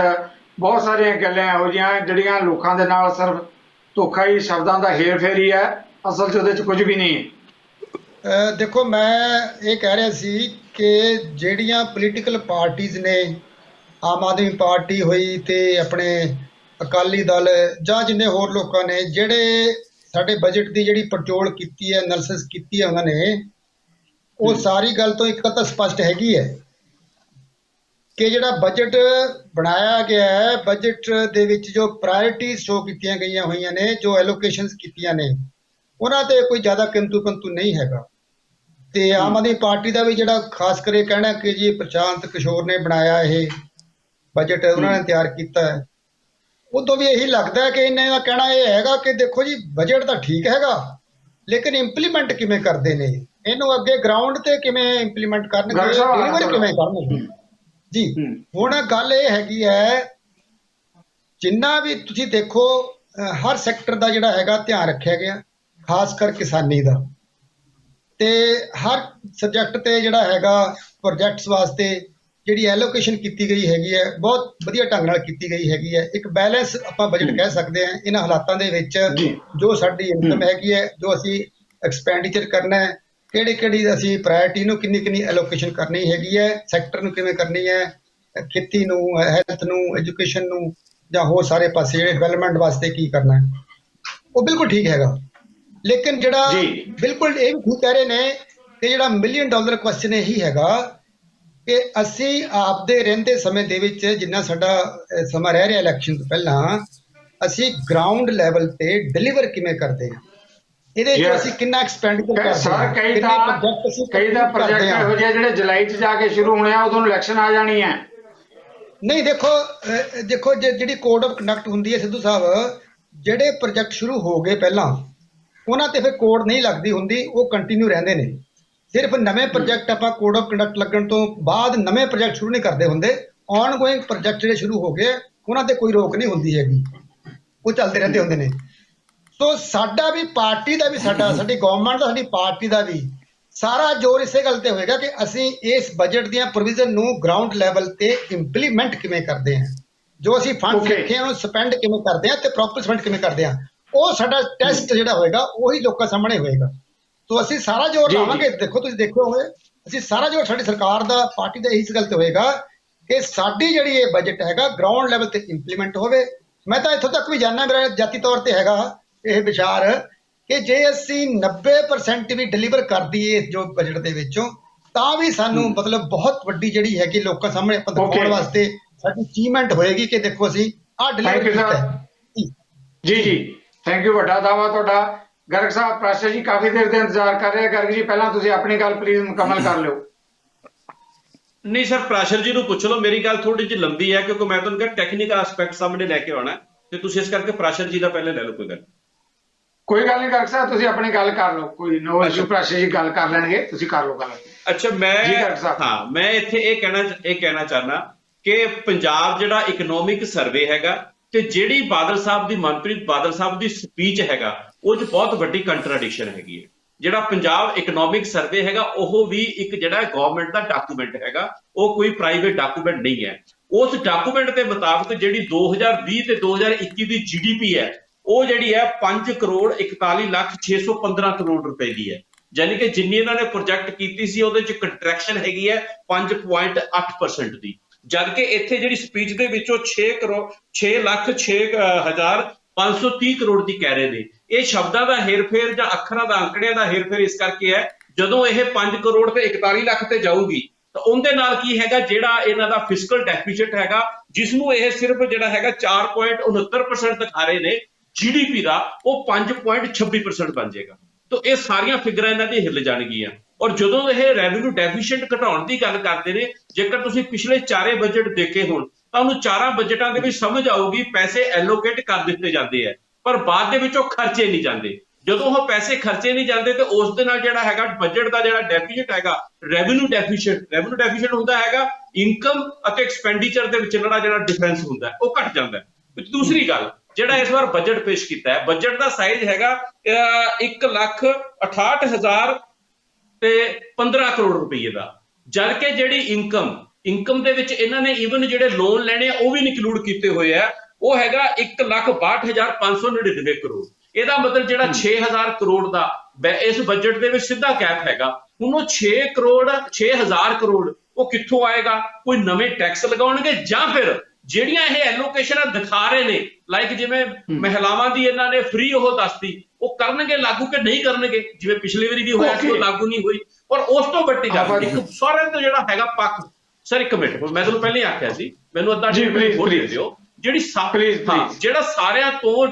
ਬਹੁਤ ਸਾਰੀਆਂ ਗੱਲਾਂ ਇਹੋ ਜਿਹੀਆਂ ਜਿਹੜੀਆਂ ਲੋਕਾਂ ਦੇ ਨਾਲ ਸਿਰਫ ਧੋਖਾ ਹੀ, ਸ਼ਬਦਾਂ ਦਾ ਹੇਰ ਫੇਰ ਹੀ ਹੈ, ਅਸਲ 'ਚ ਉਹਦੇ 'ਚ ਕੁਝ ਵੀ ਨਹੀਂ ਹੈ। ਦੇਖੋ, ਮੈਂ ਇਹ ਕਹਿ ਰਿਹਾ ਸੀ ਕਿ ਜਿਹੜੀਆਂ ਪੋਲੀਟੀਕਲ ਪਾਰਟੀਆਂ ਨੇ, ਆਮ ਆਦਮੀ ਪਾਰਟੀ ਹੋਈ ਤੇ ਆਪਣੇ ਅਕਾਲੀ ਦਲ ਜਾਂ ਜਿੰਨੇ ਹੋਰ ਲੋਕਾਂ ਨੇ ਜਿਹੜੇ ਸਾਡੇ ਬਜਟ ਦੀ ਜਿਹੜੀ ਪੜਚੋਲ ਕੀਤੀ ਹੈ, ਐਨਾਲਿਸਿਸ ਕੀਤੀ ਹੈ ਉਹਨਾਂ ਨੇ, ਉਹ ਸਾਰੀ ਗੱਲ ਤੋਂ ਇੱਕ ਤਾਂ ਸਪਸ਼ਟ ਹੈਗੀ ਹੈ ਕਿ ਜਿਹੜਾ ਬਜਟ ਬਣਾਇਆ ਗਿਆ ਹੈ, ਬਜਟ ਦੇ ਵਿੱਚ ਜੋ ਪ੍ਰਾਇੋਰਟੀਜ਼ ਸ਼ੋ ਕੀਤੀਆਂ ਗਈਆਂ ਹੋਈਆਂ ਨੇ, ਜੋ ਐਲੋਕੇਸ਼ਨਸ ਕੀਤੀਆਂ ਨੇ, ਉਹਨਾਂ ਤੇ ਕੋਈ ਜ਼ਿਆਦਾ ਕਿੰਤੂ ਪਰੰਤੂ ਨਹੀਂ ਹੈਗਾ। ਤੇ ਆਮ ਆਦਮੀ ਪਾਰਟੀ ਦਾ ਵੀ ਜਿਹੜਾ ਖਾਸ ਕਰਕੇ ਕਹਿਣਾ ਕਿ ਜੀ ਪ੍ਰਸ਼ਾਂਤ ਕਿਸ਼ੋਰ ਨੇ ਬਣਾਇਆ ਇਹ ਬਜਟ, ਉਹਨਾਂ ਨੇ ਤਿਆਰ ਕੀਤਾ ਹੈ, ਉਦੋਂ ਵੀ ਇਹੀ ਲੱਗਦਾ ਹੈ ਕਿ ਇਹਨਾਂ ਦਾ ਕਹਿਣਾ ਇਹ ਹੈਗਾ ਕਿ ਦੇਖੋ ਜੀ ਬਜਟ ਤਾਂ ਠੀਕ ਹੈਗਾ, ਲੇਕਿਨ ਇੰਪਲੀਮੈਂਟ ਕਿਵੇਂ ਕਰਦੇ ਨੇ, ਇਹਨੂੰ ਅੱਗੇ ਗਰਾਊਂਡ ਤੇ ਕਿਵੇਂ ਇੰਪਲੀਮੈਂਟ ਕਰਨਗੇ, ਡਿਲੀਵਰ ਕਿਵੇਂ ਕਰਨਗੇ। ਜੀ ਹੁਣ ਗੱਲ ਇਹ ਹੈਗੀ ਹੈ, ਜਿੰਨਾ ਵੀ ਤੁਸੀਂ ਦੇਖੋ ਹਰ ਸੈਕਟਰ ਦਾ ਜਿਹੜਾ ਹੈਗਾ ਧਿਆਨ ਰੱਖਿਆ ਗਿਆ, ਖਾਸ ਕਰ ਕਿਸਾਨੀ ਦਾ, ਤੇ ਹਰ ਸਬਜੈਕਟ ਤੇ ਜਿਹੜਾ ਹੈਗਾ ਪ੍ਰੋਜੈਕਟਸ ਵਾਸਤੇ ਜਿਹੜੀ ਐਲੋਕੇਸ਼ਨ ਕੀਤੀ ਗਈ ਹੈਗੀ ਹੈ ਬਹੁਤ ਵਧੀਆ ਢੰਗ ਨਾਲ ਕੀਤੀ ਗਈ ਹੈਗੀ ਹੈ। ਇੱਕ ਬੈਲੈਂਸ ਆਪਾਂ ਬਜਟ ਕਹਿ ਸਕਦੇ ਹਾਂ ਇਹਨਾਂ ਹਾਲਾਤਾਂ ਦੇ ਵਿੱਚ। ਜੋ ਸਾਡੀ ਇਨਕਮ ਹੈਗੀ ਹੈ, ਜੋ ਅਸੀਂ ਐਕਸਪੈਂਡੀਚਰ ਕਰਨਾ ਹੈ, ਕਿਹੜੀ ਅਸੀਂ ਪ੍ਰਾਇਰਟੀ ਨੂੰ ਕਿੰਨੀ ਐਲੋਕੇਸ਼ਨ ਕਰਨੀ ਹੈਗੀ ਹੈ, ਸੈਕਟਰ ਨੂੰ ਕਿਵੇਂ ਕਰਨੀ ਹੈ, ਖੇਤੀ ਨੂੰ, ਹੈਲਥ ਨੂੰ, ਐਜੂਕੇਸ਼ਨ ਨੂੰ, ਜਾਂ ਹੋਰ ਸਾਰੇ ਪਾਸੇ ਜਿਹੜੇ ਡਿਵੈਲਪਮੈਂਟ ਵਾਸਤੇ ਕੀ ਕਰਨਾ ਹੈ, ਉਹ ਬਿਲਕੁਲ ਠੀਕ ਹੈਗਾ। ਲੇਕਿਨ ਜਿਹੜਾ ਬਿਲਕੁਲ ਇਹ ਵੀ ਠੀਕ ਕਹਿ ਰਹੇ ਨੇ ਕਿ ਜਿਹੜਾ $1 ਮਿਲੀਅਨ ਕੁਐਸਚਨ ਇਹੀ ਹੈਗਾ ਕਿ ਅਸੀਂ ਆਪਦੇ ਰਹਿੰਦੇ ਸਮੇਂ ਦੇ ਵਿੱਚ, ਜਿੰਨਾ ਸਾਡਾ ਸਮਾਂ ਰਹਿ ਰਿਹਾ ਇਲੈਕਸ਼ਨ ਤੋਂ ਪਹਿਲਾਂ, ਅਸੀਂ ਗਰਾਊਂਡ ਲੈਵਲ ਤੇ ਡਿਲੀਵਰ ਕਿਵੇਂ ਕਰਦੇ ਹਾਂ, ਇਹਦੇ ਵਿੱਚ ਅਸੀਂ ਕਿੰਨਾ ਐਕਸਪੈਂਡੀਚਰ ਕਰਦੇ ਹਾਂ। ਕਈ ਤਾਂ ਪ੍ਰੋਜੈਕਟ ਇਹੋ ਜਿਹੇ ਜਿਹੜੇ ਜੁਲਾਈ 'ਚ ਜਾ ਕੇ ਸ਼ੁਰੂ ਹੋਣੇ ਆ, ਉਦੋਂ ਇਲੈਕਸ਼ਨ ਆ ਜਾਣੀ ਹੈ। ਨਹੀਂ, ਦੇਖੋ ਜਿਹੜੀ ਕੋਡ ਆਫ ਕੰਡਕਟ ਹੁੰਦੀ ਹੈ ਸਿੱਧੂ ਸਾਹਿਬ, ਜਿਹੜੇ ਪ੍ਰੋਜੈਕਟ ਸ਼ੁਰੂ ਹੋ ਗਏ ਪਹਿਲਾਂ ਉਹਨਾਂ ਤੇ ਫਿਰ ਕੋਡ ਨਹੀਂ ਲੱਗਦੀ ਹੁੰਦੀ, ਉਹ ਕੰਟੀਨਿਊ ਰਹਿੰਦੇ ਨੇ। ਸਿਰਫ ਨਵੇਂ ਪ੍ਰੋਜੈਕਟ ਆਪਾਂ ਕੋਡ ਆਫ ਕੰਡਕਟ ਲੱਗਣ ਤੋਂ ਬਾਅਦ ਨਵੇਂ ਪ੍ਰੋਜੈਕਟ ਸ਼ੁਰੂ ਨਹੀਂ ਕਰਦੇ ਹੁੰਦੇ। ਆਨ ਗੋਇੰਗ ਪ੍ਰੋਜੈਕਟ ਜਿਹੜੇ ਸ਼ੁਰੂ ਹੋ ਗਏ ਉਹਨਾਂ ਤੇ ਕੋਈ ਰੋਕ ਨਹੀਂ ਹੁੰਦੀ ਹੈਗੀ, ਉਹ ਚੱਲਦੇ ਰਹਿੰਦੇ ਹੁੰਦੇ ਨੇ। ਸੋ ਸਾਡਾ ਵੀ, ਪਾਰਟੀ ਦਾ ਵੀ, ਸਾਡੀ ਗਵਰਨਮੈਂਟ ਦਾ, ਸਾਡੀ ਪਾਰਟੀ ਦਾ ਵੀ ਸਾਰਾ ਜ਼ੋਰ ਇਸੇ ਗੱਲ ਤੇ ਹੋਏਗਾ ਕਿ ਅਸੀਂ ਇਸ ਬਜਟ ਦੀਆਂ ਪ੍ਰੋਵੀਜ਼ਨ ਨੂੰ ਗਰਾਊਂਡ ਲੈਵਲ ਤੇ ਇੰਪਲੀਮੈਂਟ ਕਿਵੇਂ ਕਰਦੇ ਹਾਂ, ਜੋ ਅਸੀਂ ਫੰਡ ਰੱਖੇ ਆ ਉਹਨੂੰ ਸਪੈਂਡ ਕਿਵੇਂ ਕਰਦੇ ਹਾਂ ਤੇ ਪ੍ਰੋਪਰ ਸਪੈਂਡ ਕਿਵੇਂ ਕਰਦੇ ਹਾਂ, ਉਹ ਸਾਡਾ ਟੈਸਟ ਜਿਹੜਾ ਹੋਏਗਾ ਉਹੀ ਲੋਕਾਂ ਸਾਹਮਣੇ ਹੋਏਗਾ। ਸੋ ਅਸੀਂ ਸਾਰਾ ਜ਼ੋਰ ਲਾਵਾਂਗੇ। ਦੇਖੋ, ਤੁਸੀਂ ਦੇਖੋਗੇ, ਅਸੀਂ ਸਾਰਾ ਜ਼ੋਰ ਸਾਡੀ ਸਰਕਾਰ ਦਾ, ਪਾਰਟੀ ਦਾ ਇਸ ਗੱਲ ਤੇ ਹੋਏਗਾ ਕਿ ਸਾਡੀ ਜਿਹੜੀ ਇਹ ਬਜਟ ਹੈਗਾ ਗਰਾਊਂਡ ਲੈਵਲ ਤੇ ਇੰਪਲੀਮੈਂਟ ਹੋਵੇ। ਮੈਂ ਤਾਂ ਇੱਥੋਂ ਤੱਕ ਵੀ ਜਾਣਨਾ, ਮੇਰਾ ਜਾਤੀ ਤੌਰ ਤੇ ਹੈਗਾ ਇਹ ਵਿਚਾਰ ਕਿ ਜੇ ਅਸੀਂ 90% ਵੀ ਡਿਲੀਵਰ ਕਰ ਦਈਏ ਜੋ ਬਜਟ ਦੇ ਵਿੱਚੋਂ, ਤਾਂ ਵੀ ਸਾਨੂੰ ਮਤਲਬ ਬਹੁਤ ਵੱਡੀ ਜਿਹੜੀ ਹੈਗੀ ਲੋਕਾਂ ਸਾਹਮਣੇ ਆਪਾਂ ਦਿਖਾਉਣ ਵਾਸਤੇ ਸਾਡੀ ਅਚੀਵਮੈਂਟ ਹੋਏਗੀ ਕਿ ਦੇਖੋ ਅਸੀਂ ਆਹ ਡਿਲੀਵਰ ਕੀਤਾ। ਜੀ ਥੈਂਕ ਯੂ, ਵੱਡਾ ਦਾਵਾ ਤੁਹਾਡਾ। ਗਰਗ ਸਾਹਿਬ, ਪ੍ਰਾਸ਼ਰ ਜੀ ਕਾਫੀ ਦੇਰ ਦੇ ਇੰਤਜ਼ਾਰ ਕਰ ਰਹੇ। ਗਰਗ ਜੀ, ਪਹਿਲਾਂ ਤੁਸੀਂ ਆਪਣੀ ਗੱਲ ਪਲੀਜ਼ ਮੁਕੰਮਲ ਕਰ ਲਿਓ। ਨਹੀਂ ਸਰ, ਪ੍ਰਾਸ਼ਰ ਜੀ ਨੂੰ ਪੁੱਛ ਲਓ। ਮੇਰੀ ਗੱਲ ਥੋੜੀ ਜਿਹੀ ਲੰਬੀ ਹੈ ਕਿਉਂਕਿ ਮੈਂ ਤੁਹਾਨੂੰ ਕਿਹਾ ਟੈਕਨੀਕਲ ਐਸਪੈਕਟ ਸਾਹਮਣੇ ਲੈ ਕੇ ਆਉਣਾ ਤੇ ਤੁਸੀਂ ਇਸ ਕਰਕੇ ਪ੍ਰਾਸ਼ਰ ਜੀ ਦਾ ਪਹਿਲੇ ਲੈ ਲਓ। ਕੋਈ ਗੱਲ ਨਹੀਂ ਗਰਗ ਸਾਹਿਬ, ਤੁਸੀਂ ਆਪਣੀ ਗੱਲ ਕਰ ਲਓ, ਕੋਈ ਨੋ ਇਸ਼ੂ। ਪ੍ਰਾਸ਼ਰ ਜੀ ਗੱਲ ਕਰ ਲੈਣਗੇ, ਤੁਸੀਂ ਕਰ ਲਓ ਗੱਲ। ਅੱਛਾ, ਮੈਂ ਇੱਥੇ ਇਹ ਕਹਿਣਾ ਚਾਹਨਾ ਕਿ ਪੰਜਾਬ ਜਿਹੜਾ ਇਕਨੋਮਿਕ ਸਰਵੇ ਹੈਗਾ ਤੇ ਜਿਹੜੀ ਬਾਦਲ ਸਾਹਿਬ ਦੀ, ਮਨਪ੍ਰੀਤ ਬਾਦਲ ਸਾਹਿਬ ਦੀ ਸਪੀਚ ਹੈਗਾ, ਉਹ 'ਚ ਬਹੁਤ ਵੱਡੀ ਕੰਟਰਾਡਿਕਸ਼ਨ ਹੈਗੀ ਹੈ। ਜਿਹੜਾ ਪੰਜਾਬ ਇਕਨੋਮਿਕ ਸਰਵੇ ਹੈਗਾ ਉਹ ਵੀ ਇੱਕ ਜਿਹੜਾ ਗਵਰਨਮੈਂਟ ਦਾ ਡਾਕੂਮੈਂਟ ਹੈਗਾ, ਉਹ ਕੋਈ ਪ੍ਰਾਈਵੇਟ ਡਾਕੂਮੈਂਟ ਨਹੀਂ ਹੈ। ਉਸ ਡਾਕੂਮੈਂਟ ਦੇ ਮੁਤਾਬਕ ਜਿਹੜੀ 2020 ਤੇ 2021 ਦੀ GDP ਹੈ, ਉਹ ਜਿਹੜੀ ਹੈ 5,41,615 ਕਰੋੜ ਰੁਪਏ ਦੀ ਹੈ। ਯਾਨੀ ਕਿ ਜਿੰਨੀ ਇਹਨਾਂ ਨੇ ਪ੍ਰੋਜੈਕਟ ਕੀਤੀ ਸੀ ਉਹਦੇ 'ਚ ਕੰਟਰੈਕਸ਼ਨ ਹੈਗੀ ਹੈ 5.8% ਦੀ। ਜਦ ਕਿ ਇੱਥੇ ਜਿਹੜੀ ਸਪੀਚ ਦੇ ਵਿੱਚੋਂ 6,06,530 ਕਰੋੜ ਦੀ ਕਹਿ ਰਹੇ ਨੇ। ਇਹ ਸ਼ਬਦਾਂ ਦਾ ਹੇਰਫੇਰ ਜਾਂ ਅੱਖਰਾਂ ਦਾ, ਅੰਕੜਿਆਂ ਦਾ ਹੇਰਫੇਰ ਇਸ ਕਰਕੇ ਹੈ, ਜਦੋਂ ਇਹ 5 ਕਰੋੜ ਤੇ 41 ਲੱਖ ਤੇ ਜਾਊਗੀ ਤਾਂ ਉਹਦੇ ਨਾਲ ਕੀ ਹੈਗਾ, ਜਿਹੜਾ ਇਹਨਾਂ ਦਾ ਫਿਸਕਲ ਡੈਫੀਸਿਟ ਹੈਗਾ, ਜਿਸ ਨੂੰ ਇਹ ਸਿਰਫ ਜਿਹੜਾ ਹੈਗਾ 4.69% ਦਿਖਾ ਰਹੇ ਨੇ GDP ਦਾ, ਉਹ 5.26% ਬਣ ਜਾਏਗਾ। ਤਾਂ ਇਹ ਸਾਰੀਆਂ ਫਿਗਰਾਂ ਇਹਨਾਂ ਦੀ ਹਿੱਲ ਜਾਣਗੀਆਂ। ਔਰ ਜਦੋਂ ਇਹ ਰੈਵਨਿਊ ਡੈਫੀਸ਼ੀਐਂਟ ਘਟਾਉਣ ਦੀ ਗੱਲ ਕਰਦੇ ਨੇ, ਜੇਕਰ ਤੁਸੀਂ ਪਿਛਲੇ 4 ਬਜਟ ਦੇਖੇ ਹੋਣ ਤਾਂ ਉਹਨੂੰ 4 ਬਜਟਾਂ ਦੇ ਵਿੱਚ ਸਮਝ ਆਊਗੀ ਪੈਸੇ ਐਲੋਕੇਟ ਕਰ ਦਿੱਤੇ ਜਾਂਦੇ ਆ, ਪਰ ਬਾਅਦ ਦੇ ਵਿੱਚ ਉਹ ਖਰਚੇ ਨਹੀਂ ਜਾਂਦੇ। ਜਦੋਂ ਉਹ ਪੈਸੇ ਖਰਚੇ ਨਹੀਂ ਜਾਂਦੇ ਤੇ ਉਸ ਦੇ ਨਾਲ ਜਿਹੜਾ ਹੈਗਾ ਬਜਟ ਦਾ ਜਿਹੜਾ ਡੈਫੀਸਿਟ ਹੈਗਾ, ਰੈਵਨਿਊ ਡੈਫੀਸਿਟ ਹੁੰਦਾ ਹੈਗਾ, ਇਨਕਮ ਅਤੇ ਐਕਸਪੈਂਡੀਚਰ ਦੇ ਵਿੱਚ ਜਿਹੜਾ ਡਿਫਰੈਂਸ ਹੁੰਦਾ ਉਹ ਘਟ ਜਾਂਦਾ। ਦੂਸਰੀ ਗੱਲ, ਜਿਹੜਾ ਇਸ ਵਾਰ ਬਜਟ ਪੇਸ਼ ਕੀਤਾ ਹੈ, ਬਜਟ ਦਾ ਸਾਈਜ਼ ਹੈਗਾ 1,68,015 ਕਰੋੜ ਰੁਪਏ ਦਾ। ਜਦ ਕਿ ਜਿਹੜੀ ਇਨਕਮ ਦੇ ਵਿੱਚ ਇਹਨਾਂ ਨੇ ਈਵਨ ਜਿਹੜੇ ਲੋਨ ਲੈਣੇ ਆ ਉਹ ਵੀ ਇਨਕਲੂਡ ਕੀਤੇ ਹੋਏ ਆ, ਉਹ ਹੈਗਾ 1,62,599 ਕਰੋੜ। ਇਹਦਾ ਮਤਲਬ ਜਿਹੜਾ 6,000 ਕਰੋੜ ਦਾ ਇਸ ਬਜਟ ਦੇ ਵਿੱਚ ਸਿੱਧਾ ਗੈਪ ਹੈਗਾ। ਹੁਣ ਉਹ 6,000 ਕਰੋੜ ਉਹ ਕਿੱਥੋਂ ਆਏਗਾ? ਕੋਈ ਨਵੇਂ ਟੈਕਸ ਲਗਾਉਣਗੇ ਜਾਂ ਫਿਰ ਜਿਹੜੀਆਂ ਇਹ ਐਲੋਕੇਸ਼ਨਾਂ ਦਿਖਾ ਰਹੇ ਨੇ, ਲਾਈਕ ਜਿਵੇਂ ਮਹਿਲਾਵਾਂ ਦੀ ਇਹਨਾਂ ਨੇ ਫ੍ਰੀ ਉਹ ਦੱਸਤੀ, ਉਹ ਕਰਨਗੇ ਲਾਗੂ ਕਿ ਨਹੀਂ ਕਰਨਗੇ? ਜਿਵੇਂ ਪਿਛਲੀ ਵਾਰੀ ਵੀ ਹੋਇਆ ਸੀ, ਉਹ ਲਾਗੂ ਨਹੀਂ ਹੋਈ। ਔਰ ਉਸ ਤੋਂ ਵੱਡੀ ਗੱਲ, ਇੱਕ ਸਾਰਿਆਂ ਤੋਂ ਜਿਹੜਾ ਹੈਗਾ ਪੱਖ, ਸਰ ਇੱਕ ਮਿੰਟ, ਮੈਂ ਤੁਹਾਨੂੰ ਪਹਿਲਾਂ ਹੀ ਆਖਿਆ ਸੀ, ਮੈਨੂੰ ਅੱਧਾ ਹੋਰ ਦੇ ਦਿਓ। ਜਿਹੜੀ ਜਿਹੜਾ ਸਾਰਿਆਂ ਤੋਂ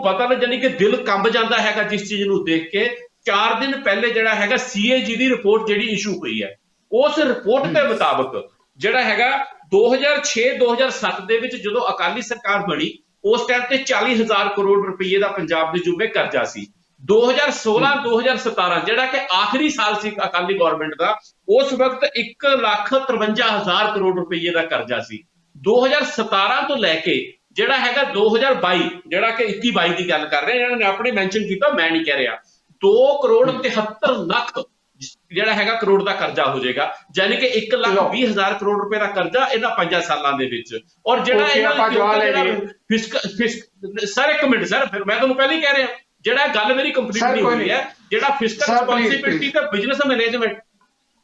ਬਦਲ, ਜਾਨੀ ਕਿ ਦਿਲ ਕੰਬ ਜਾਂਦਾ ਹੈਗਾ ਜਿਸ ਚੀਜ਼ ਨੂੰ ਦੇਖ ਕੇ। 4 ਦਿਨ ਪਹਿਲੇ ਜਿਹੜਾ ਹੈਗਾ CAG ਦੀ ਰਿਪੋਰਟ ਜਿਹੜੀ ਇਸ਼ੂ ਹੋਈ ਹੈ, ਉਸ ਰਿਪੋਰਟ ਦੇ ਮੁਤਾਬਕ ਜਿਹੜਾ ਹੈਗਾ 2006-2007 ਦੇ ਵਿੱਚ ਜਦੋਂ ਅਕਾਲੀ ਸਰਕਾਰ ਬਣੀ, ਉਸ ਟਾਈਮ ਤੇ 40,000 ਕਰੋੜ ਰੁਪਏ ਦਾ ਪੰਜਾਬ ਦੇ ਜੁਮੇ ਕਰਜ਼ਾ ਸੀ। 2016-2017 ਜਿਹੜਾ ਕਿ ਆਖਰੀ ਸਾਲ ਸੀ ਅਕਾਲੀ ਗਵਰਨਮੈਂਟ ਦਾ, ਉਸ ਵਕਤ 1,53,000 ਕਰੋੜ ਰੁਪਏ ਦਾ ਕਰਜ਼ਾ ਸੀ। 2017 ਤੋਂ ਲੈ ਕੇ ਜਿਹੜਾ ਹੈਗਾ 2022, ਜਿਹੜਾ ਕਿ 21-22 ਦੀ ਗੱਲ ਕਰ ਰਹੇ, ਇਹਨਾਂ ਨੇ ਆਪਣੇ ਮੈਂਸ਼ਨ ਕੀਤਾ, ਮੈਂ ਨਹੀਂ ਕਹਿ ਰਿਹਾ, 2,73,00,000 ਜਿਹੜਾ ਹੈਗਾ ਕਰੋੜ ਦਾ ਕਰਜ਼ਾ ਹੋ ਜਾਏਗਾ। ਯਾਨੀ ਕਿ 1,20,000 ਕਰੋੜ ਰੁਪਏ ਦਾ ਕਰਜ਼ਾ ਇਹਨਾਂ 5 ਸਾਲਾਂ ਦੇ ਵਿੱਚ। ਔਰ ਜਿਹੜਾ ਸਰ ਇੱਕ ਮਿੰਟ ਸਰ, ਫਿਰ ਮੈਂ ਤੁਹਾਨੂੰ ਪਹਿਲਾਂ ਹੀ ਕਹਿ ਰਿਹਾ, ਜਿਹੜਾ ਗੱਲ ਮੇਰੀ ਕੰਪਲੀਟ ਨਹੀਂ ਹੋਈ ਹੈ, ਜਿਹੜਾ ਫਿਸਕਲ ਰਿਸਪੌਂਸਿਬਿਲਟੀ ਤੇ ਬਿਜ਼ਨਸ ਮੈਨੇਜਮੈਂਟ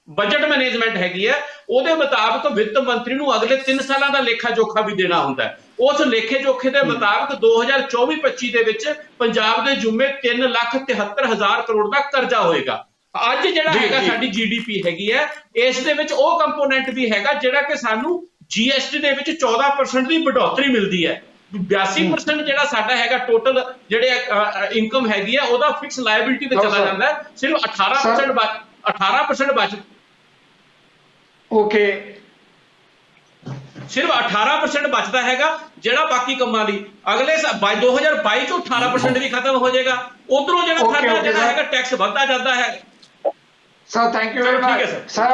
ਬਜਟ ਮੈਨੇਜਮੈਂਟ ਹੈਗੀ ਹੈ, ਉਹਦੇ ਮੁਤਾਬਕ ਵਿੱਤ ਮੰਤਰੀ ਨੂੰ ਅਗਲੇ 3 ਸਾਲਾਂ ਦਾ ਲੇਖਾ ਜੋਖਾ ਵੀ ਦੇਣਾ ਹੁੰਦਾ ਹੈ। ਉਸ ਲੇਖੇ ਜੋਖੇ ਦੇ ਮੁਤਾਬਕ 2024-25 ਦੇ ਵਿੱਚ ਪੰਜਾਬ ਦੇ ਜੁਮੇ 3,73,000 ਕਰੋੜ ਦਾ ਕਰਜ਼ਾ ਹੋਏਗਾ। ਅੱਜ ਜਿਹੜਾ ਹੈਗਾ ਸਾਡੀ GDP ਹੈਗੀ ਹੈ, ਇਸ ਦੇ ਵਿੱਚ ਉਹ ਕੰਪੋਨੈਂਟ ਵੀ ਹੈਗਾ ਜਿਹੜਾ ਕਿ ਸਾਨੂੰ GST ਦੇ ਵਿੱਚ 14% ਦੀ ਵਧੋਤਰੀ ਮਿਲਦੀ ਹੈ। 82% ਜਿਹੜਾ ਸਾਡਾ ਹੈਗਾ ਟੋਟਲ ਜਿਹੜੇ ਇਨਕਮ ਹੈਗੀ ਹੈ ਉਹਦਾ ਫਿਕਸ ਲਾਇਬਿਲਿਟੀ ਤੇ ਚਲਾ ਜਾਂਦਾ ਹੈ, ਸਿਰਫ 18% ਬਚ ਓਕੇ ਸਿਰਫ 18% ਬਚਦਾ ਹੈਗਾ, ਜਿਹੜਾ ਬਾਕੀ ਕੰਮਾਂ ਲਈ ਅਗਲੇ 2022 ਚੋਂ 18% ਵੀ ਖਤਮ ਹੋ ਜਾਏਗਾ। ਉਧਰੋਂ ਜਿਹੜਾ ਸਾਡਾ ਜਿਹੜਾ ਹੈਗਾ ਟੈਕਸ ਵੱਧਦਾ ਜਾਂਦਾ ਹੈ। Sir thank you very much sir.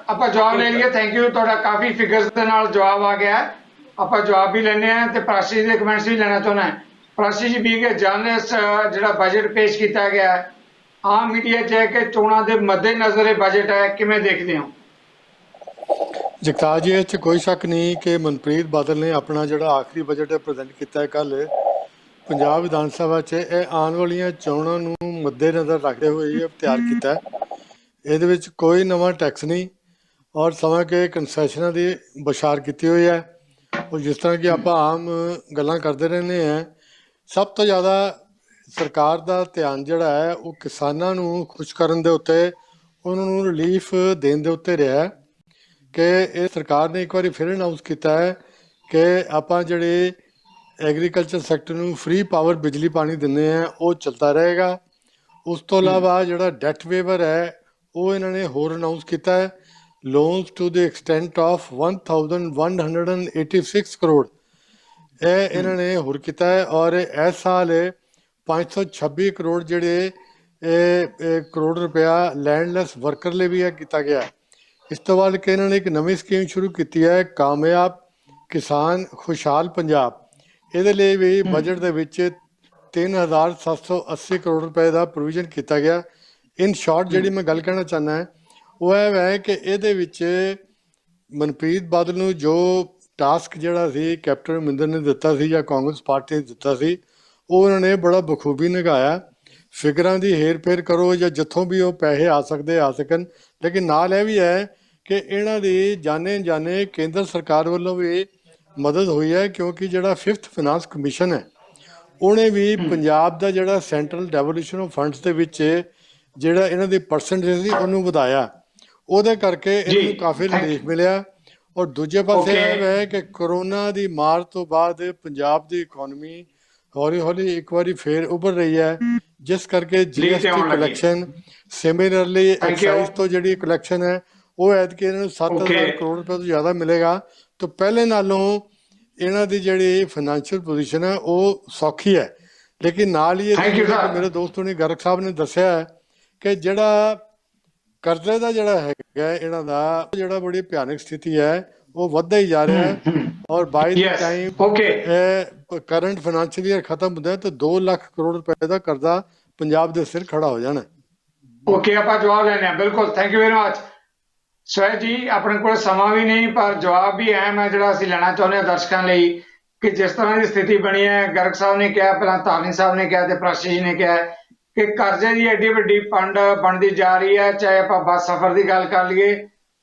ਆਪਾਂ ਜਵਾਬ ਲੈ ਲਈਏ। ਥੈਂਕ ਯੂ, ਤੁਹਾਡਾ ਕਾਫੀ ਫਿਗਰਸ ਦੇ ਨਾਲ ਜਵਾਬ ਆ ਗਿਆ ਹੈ। ਆਪਾਂ ਜਵਾਬ ਵੀ ਲੈਣੇ ਆ ਤੇ ਪ੍ਰਾਸ਼ੀ ਦੇ ਕਮੈਂਟਸ ਵੀ ਲੈਣਾ ਚਾਹੁੰਦਾ ਹਾਂ। ਪ੍ਰਾਸ਼ੀ ਜੀ ਵੀ ਜਰਨਲਿਸਟ ਜਿਹੜਾ ਬਜਟ ਪੇਸ਼ ਕੀਤਾ ਗਿਆ ਹੈ, ਆਮ ਮੀਡੀਆ 'ਚ ਹੈ ਕਿ ਚੋਣਾਂ ਦੇ ਮੱਦੇਨਜ਼ਰ ਇਹ ਬਜਟ ਹੈ, ਕਿਵੇਂ ਦੇਖਦੇ ਹੋ? ਜਗਤਾਰ ਜੀ, ਇਹ 'ਚ ਕੋਈ ਸ਼ੱਕ ਨਹੀਂ ਕਿ ਮਨਪ੍ਰੀਤ ਬਾਦਲ ਨੇ ਆਪਣਾ ਜਿਹੜਾ ਆਖਰੀ ਬਜਟ ਪ੍ਰੈਜ਼ੈਂਟ ਕੀਤਾ ਹੈ ਕੱਲ੍ਹ ਪੰਜਾਬ ਵਿਧਾਨ ਸਭਾ 'ਚ, ਇਹ ਆਉਣ ਵਾਲੀਆਂ ਚੋਣਾਂ ਨੂੰ ਮੱਦੇਨਜ਼ਰ ਰੱਖਦੇ ਹੋਏ ਇਹ ਤਿਆਰ ਕੀਤਾ ਹੈ। ਇਹਦੇ ਵਿੱਚ ਕੋਈ ਨਵਾਂ ਟੈਕਸ ਨਹੀਂ ਔਰ ਸਮਾਂ ਕਿ ਕੰਸੈਸ਼ਨਾਂ ਦੀ ਬਸ਼ਾਰ ਕੀਤੀ ਹੋਈ ਹੈ। ਔਰ ਜਿਸ ਤਰ੍ਹਾਂ ਕਿ ਆਪਾਂ ਆਮ ਗੱਲਾਂ ਕਰਦੇ ਰਹਿੰਦੇ ਹਾਂ, ਸਭ ਤੋਂ ਜ਼ਿਆਦਾ ਸਰਕਾਰ ਦਾ ਧਿਆਨ ਜਿਹੜਾ ਹੈ ਉਹ ਕਿਸਾਨਾਂ ਨੂੰ ਖੁਸ਼ ਕਰਨ ਦੇ ਉੱਤੇ, ਉਹਨਾਂ ਨੂੰ ਰਿਲੀਫ ਦੇਣ ਦੇ ਉੱਤੇ ਰਿਹਾ ਕਿ ਇਹ ਸਰਕਾਰ ਨੇ ਇੱਕ ਵਾਰੀ ਫਿਰ ਅਨਾਊਂਸ ਕੀਤਾ ਹੈ ਕਿ ਆਪਾਂ ਜਿਹੜੇ ਐਗਰੀਕਲਚਰ ਸੈਕਟਰ ਨੂੰ ਫ੍ਰੀ ਪਾਵਰ ਬਿਜਲੀ ਪਾਣੀ ਦਿੰਦੇ ਹਾਂ ਉਹ ਚੱਲਦਾ ਰਹੇਗਾ। ਉਸ ਤੋਂ ਇਲਾਵਾ ਜਿਹੜਾ ਡੈਟ ਵੇਵਰ ਹੈ ਉਹ ਇਹਨਾਂ ਨੇ ਹੋਰ ਅਨਾਊਂਸ ਕੀਤਾ ਹੈ, loans to the extent of 1186 crore ਇਹ ਇਹਨਾਂ ਨੇ ਹੋਰ ਕੀਤਾ ਹੈ। ਔਰ ਇਸ ਸਾਲ 526 ਕਰੋੜ ਜਿਹੜੇ ਕਰੋੜ ਰੁਪਇਆ ਲੈਂਡਲੈਸ ਵਰਕਰ ਲਈ ਵੀ ਕੀਤਾ ਗਿਆ। ਇਸ ਤੋਂ ਬਾਅਦ ਕਿ ਇਹਨਾਂ ਨੇ ਇੱਕ ਨਵੀਂ ਸਕੀਮ ਸ਼ੁਰੂ ਕੀਤੀ ਹੈ, ਕਾਮਯਾਬ ਕਿਸਾਨ ਖੁਸ਼ਹਾਲ ਪੰਜਾਬ। ਇਹਦੇ ਲਈ ਵੀ ਬਜਟ ਦੇ ਵਿੱਚ 3,780 ਕਰੋੜ ਰੁਪਏ ਦਾ ਪ੍ਰੋਵੀਜ਼ਨ ਕੀਤਾ ਗਿਆ। ਇਨ ਸ਼ਾਰਟ ਜਿਹੜੀ ਮੈਂ ਗੱਲ ਕਹਿਣਾ ਚਾਹੁੰਦਾ ਉਹ ਇਹ ਹੈ ਕਿ ਇਹਦੇ ਵਿੱਚ ਮਨਪ੍ਰੀਤ ਬਾਦਲ ਨੂੰ ਜੋ ਟਾਸਕ ਜਿਹੜਾ ਸੀ ਕੈਪਟਨ ਅਮਰਿੰਦਰ ਨੇ ਦਿੱਤਾ ਸੀ ਜਾਂ ਕਾਂਗਰਸ ਪਾਰਟੀ ਨੇ ਦਿੱਤਾ ਸੀ, ਉਹ ਉਹਨਾਂ ਨੇ ਬੜਾ ਬਖੂਬੀ ਨਿਭਾਇਆ। ਫਿਗਰਾਂ ਦੀ ਹੇਰ ਫੇਰ ਕਰੋ ਜਾਂ ਜਿੱਥੋਂ ਵੀ ਉਹ ਪੈਸੇ ਆ ਸਕਣ, ਲੇਕਿਨ ਨਾਲ ਇਹ ਵੀ ਹੈ ਕਿ ਇਹਨਾਂ ਦੀ ਜਾਣੇ ਕੇਂਦਰ ਸਰਕਾਰ ਵੱਲੋਂ ਵੀ ਮਦਦ ਹੋਈ ਹੈ, ਕਿਉਂਕਿ ਜਿਹੜਾ 5th ਫਾਈਨਾਂਸ ਕਮਿਸ਼ਨ ਹੈ ਉਹਨੇ ਵੀ ਪੰਜਾਬ ਦਾ ਜਿਹੜਾ ਸੈਂਟਰਲ ਡੈਵੋਲੂਸ਼ਨ ਆਫ ਫੰਡਸ ਦੇ ਵਿੱਚ ਜਿਹੜਾ ਇਹਨਾਂ ਦੀ ਪਰਸੈਂਟੇਜ ਸੀ ਉਹਨੂੰ ਵਧਾਇਆ। ਉਹਦੇ ਕਰਕੇ ਇਹਨਾਂ ਨੂੰ ਕਾਫੀ ਰਿਲੀਫ ਮਿਲਿਆ। ਔਰ ਦੂਜੇ ਪਾਸੇ ਇਹ ਹੈ ਕਿ ਕਰੋਨਾ ਦੀ ਮਾਰ ਤੋਂ ਬਾਅਦ ਪੰਜਾਬ ਦੀ ਇਕਨੋਮੀ ਹੌਲੀ ਹੌਲੀ ਇੱਕ ਵਾਰੀ ਫੇਰ ਉੱਭਰ ਰਹੀ ਹੈ, ਜਿਸ ਕਰਕੇ GST ਕਲੈਕਸ਼ਨ, ਸਿਮਿਲਰਲੀ ਐਕਸਾਈਜ਼ ਤੋਂ ਜਿਹੜੀ ਕਲੈਕਸ਼ਨ ਹੈ ਉਹ ਐਤਕੀ ਇਹਨਾਂ ਨੂੰ 7,000 ਕਰੋੜ ਰੁਪਏ ਤੋਂ ਜ਼ਿਆਦਾ ਮਿਲੇਗਾ। ਤਾਂ ਪਹਿਲੇ ਨਾਲੋਂ ਇਹਨਾਂ ਦੀ ਜਿਹੜੀ ਫਾਈਨੈਂਸ਼ੀਅਲ ਪੋਜੀਸ਼ਨ ਹੈ ਉਹ ਸੌਖੀ ਹੈ। ਲੇਕਿਨ ਨਾਲ ਹੀ ਮੇਰੇ ਦੋਸਤ ਨੇ ਗਰਗ ਸਾਹਿਬ ਨੇ ਦੱਸਿਆ ਹੈ ਕਿ ਜਿਹੜਾ ਕਰਜ਼ੇ ਦਾ ਜਿਹੜਾ ਹੈਗਾ ਇਹਨਾਂ ਦਾ ਜਿਹੜਾ ਬੜੀ ਭਿਆਨਕ ਸਥਿਤੀ ਹੈ ਉਹ ਵੱਧਦਾ ਹੀ ਜਾ ਰਿਹਾ ਹੈ। ਔਰ ਬਾਈ ਦਾ ਟਾਈਮ ਕਰੰਟ ਫਾਈਨੈਂਸ਼ੀਅਲ ਈਅਰ ਖਤਮ ਹੁੰਦਾ ਤਾਂ 2 ਲੱਖ ਕਰੋੜ ਰੁਪਏ ਦਾ ਕਰਜ਼ਾ ਪੰਜਾਬ ਦੇ ਸਿਰ ਖੜਾ ਹੋ ਜਾਣਾ। ਓਕੇ, ਆਪਾਂ ਜਵਾਬ ਲੈਣੇ ਆ। ਬਿਲਕੁਲ, ਥੈਂਕ ਯੂ ਵੈਰੀ ਮਚ ਸਵੈ ਜੀ। ਆਪਣੇ ਕੋਲ ਸਮਾਂ ਵੀ ਨਹੀਂ ਪਰ ਜਵਾਬ ਵੀ ਅਹਿਮ ਹੈ ਜਿਹੜਾ ਅਸੀਂ ਲੈਣਾ ਚਾਹੁੰਦੇ ਹਾਂ ਦਰਸ਼ਕਾਂ ਲਈ, ਕਿ ਜਿਸ ਤਰ੍ਹਾਂ ਦੀ ਸਥਿਤੀ ਬਣੀ ਹੈ, ਗਰਗ ਸਾਹਿਬ ਨੇ ਕਿਹਾ, ਪਹਿਲਾਂ ਧਾਰਨੀ ਸਾਹਿਬ ਨੇ ਕਿਹਾ ਤੇ ਪ੍ਰਾਸ਼ੀ ਜੀ ਨੇ ਕਿਹਾ ਕਿ ਕਰਜ਼ੇ ਦੀ ਐਡੀ ਵੱਡੀ ਫੰਡ ਬਣਦੀ ਜਾ ਰਹੀ ਹੈ। ਚਾਹੇ ਆਪਾਂ ਬੱਸ ਸਫ਼ਰ ਦੀ ਗੱਲ ਕਰ ਲਈਏ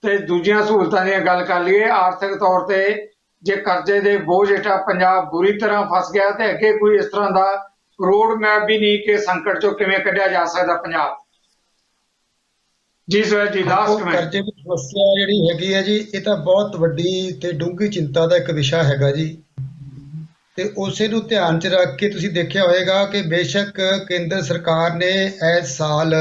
ਤੇ ਦੂਜੀਆਂ ਸਹੂਲਤਾਂ ਦੀ ਗੱਲ ਕਰ ਲਈਏ, ਆਰਥਿਕ ਤੌਰ ਤੇ ਜੇ ਕਰਜ਼ੇ ਦੇ ਬੋਝ ਹੇਠਾਂ ਪੰਜਾਬ ਬੁਰੀ ਤਰ੍ਹਾਂ ਫਸ ਗਿਆ ਤੇ ਅੱਗੇ ਕੋਈ ਇਸ ਤਰ੍ਹਾਂ ਦਾ ਰੋਡ ਮੈਪ ਵੀ ਨਹੀਂ ਕਿ ਸੰਕਟ ਚੋਂ ਕਿਵੇਂ ਕੱਢਿਆ ਜਾ ਸਕਦਾ ਪੰਜਾਬ। ਜੀ ਸਰ ਜੀ, ਲਾਸਟ ਕਮੈਂਟ। ਕਰਜ਼ੇ ਦੀ ਸਮੱਸਿਆ ਜਿਹੜੀ ਹੈਗੀ ਹੈ ਜੀ, ਇਹ ਤਾਂ ਬਹੁਤ ਵੱਡੀ ਤੇ ਡੂੰਘੀ ਚਿੰਤਾ ਦਾ ਇੱਕ ਵਿਸ਼ਾ ਹੈਗਾ ਜੀ। ਤੇ ਉਸੇ ਨੂੰ ਧਿਆਨ 'ਚ ਰੱਖ ਕੇ ਤੁਸੀਂ ਦੇਖਿਆ ਹੋਏਗਾ ਕਿ ਬੇਸ਼ੱਕ ਕੇਂਦਰ ਸਰਕਾਰ ਨੇ ਇਸ ਸਾਲ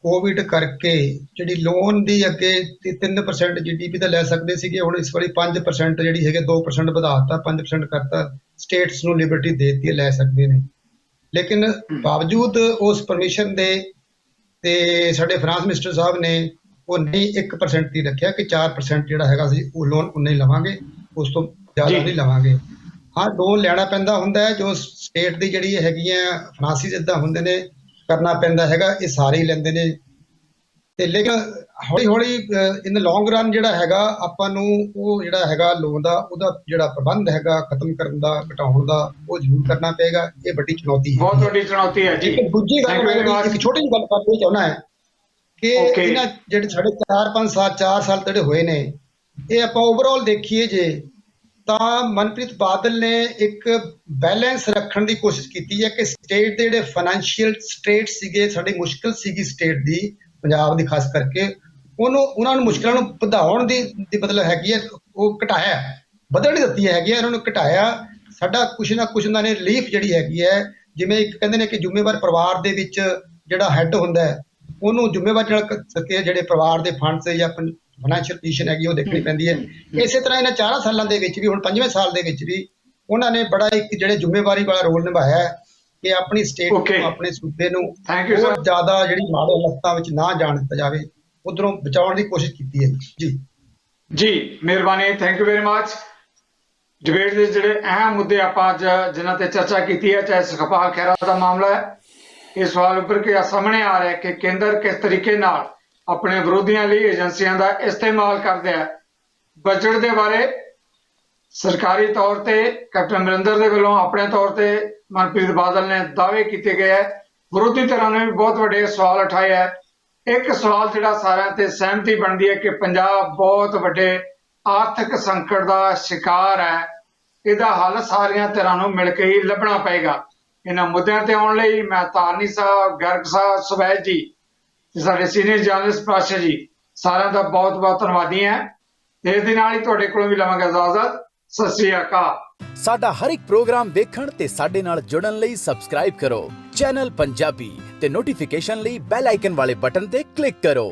ਕੋਵਿਡ ਕਰਕੇ ਜਿਹੜੀ ਲੋਨ ਦੀ ਅੱਗੇ 3% GDP ਤਾਂ ਲੈ ਸਕਦੇ ਸੀਗੇ, ਹੁਣ ਇਸ ਵਾਰੀ 5% ਜਿਹੜੀ ਹੈਗੇ 2% ਵਧਾਤਾ, 5% ਕਰਤਾ, ਸਟੇਟਸ ਨੂੰ ਲਿਬਰਟੀ ਦੇ ਦਿੱਤੀ ਲੈ ਸਕਦੇ ਨੇ। ਲੇਕਿਨ ਬਾਵਜੂਦ ਉਸ ਪਰਮਿਸ਼ਨ ਦੇ ਤੇ ਸਾਡੇ ਫਾਈਨਾਂਸ ਮਿਨਿਸਟਰ ਸਾਹਿਬ ਨੇ ਉਹ ਨਹੀਂ 1% ਹੀ ਰੱਖਿਆ ਕਿ 4% ਜਿਹੜਾ ਹੈਗਾ ਸੀ ਉਹ ਲੋਨ ਉਨਾ ਹੀ ਲਵਾਂਗੇ, ਉਸ ਤੋਂ ਜ਼ਿਆਦਾ ਨਹੀਂ ਲਵਾਂਗੇ। ਹਾਂ, ਲੋਨ ਲੈਣਾ ਪੈਂਦਾ ਹੁੰਦਾ ਹੈ, ਜੋ ਸਟੇਟ ਦੀ ਜਿਹੜੀ ਹੈਗੀਆਂ ਫਾਈਨਾਂਸਿਸ ਇੱਦਾਂ ਹੁੰਦੇ ਨੇ, ਕਰਨਾ ਪੈਂਦਾ ਹੈਗਾ, ਇਹ ਸਾਰੇ ਹੀ ਲੈਂਦੇ ਨੇ। ਤੇ ਲੇਕਿਨ ਹੌਲੀ ਹੌਲੀ ਇਨ ਲੌਂਗ ਰਨ ਜਿਹੜਾ ਹੈਗਾ ਆਪਾਂ ਨੂੰ ਉਹ ਜਿਹੜਾ ਹੈਗਾ ਲੋਨ ਦਾ ਉਹਦਾ ਜਿਹੜਾ ਪ੍ਰਬੰਧ ਹੈਗਾ ਖਤਮ ਕਰਨ ਦਾ, ਘਟਾਉਣ ਦਾ, ਉਹ ਜ਼ਰੂਰ ਕਰਨਾ ਪਏਗਾ। ਇਹ ਵੱਡੀ ਚੁਣੌਤੀ ਹੈ, ਬਹੁਤ ਵੱਡੀ ਚੁਣੌਤੀ ਹੈ ਜੀ। ਇੱਕ ਦੂਜੀ ਗੱਲ ਮੈਂ ਇੱਕ ਛੋਟੀ ਜਿਹੀ ਗੱਲ ਕਰਨੀ ਚਾਹੁੰਦਾ ਹੈ ਕਿ ਇਹਨਾਂ ਜਿਹੜੇ ਸਾਡੇ 4 ਸਾਲ ਜਿਹੜੇ ਹੋਏ ਨੇ, ਇਹ ਆਪਾਂ ਓਵਰਆਲ ਦੇਖੀਏ ਜੇ ਤਾਂ ਮਨਪ੍ਰੀਤ ਬਾਦਲ ਨੇ ਇੱਕ ਬੈਲੈਂਸ ਰੱਖਣ ਦੀ ਕੋਸ਼ਿਸ਼ ਕੀਤੀ ਹੈ ਕਿ ਸਟੇਟ ਦੇ ਜਿਹੜੇ ਫਾਈਨੈਂਸ਼ੀਅਲ ਸਟੇਟ ਸੀਗੇ, ਸਾਡੀ ਮੁਸ਼ਕਿਲ ਸੀਗੀ ਸਟੇਟ ਦੀ, ਪੰਜਾਬ ਦੀ ਖਾਸ ਕਰਕੇ, ਉਹਨਾਂ ਨੂੰ ਮੁਸ਼ਕਿਲਾਂ ਨੂੰ ਵਧਾਉਣ ਦੀ ਮਤਲਬ ਹੈਗੀ ਹੈ, ਉਹ ਘਟਾਇਆ, ਵਧਣ ਨਹੀਂ ਦਿੱਤੀ ਹੈਗੀ ਹੈ, ਉਹਨਾਂ ਨੂੰ ਘਟਾਇਆ। ਸਾਡਾ ਕੁਛ ਨਾ ਕੁਛ ਉਹਨਾਂ ਨੇ ਰਿਲੀਫ ਜਿਹੜੀ ਹੈਗੀ ਹੈ, ਜਿਵੇਂ ਇੱਕ ਕਹਿੰਦੇ ਨੇ ਕਿ ਜ਼ਿੰਮੇਵਾਰ ਪਰਿਵਾਰ ਦੇ ਵਿੱਚ ਜਿਹੜਾ ਹੈੱਡ ਹੁੰਦਾ ਹੈ ਉਹਨੂੰ ਜ਼ਿੰਮੇਵਾਰ ਕੇ ਜਿਹੜੇ ਪਰਿਵਾਰ ਦੇ ਫੰਡਸ ਜਾਂ ਫਾਈਨੈਂਸ਼ੀਅਲ ਪੋਜੀਸ਼ਨ ਹੈਗੀ ਉਹ ਦੇਖਣੀ ਪੈਂਦੀ ਹੈ। ਇਸੇ ਤਰ੍ਹਾਂ ਇਹਨਾਂ 4 ਸਾਲਾਂ ਦੇ ਵਿੱਚ ਵੀ, ਹੁਣ 5ਵੇਂ ਸਾਲ ਦੇ ਵਿੱਚ ਵੀ ਉਹਨਾਂ ਨੇ ਬੜਾ ਇੱਕ ਜਿਹੜੇ ਜ਼ਿੰਮੇਵਾਰੀ ਵਾਲਾ ਰੋਲ ਨਿਭਾਇਆ ਹੈ ਕਿ ਆਪਣੀ ਸਟੇਟ ਨੂੰ, ਆਪਣੇ ਸੂਬੇ ਨੂੰ ਬਹੁਤ ਜ਼ਿਆਦਾ ਜਿਹੜੀ ਮਾੜੇ ਹਾਲਾਤਾਂ ਵਿੱਚ ਨਾ ਜਾਣ ਦਿੱਤਾ ਜਾਵੇ, ਉਧਰੋਂ ਬਚਾਉਣ ਦੀ ਕੋਸ਼ਿਸ਼ ਕੀਤੀ ਹੈ ਜੀ। ਮਿਹਰਬਾਨੀ, thank you very much. Debate ਦੇ ਜਿਹੜੇ ਅਹਿਮ ਮੁੱਦੇ ਆਪਾਂ ਅੱਜ ਜਿਨ੍ਹਾਂ ਤੇ ਚਰਚਾ ਕੀਤੀ ਹੈ, ਚਾਹੇ ਸੁਖਪਾਲ ਖਹਿਰਾ ਦਾ ਮਾਮਲਾ ਹੈ, ਇਹ ਸਵਾਲ ਉੱਪਰ ਕੇ ਸਾਹਮਣੇ ਆ ਰਿਹਾ ਕਿ ਕੇਂਦਰ ਕਿਸ ਤਰੀਕੇ ਨਾਲ ਆਪਣੇ ਵਿਰੋਧੀਆਂ ਲਈ ਏਜੰਸੀਆਂ ਦਾ ਇਸਤੇਮਾਲ ਕਰਦਾ ਹੈ। ਬਜਟ ਦੇ ਬਾਰੇ ਸਰਕਾਰੀ ਤੌਰ ਤੇ ਕੈਪਟਨ ਅਮਰਿੰਦਰ ਦੇ ਵੱਲੋਂ ਆਪਣੇ ਤੌਰ ਤੇ ਮਨਪ੍ਰੀਤ ਬਾਦਲ ਨੇ ਦਾਅਵੇ ਕੀਤੇ ਗਏ ਹੈ, ਵਿਰੋਧੀ ਧਿਰਾਂ ਨੇ ਵੀ ਬਹੁਤ ਵੱਡੇ ਸਵਾਲ ਉਠਾਏ ਹੈ। ਇੱਕ ਸਵਾਲ ਜਿਹੜਾ ਸਾਰਿਆਂ ਤੇ ਸਹਿਮਤੀ ਬਣਦੀ ਹੈ ਕਿ ਪੰਜਾਬ ਬਹੁਤ ਵੱਡੇ ਆਰਥਿਕ ਸੰਕਟ ਦਾ ਸ਼ਿਕਾਰ ਹੈ, ਇਹਦਾ ਹੱਲ ਸਾਰੀਆਂ ਧਿਰਾਂ ਨੂੰ ਮਿਲ ਕੇ ਹੀ ਲੱਭਣਾ ਪਏਗਾ। ਇਹਨਾਂ ਮੁੱਦਿਆਂ ਤੇ ਆਉਣ ਲਈ ਮੈਂ ਧਾਰਨੀ ਸਾਹਿਬ, ਗਰਗ ਸਾਹਿਬ, ਸੁਵੈਜ ਜੀ ਤੇ ਸਾਡੇ ਸੀਨੀਅਰ ਜਰਨਲਿਸਟ ਪ੍ਰਾਸ਼ਾ ਜੀ, ਸਾਰਿਆਂ ਦਾ ਬਹੁਤ ਬਹੁਤ ਧੰਨਵਾਦੀ ਹਾਂ। ਤੇ ਇਸ ਦੇ ਨਾਲ ਹੀ ਤੁਹਾਡੇ ਕੋਲੋਂ ਵੀ ਲਵਾਂਗਾ ਇਜਾਜ਼ਤ। ਸਤਿ ਸ੍ਰੀ ਅਕਾਲ। ਸਾਡਾ ਹਰ ਇੱਕ ਪ੍ਰੋਗਰਾਮ ਦੇਖਣ ਤੇ ਸਾਡੇ ਨਾਲ ਜੁੜਨ ਲਈ ਸਬਸਕ੍ਰਾਈਬ ਕਰੋ ਚੈਨਲ ਪੰਜਾਬੀ ਤੇ ਨੋਟੀਫਿਕੇਸ਼ਨ ਲਈ ਬੈਲ ਆਈਕਨ ਵਾਲੇ ਬਟਨ ਤੇ ਕਲਿੱਕ ਕਰੋ।